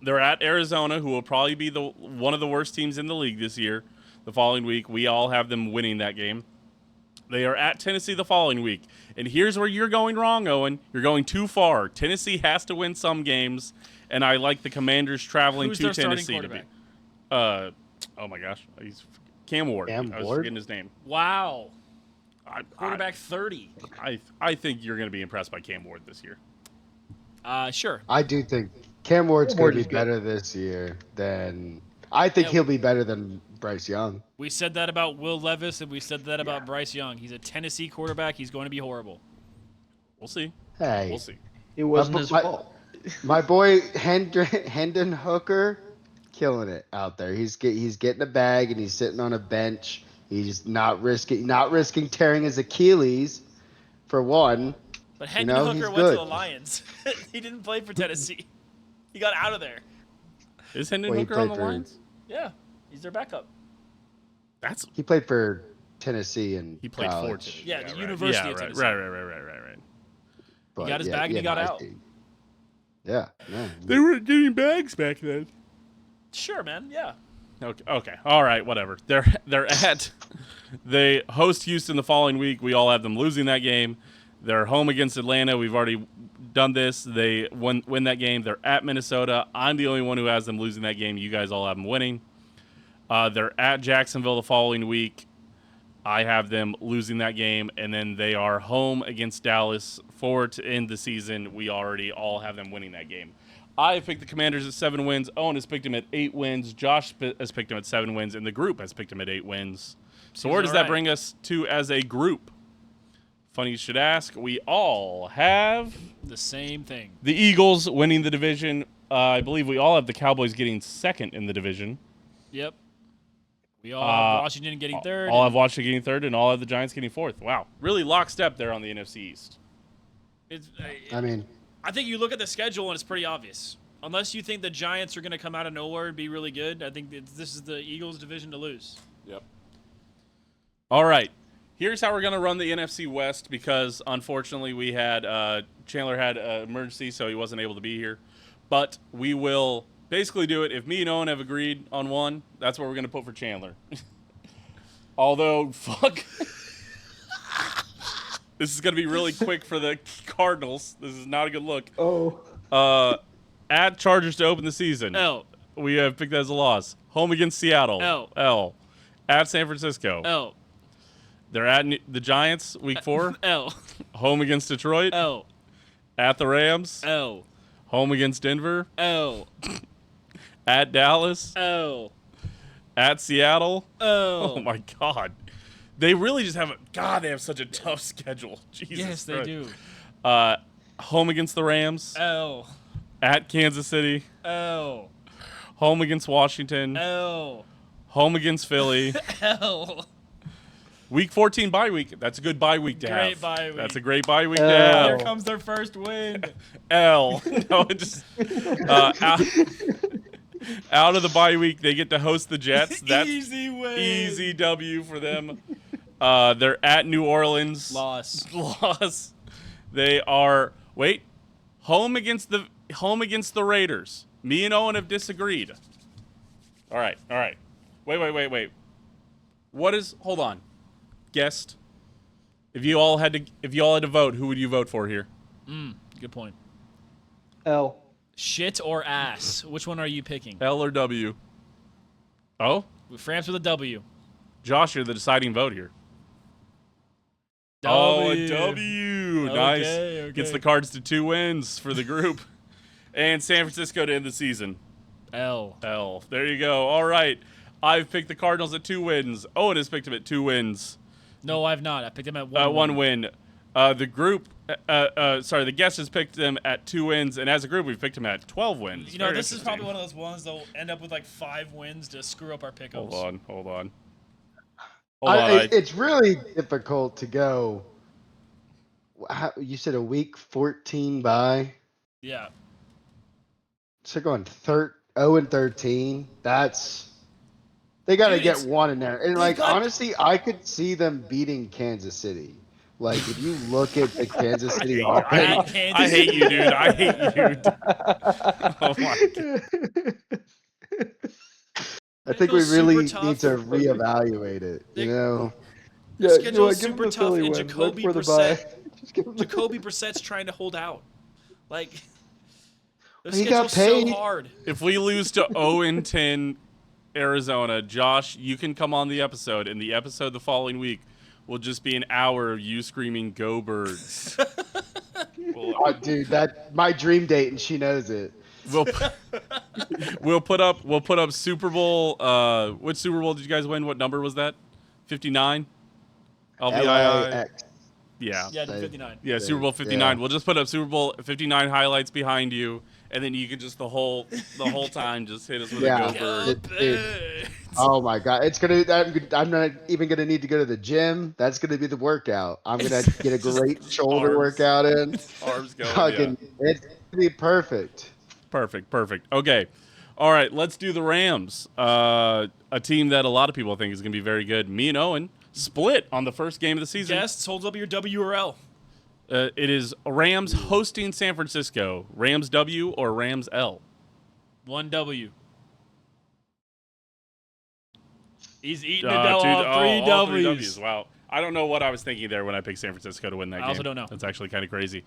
They're at Arizona, who will probably be one of the worst teams in the league this year. The following week, we all have them winning that game. They are at Tennessee the following week. And here's where you're going wrong, Owen. You're going too far. Tennessee has to win some games, and I like the Commanders traveling
Who's
to
their starting
Tennessee to be.
quarterback?
Oh my gosh, he's Cam Ward.
Cam
I was
Ward?
forgetting his name.
Wow.
I
Quarterback 30.
think you're going to be impressed by Cam Ward this year.
Sure.
I do think Cam Ward's
Cam
going
Ward
to
is
be
good.
better this year than I think he'll be better than Bryce Young.
We said that about Will Levis, and we said that about Bryce Young. He's a Tennessee quarterback. He's going to be horrible.
We'll see.
Hey,
We'll see.
It wasn't his
my-
fault.
my boy Hendon Hooker, killing it out there. He's getting a bag and he's sitting on a bench. He's not risking tearing his Achilles, for one.
But Hendon
he's
Hooker went
good.
to the Lions. He didn't play for Tennessee. He got out of there.
Is Hendon
Well, he
Hooker on the
played for-
Lions?
Yeah, he's their backup.
He played for Tennessee and
He played for
college.
Tennessee.
Yeah, the
right.
University
Yeah,
of
right,
Tennessee.
Right.
But
got his bag and he got
I
out.
think- Yeah, yeah.
They were getting bags back then.
Sure, man. Yeah.
Okay. All right. Whatever. They host Houston the following week. We all have them losing that game. They're home against Atlanta. We've already done this. They win that game. They're at Minnesota. I'm the only one who has them losing that game. You guys all have them winning. They're at Jacksonville the following week. I have them losing that game, and then they are home against Dallas to end the season. We already all have them winning that game. I have picked the Commanders at 7 wins. Owen has picked them at 8 wins. Josh has picked them at 7 wins, and the group has picked them at 8 wins. So where does that bring us to as a group? Funny you should ask. We all have
The same thing.
the Eagles winning the division. I believe we all have the Cowboys getting second in the division.
Yep. We all have Washington getting third.
All have Washington getting third, and all have the Giants getting fourth. Wow. Really lockstep there on the NFC East.
I mean,
I think you look at the schedule and it's pretty obvious. Unless you think the Giants are going to come out of nowhere and be really good, I think this is the Eagles' division to lose.
Yep. All right. Here's how we're going to run the NFC West because, unfortunately, we had Chandler had an emergency, so he wasn't able to be here. But we will basically do it. If me and Owen have agreed on one, that's what we're going to put for Chandler. Although, fuck. This is going to be really quick for the Cardinals. This is not a good look.
Oh.
At Chargers to open the season.
L.
We have picked that as a loss. Home against Seattle.
L.
At San Francisco.
L.
They're at the Giants week 4.
L.
Home against Detroit.
L.
At the Rams.
L.
Home against Denver.
L.
At Dallas.
L.
At Seattle.
L.
Oh my God. They really just have they have such a tough schedule. Jesus
Yes, they
Christ.
do.
Home against the Rams.
L.
At Kansas City.
L.
Home against Washington.
L.
Home against Philly.
L.
Week 14 bye week. That's a good bye week to have.
Great bye week.
That's a great bye week to
L.
Here
have.
comes their first win.
L. No, it just out of the bye week, they get to host the Jets. That's
Easy win.
easy W for them. They're at New Orleans.
Loss.
Loss. They are home against the Raiders. Me and Owen have disagreed. All right. Wait. Hold on, guest. If you all had to vote, who would you vote for here?
Good point.
L.
Shit or ass? Which one are you picking?
L or W? Oh,
Framps with a W.
Josh, you're the deciding vote here. Oh, a W. Nice.
Okay.
Gets the Cards to 2 wins for the group. And San Francisco to end the season.
L.
There you go. All right. I've picked the Cardinals at 2 wins. Owen has picked them at 2 wins.
No, I've not. I picked him at 1
1 win. The guest has picked them at 2 wins, and as a group, we've picked them at 12 wins.
You know,
Very
this is probably
interesting.
one of those ones that'll end up with like 5 wins to screw up our pickups.
Hold on.
It's really difficult to go. You said a week 14 bye.
Yeah.
So going 0-13. They got to
Dude,
get
it's-
one in there. And
they've got-
honestly, I could see them beating Kansas City. Like if you look at the Kansas City offense,
I hate you, dude. I hate you. Oh my God.
I think we
Schedule
really
super
need to
tough.
reevaluate it.
They-
You know,
Yeah,
schedule
give
is
him
super
the
tough,
Philly
and
win,
Jacoby
right for the
Brissett-
bye. Just give him the-
Jacoby Brissett's trying to hold out. Like, the
He got
schedule's
paid.
so hard.
If we lose to 0-10 Arizona, Josh, you can come on the episode, and the episode the following week will just be an hour of you screaming "Go Birds."
dude, that my dream date, and she knows it.
We'll put up Super Bowl. Which Super Bowl did you guys win? What number was that? 59. LVII.
LAX.
Yeah.
Yeah, 59.
Yeah, Super Bowl 59.
Yeah.
We'll just put up Super Bowl 59 highlights behind you, and then you can just the whole time just hit us with
Yeah.
a Go Bird.
Dude. Oh my God, it's gonna. I'm not even gonna need to go to the gym. That's gonna be the workout. I'm gonna get a great shoulder
Arms.
workout in.
Arms going.
Fucking,
Yeah.
it's gonna be perfect.
Perfect. Okay. All right, let's do the Rams. A team that a lot of people think is going to be very good. Me and Owen split on the first game of the season.
Guests, hold up your W or L.
It is Rams hosting San Francisco. Rams W or Rams L?
1 W. He's eating it
All
down all 3 W's.
W's. Wow. I don't know what I was thinking there when I picked San Francisco to win that game.
I also don't know.
That's actually kind of crazy.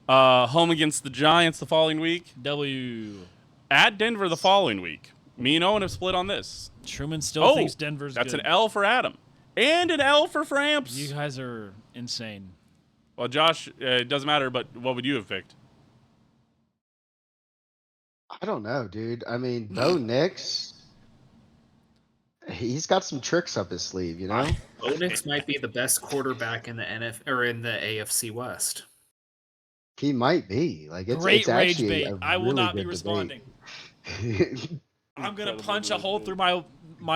Home against the Giants the following week.
W.
At Denver the following week. Me and Owen have split on this.
Truman still thinks Denver's
that's
good.
an L for Adam. And an L for Framps.
You guys are insane.
Well, Josh, it doesn't matter, but what would you have picked?
I don't know, dude. I mean, Bo Nix, he's got some tricks up his sleeve, you know.
Bo Nix might be the best quarterback in the or in the AFC West.
He might be. Like it's
Great
it's
rage
actually
bait.
a
I will
really
not be
good
responding.
debate.
I'm gonna punch a hole through my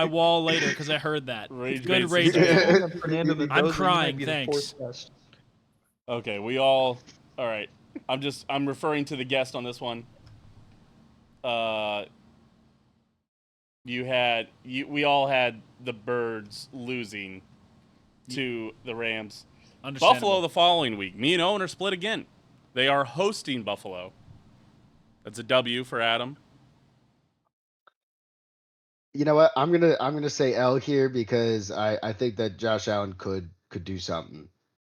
wall later because I heard that.
Rage
Good
bait's-
rage bait.
Fernando
I'm
Mendoza, you might
crying,
be the
thanks.
fourth best.
Okay, all right. I'm referring to the guest on this one. We all had the Birds losing to the Rams.
Understandable.
Buffalo the following week. Me and Owen are split again. They are hosting Buffalo. That's a W for Adam.
You know what? I'm gonna say L here because I think that Josh Allen could do something.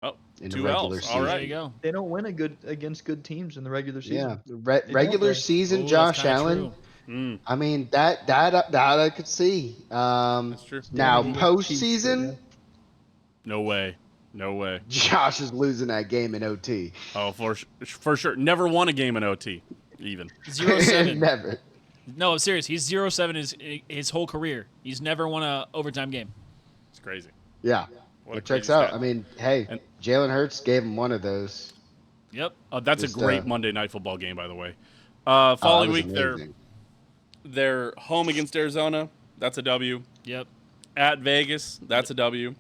Oh,
in the
2
regular
L's.
season.
All
There
right.
you go.
They don't win against good teams in the regular
Yeah,
season.
regular
play.
season
Ooh,
Josh
that's kinda
Allen.
true.
I mean that I could see.
That's true.
Now
Yeah,
postseason,
No way.
Josh is losing that game in OT.
Oh, for sure. Never won a game in OT, even.
0-7.
Never.
No, I'm serious. He's 0-7 his whole career. He's never won a overtime game.
It's crazy.
Yeah,
What a
it checks
crazy
out.
stat.
I mean, hey,
And-
Jalen Hurts gave him one of those.
Yep.
That's
Just,
a great Monday Night Football game, by the way. Following
Oh, that
week,
was amazing.
they're home against Arizona. That's a W.
Yep.
At Vegas, that's a W.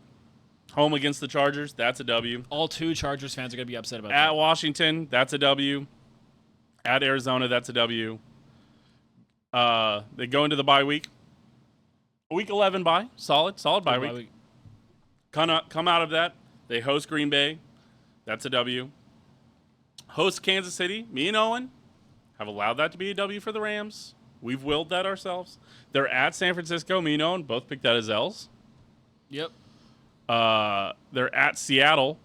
Home against the Chargers, that's a W.
All 2 Chargers fans are gonna be upset about
At
that.
Washington, that's a W. At Arizona, that's a W. They go into the bye week. Week 11 bye. Solid bye week. Come out of that. They host Green Bay. That's a W. Host Kansas City. Me and Owen have allowed that to be a W for the Rams. We've willed that ourselves. They're at San Francisco. Me and Owen both picked that as L's.
Yep.
They're at Seattle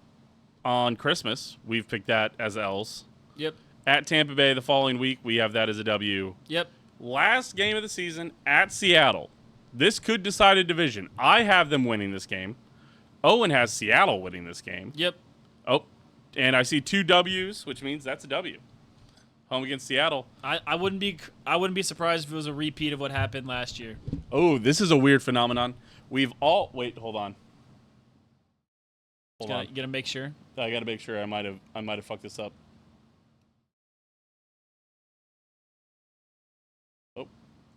on Christmas. We've picked that as L's.
Yep.
At Tampa Bay the following week, we have that as a W.
Yep.
Last game of the season at Seattle. This could decide a division. I have them winning this game. Owen has Seattle winning this game.
Yep.
Oh, and I see 2 W's, which means that's a W. Home against Seattle.
I wouldn't be surprised if it was a repeat of what happened last year.
Oh, this is a weird phenomenon. We've all wait, hold on. Hold on.
You gotta make sure.
I gotta make sure I might have fucked this up.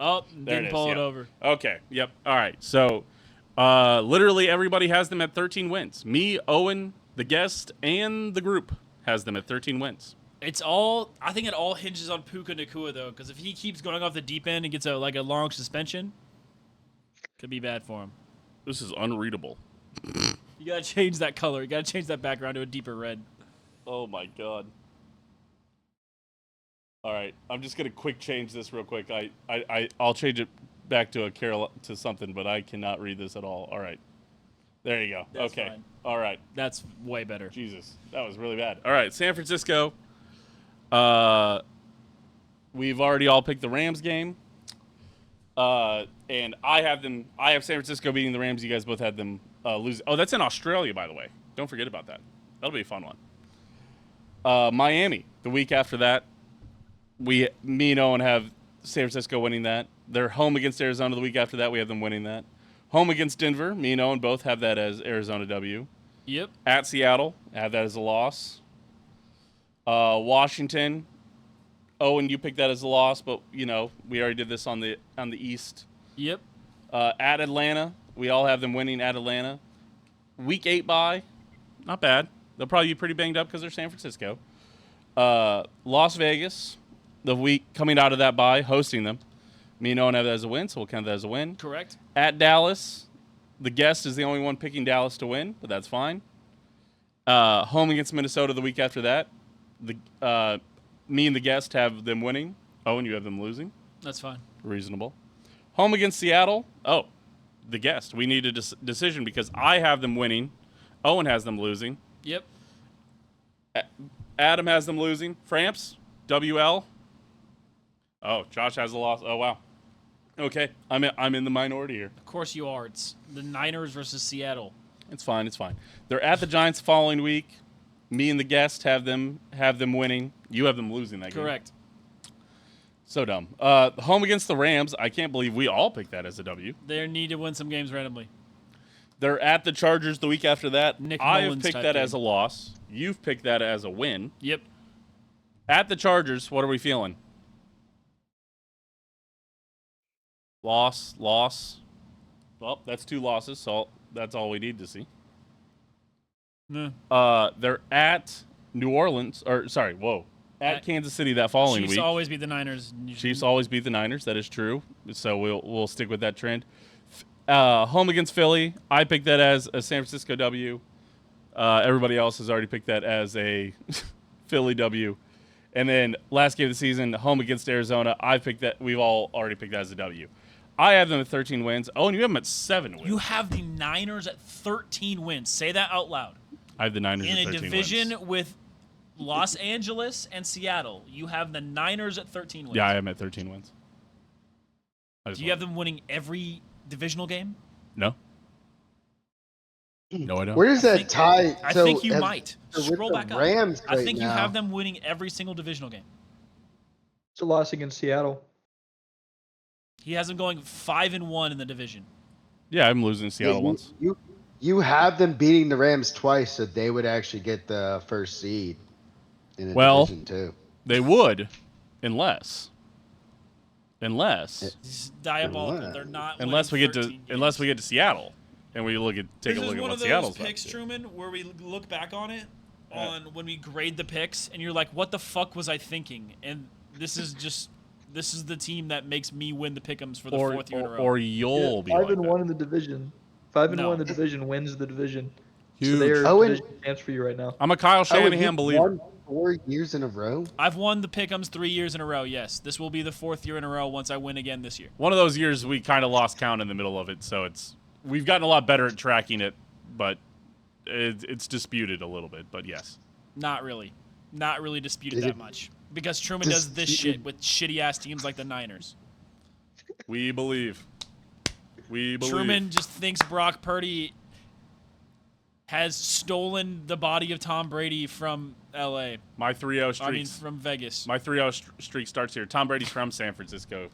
Oh,
There
didn't
it is,
pull it
yeah.
over.
Okay. Yep. All right. So, literally everybody has them at 13 wins. Me, Owen, the guest, and the group has them at 13 wins.
I think it all hinges on Puka Nacua, though, because if he keeps going off the deep end and gets a long suspension, could be bad for him.
This is unreadable.
You gotta change that color. You gotta change that background to a deeper red.
Oh my god. All right, I'm just gonna quick change this real quick. I'll change it back to to something, but I cannot read this at all. All right, there you go.
That's
okay,
fine.
all right.
That's way better.
Jesus, that was really bad. All right, San Francisco. We've already all picked the Rams game. And I have San Francisco beating the Rams. You guys both had them lose. Oh, that's in Australia, by the way. Don't forget about that. That'll be a fun one. Miami, the week after that. Me and Owen have San Francisco winning that. They're home against Arizona the week after that. We have them winning that. Home against Denver. Me and Owen both have that as Arizona W.
Yep.
At Seattle, I have that as a loss. Washington. Owen, you picked that as a loss, but we already did this on the East.
Yep.
At Atlanta, we all have them winning at Atlanta. Week 8 bye, not bad. They'll probably be pretty banged up because they're San Francisco. Las Vegas, the week coming out of that bye, hosting them. Me and Owen have that as a win, so we'll count that as a win.
Correct.
At Dallas, the guest is the only one picking Dallas to win, but that's fine. Home against Minnesota the week after that. Me and the guest have them winning. Owen, you have them losing.
That's fine.
Reasonable. Home against Seattle. Oh, the guest. We need a decision because I have them winning. Owen has them losing.
Yep.
Adam has them losing. Framps, WL. Oh, Josh has a loss. Oh, wow. Okay, I'm in the minority here.
Of course you are. It's the Niners versus Seattle.
It's fine. It's fine. They're at the Giants the following week. Me and the guest have them winning. You have them losing that game.
Correct.
So dumb. Home against the Rams. I can't believe we all picked that as a W.
They need to win some games randomly.
They're at the Chargers the week after that.
Nick
I have
Mullins
picked
type
that
game.
as a loss. You've picked that as a win.
Yep.
At the Chargers, what are we feeling? Loss. Well, that's 2 losses, so that's all we need to see.
Nah.
They're at New Orleans, at Kansas City that following
Chiefs
week.
always beat the Niners.
Chiefs always beat the Niners. That is true. So we'll stick with that trend. Home against Philly. I picked that as a San Francisco W. Everybody else has already picked that as a Philly W. And then last game of the season, home against Arizona. We've all already picked that as a W. I have them at 13 wins. Oh, and you have them at 7 wins.
You have the Niners at 13 wins. Say that out loud.
I have the Niners
In
at
a
13
division
wins.
with Los Angeles and Seattle, you have the Niners at 13 wins.
Yeah, I am at 13 wins.
Do you have them winning every divisional game?
No. No, I don't.
Where does that tie?
I
so
think you
as-
might.
so with
Scroll
the
back up.
Rams
I
right
think you
now-
have them winning every single divisional game.
It's a loss against Seattle.
He has them going 5-1 in the division.
Yeah, I'm losing Seattle
Yeah,
once.
You have them beating the Rams twice, so they would actually get the first seed in a division too.
They would, unless
It's diabolical.
Unless-
They're not.
unless we
winning
get to
13
unless we
games.
get to Seattle, and we take a look at what Seattle's
This is one of those picks,
up to.
Truman, where we look back on it on when we grade the picks, and you're like, "What the fuck was I thinking?" And this is the team that makes me win the pick'ems for the 4th year in a row.
Or you'll be
5-1
like
in the division. 5-1
No.
in the division wins the division. So
Huge.
they're
Owen-
a division chance for you right now.
that. I'm a Kyle Shanahan
you've
believer.
won 4 years in a row.
I've won the pick'ems 3 years in a row. Yes, this will be the 4th year in a row once I win again this year.
One of those years we kind of lost count in the middle of it, so it's we've gotten a lot better at tracking it, but it's disputed a little bit. But yes,
Not really disputed
Is
that
it
much because Truman does this
disputed?
shit with shitty ass teams like the Niners.
we believe. We believe.
Truman just thinks Brock Purdy has stolen the body of Tom Brady from L.A.
My 3-0 streak.
I mean, from Vegas.
My 3-0 streak starts here. Tom Brady's from San Francisco.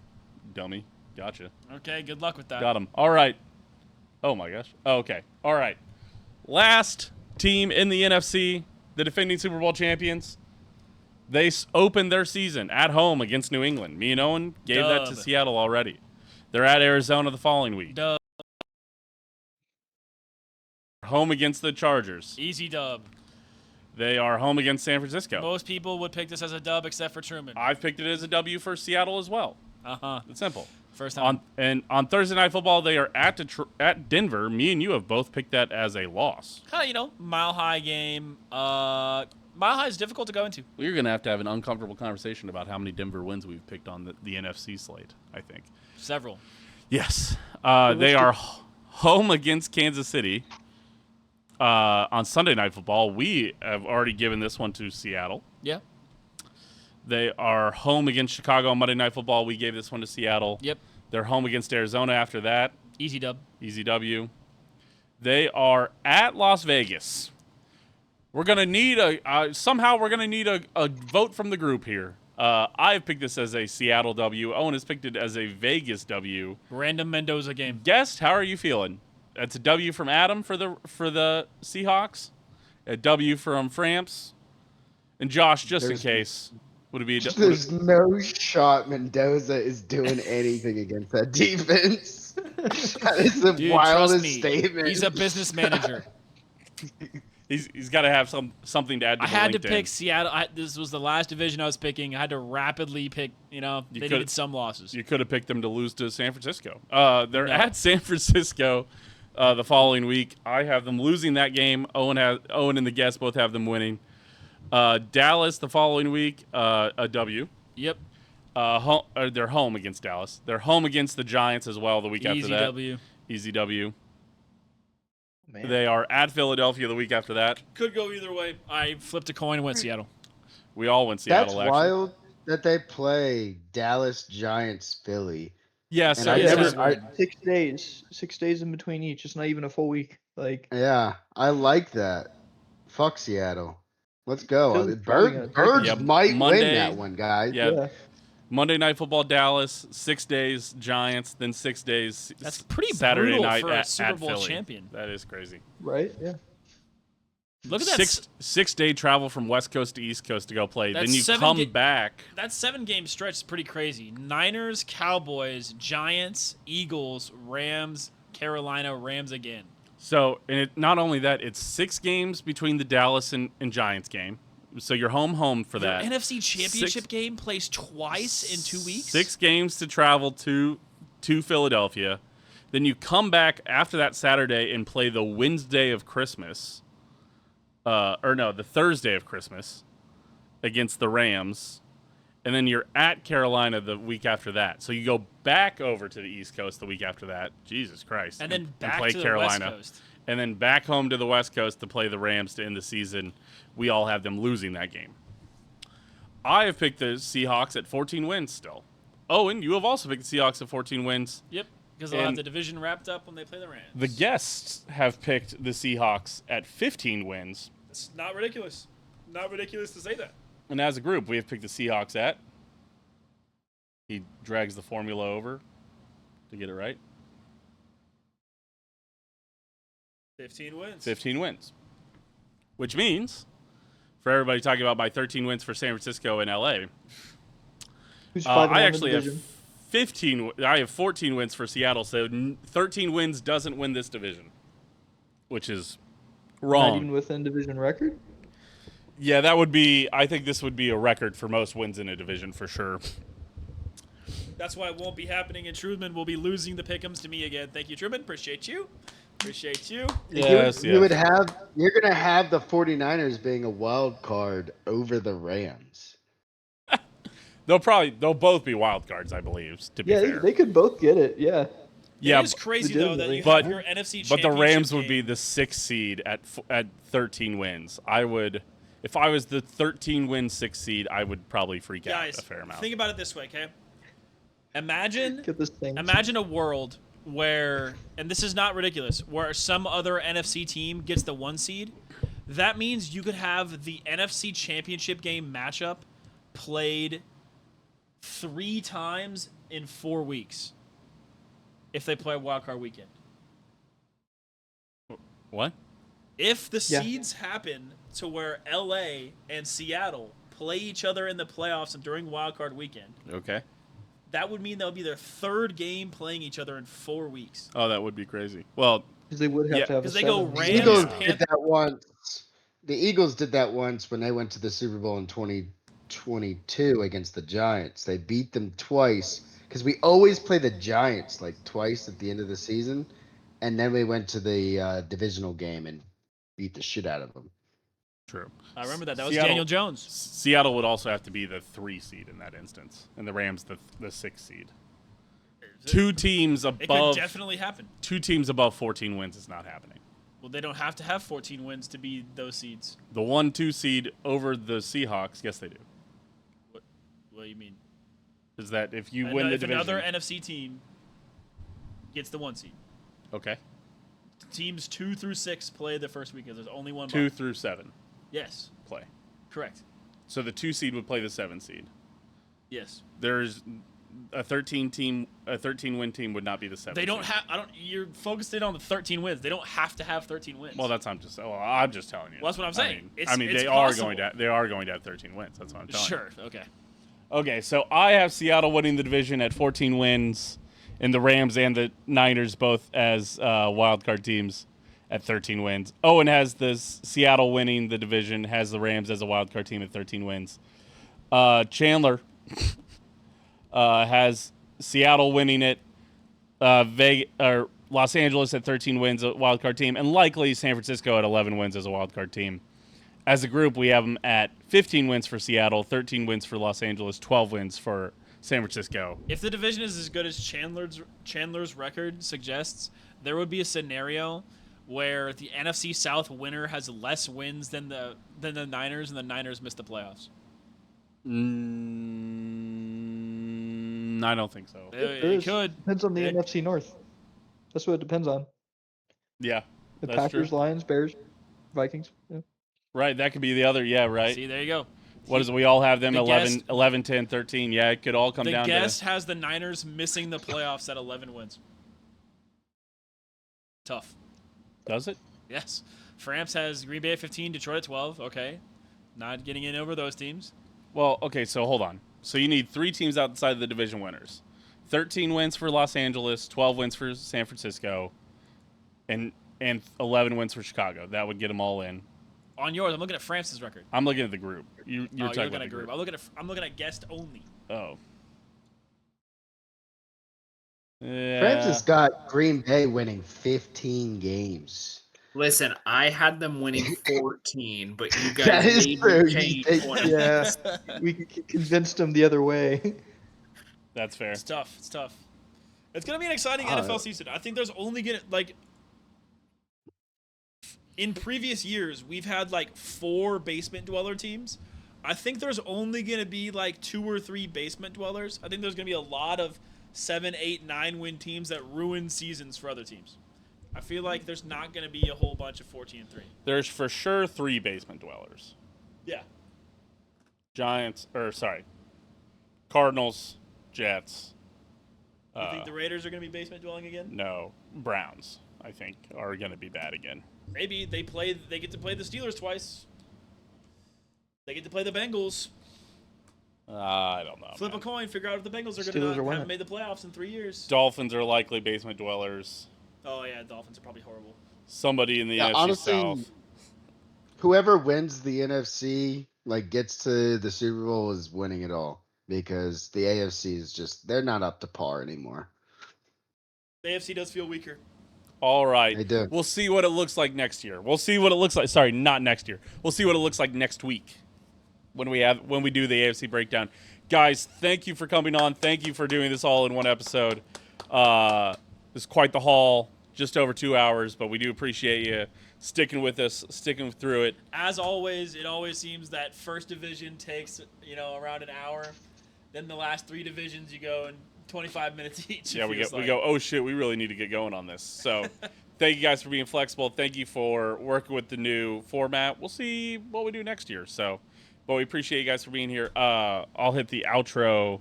Dummy. Gotcha.
Okay, good luck with that.
Got him. All right. Oh, my gosh. Oh, okay. All right. Last team in the NFC, the defending Super Bowl champions. They opened their season at home against New England. Me and Owen gave that to
Dub.
Seattle already. They're at Arizona the following week.
Dub.
Home against the Chargers.
Easy dub.
They are home against San Francisco.
Most people would pick this as a dub except for Truman.
I've picked it as a W for Seattle as well.
Uh-huh.
It's simple.
First time.
On Thursday Night Football, they are at Denver. Me and you have both picked that as a loss.
Kind of, mile high game. Mile high is difficult to go into.
Well, you're going to have an uncomfortable conversation about how many Denver wins we've picked on the NFC slate, I think.
Several.
Yes. They are home against Kansas City on Sunday Night Football. We have already given this one to Seattle.
Yeah.
They are home against Chicago on Monday Night Football. We gave this one to Seattle.
Yep.
They're home against Arizona after that.
Easy dub.
Easy W. They are at Las Vegas. We're gonna need somehow we're gonna need a vote from the group here. I've picked this as a Seattle W. Owen has picked it as a Vegas W.
Random Mendoza game.
Guest, how are you feeling? That's a W from Adam for the Seahawks. A W from Framps. And Josh, just in case, would it be?
There's no shot Mendoza is doing anything against that defense. That is the
Dude,
wildest
trust me,
statement.
he's a business manager.
He's got to have something to add to
I
the
had to
LinkedIn.
pick Seattle. This was the last division I was picking. I had to rapidly pick, they needed some losses.
You could have picked them to lose to San Francisco. They're at San Francisco the following week. I have them losing that game. Owen and the guest both have them winning. Dallas the following week, a W.
Yep.
They're home against Dallas. They're home against the Giants as well the week after
Easy
that.
W.
Easy W.
Man.
They are at Philadelphia the week after that.
Could go either way. I flipped a coin and went Seattle.
We all went Seattle.
That's
actually.
wild that they play Dallas, Giants, Philly.
Yeah,
And
so
I
it's
never,
just
I,
6 days in between each. It's not even a full week. Like,
yeah, I like that. Fuck Seattle. Let's go.
Philly's probably gonna
Birds
take it.
might
Monday-
win that one, guys.
yeah. Monday Night Football, Dallas. 6 days, Giants. Then 6 days.
That's pretty
Saturday
brutal
night
for a
at
Super Bowl
Philly.
champion.
That is crazy.
right? Yeah.
Look at that.
6 day travel from West Coast to East Coast to go play.
That's
Then you
7
come back.
That 7-game stretch is pretty crazy. Niners, Cowboys, Giants, Eagles, Rams, Carolina, Rams again.
So, and not only that, it's 6 games between the Dallas and Giants game. So you're home for that.
Your NFC Championship
6
game plays twice in 2 weeks.
6 games to travel to Philadelphia. Then you come back after that Saturday and play the Wednesday of Christmas. The Thursday of Christmas against the Rams. And then you're at Carolina the week after that. So you go back over to the East Coast the week after that. Jesus Christ.
And then back
play
to the
Carolina.
West Coast.
And then back home to the West Coast to play the Rams to end the season. We all have them losing that game. I have picked the Seahawks at 14 wins still. Owen, you have also picked the Seahawks at 14 wins.
Yep, because they'll have
And
the division wrapped up when they play the Rams.
The guests have picked the Seahawks at 15 wins.
It's not ridiculous. Not ridiculous to say that.
And as a group, we have picked the Seahawks at. He drags the formula over to get it right.
15 wins.
15 wins. Which means, for everybody talking about my 13 wins for San Francisco and LA,
Who's 5
I
in
actually
the
have
division?
15. I have 14 wins for Seattle, so 13 wins doesn't win this division, which is
Not even
wrong.
within division record.
Yeah, that would be. I think this would be a record for most wins in a division for sure.
That's why it won't be happening, and Truman will be losing the pick'ems to me again. Thank you, Truman. Appreciate you. Appreciate you.
You would have. You're gonna have the 49ers being a wild card over the Rams.
They'll both be wild cards, I believe. To be
Yeah,
fair,
they could both get it. Yeah.
Yeah,
It is crazy though that you
but-
have your NFC
but the
Championship
Rams would be
game.
the 6th seed at 13 wins. I would, if I was the 13-win 6th seed, I would probably freak out
Guys,
a fair amount.
think about it this way, okay? Imagine
Get this thing.
Imagine a world where, and this is not ridiculous, where some other NFC team gets the 1 seed. That means you could have the NFC Championship game matchup played 3 times in 4 weeks if they play Wild Card Weekend.
What?
If the
Yeah.
seeds happen to where LA and Seattle play each other in the playoffs and during Wild Card Weekend,
Okay.
that would mean that'll be their 3rd game playing each other in 4 weeks.
Oh, that would be crazy. Well,
Because they would have
Yeah,
to have.
'cause
a
they go
7.
Rams,
Eagles
Pan-
did that once. The Eagles did that once when they went to the Super Bowl in 2022 against the Giants. They beat them twice because we always play the Giants like twice at the end of the season, and then we went to the divisional game and beat the shit out of them.
true.
I remember that. That was
Seattle-
Daniel Jones.
Seattle would also have to be the 3 seed in that instance, and the Rams the 6th seed. 2 teams
It could
above
definitely happen.
2 teams above 14 wins is not happening.
Well, they don't have to have 14 wins to be those seeds.
The 1-2 seed over the Seahawks, yes they do.
What do you mean?
Is that if you win the
if
division?
another NFC team gets the 1 seed,
Okay.
teams 2 through 6 play the first weekend. There's only one.
2
bye.
through 7
Yes,
play.
correct.
So the 2 seed would play the 7 seed.
Yes.
There's a 13-win team would not be the 7.
They don't have. I don't. You're focused in on the 13 wins. They don't have to have 13 wins.
Well, I'm just telling you.
Well, that's what I'm saying.
I mean,
It's
they
possible.
are going to have 13 wins. That's what I'm telling you.
Sure. Okay.
Okay, so I have Seattle winning the division at 14 wins, and the Rams and the Niners both as wild card teams at 13 wins. Owen has the Seattle winning the division, has the Rams as a wild card team at 13 wins. Chandler has Seattle winning it, Los Angeles at 13 wins, a wild card team, and likely San Francisco at 11 wins as a wild card team. As a group, we have them at 15 wins for Seattle, 13 wins for Los Angeles, 12 wins for San Francisco.
If the division is as good as Chandler's record suggests, there would be a scenario where the NFC South winner has less wins than the Niners, and the Niners miss the playoffs.
I don't think so.
It could.
Depends on the
It-
NFC North. That's what it depends on.
Yeah,
The
that's
Packers,
true.
Lions, Bears, Vikings. Yeah.
Right, that could be the other. Yeah, right.
See, there you go.
What is it? We all have them
The
11,
guest-
11, 10, 13. Yeah, it could all come
The
down
guest
to.
has the Niners missing the playoffs at 11 wins. Tough.
Does it?
Yes. Framps has Green Bay at 15, Detroit at 12. Okay. Not getting in over those teams.
Well, okay, so hold on. So you need 3 teams outside of the division winners. 13 wins for Los Angeles, 12 wins for San Francisco, and 11 wins for Chicago. That would get them all in.
On yours, I'm looking at Framps' record.
I'm looking at the group. You're
You're
talking
looking
about
at
the
group.
group.
I'm looking at guest only.
Oh.
France has got Green Bay winning 15 games.
Listen, I had them winning 14, but you guys
That is
made
true.
me change
You-
one.
Yeah, we convinced them the other way.
That's fair.
It's tough. It's tough. It's gonna be an exciting
Uh,
NFL season. I think there's only gonna in previous years we've had 4 basement dweller teams. I think there's only gonna be 2 or 3 basement dwellers. I think there's gonna be a lot of 7, 8, 9 win teams that ruin seasons for other teams. I feel like there's not gonna be a whole bunch of 14-3.
There's for sure 3 basement dwellers.
Yeah.
Cardinals, Jets.
You think the Raiders are gonna be basement dwelling again?
No, Browns, I think, are going to be bad again.
Maybe they get to play the Steelers twice. They get to play the Bengals.
I don't know.
Flip
man.
a coin, figure out if the Bengals are
Steelers
going
are
to
winning.
haven't made the playoffs in 3 years.
Dolphins are likely basement dwellers.
Oh yeah, Dolphins are probably horrible.
Somebody in the
Yeah,
NFC
honestly,
South.
Whoever wins the NFC, gets to the Super Bowl is winning it all because the AFC is they're not up to par anymore.
The AFC does feel weaker.
All right.
They do.
We'll see what it looks like next year. We'll see what it looks like. Sorry, not next year. We'll see what it looks like next week when we do the AFC breakdown. Guys, thank you for coming on. Thank you for doing this all in one episode. This is quite the haul, just over 2 hours, but we do appreciate you sticking with us, sticking through it.
As always, it always seems that first division takes, around an hour. Then the last 3 divisions, you go in 25 minutes each.
Yeah, we go, oh shit, we really need to get going on this. So thank you guys for being flexible. Thank you for working with the new format. We'll see what we do next year. So, but we appreciate you guys for being here. I'll hit the outro.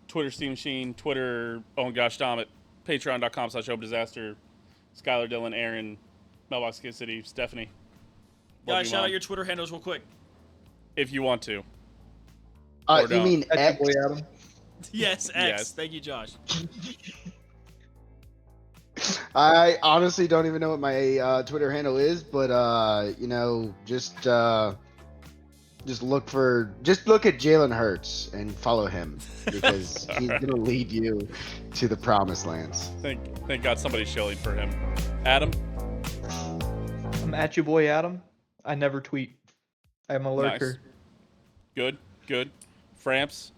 Twitter Steam Machine, Twitter, oh gosh, Dahm it, patreon.com/HopeDisaster, Skylar, Dylan, Aaron, Mailbox Kid City, Stephanie. Love
Guys,
you,
shout
Mom.
out your Twitter handles real quick.
If you want to.
You
don't.
mean
That's
X?
your boy, Adam.
Yes, X.
Yes.
Thank you, Josh.
I honestly don't even know what my Twitter handle is, but just look at Jalen Hurts and follow him because he's gonna lead you to the promised lands.
Thank God somebody's shilling for him. Adam?
I'm at your boy, Adam. I never tweet. I'm a lurker.
Good. Framps?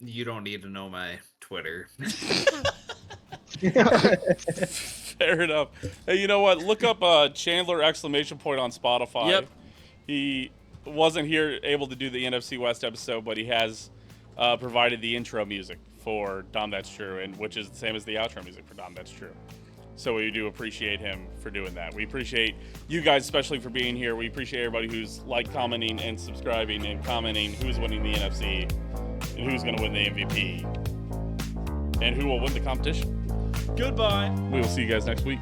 You don't need to know my Twitter.
Fair enough. Hey, you know what? Look up Chandler ! On Spotify.
Yep.
He wasn't here able to do the NFC West episode, but he has provided the intro music for Dahm That's True, and which is the same as the outro music for Dahm That's True. So we do appreciate him for doing that. We appreciate you guys especially for being here. We appreciate everybody who's commenting, and subscribing and commenting who's winning the NFC and who's going to win the MVP and who will win the competition.
Goodbye.
We will see you guys next week.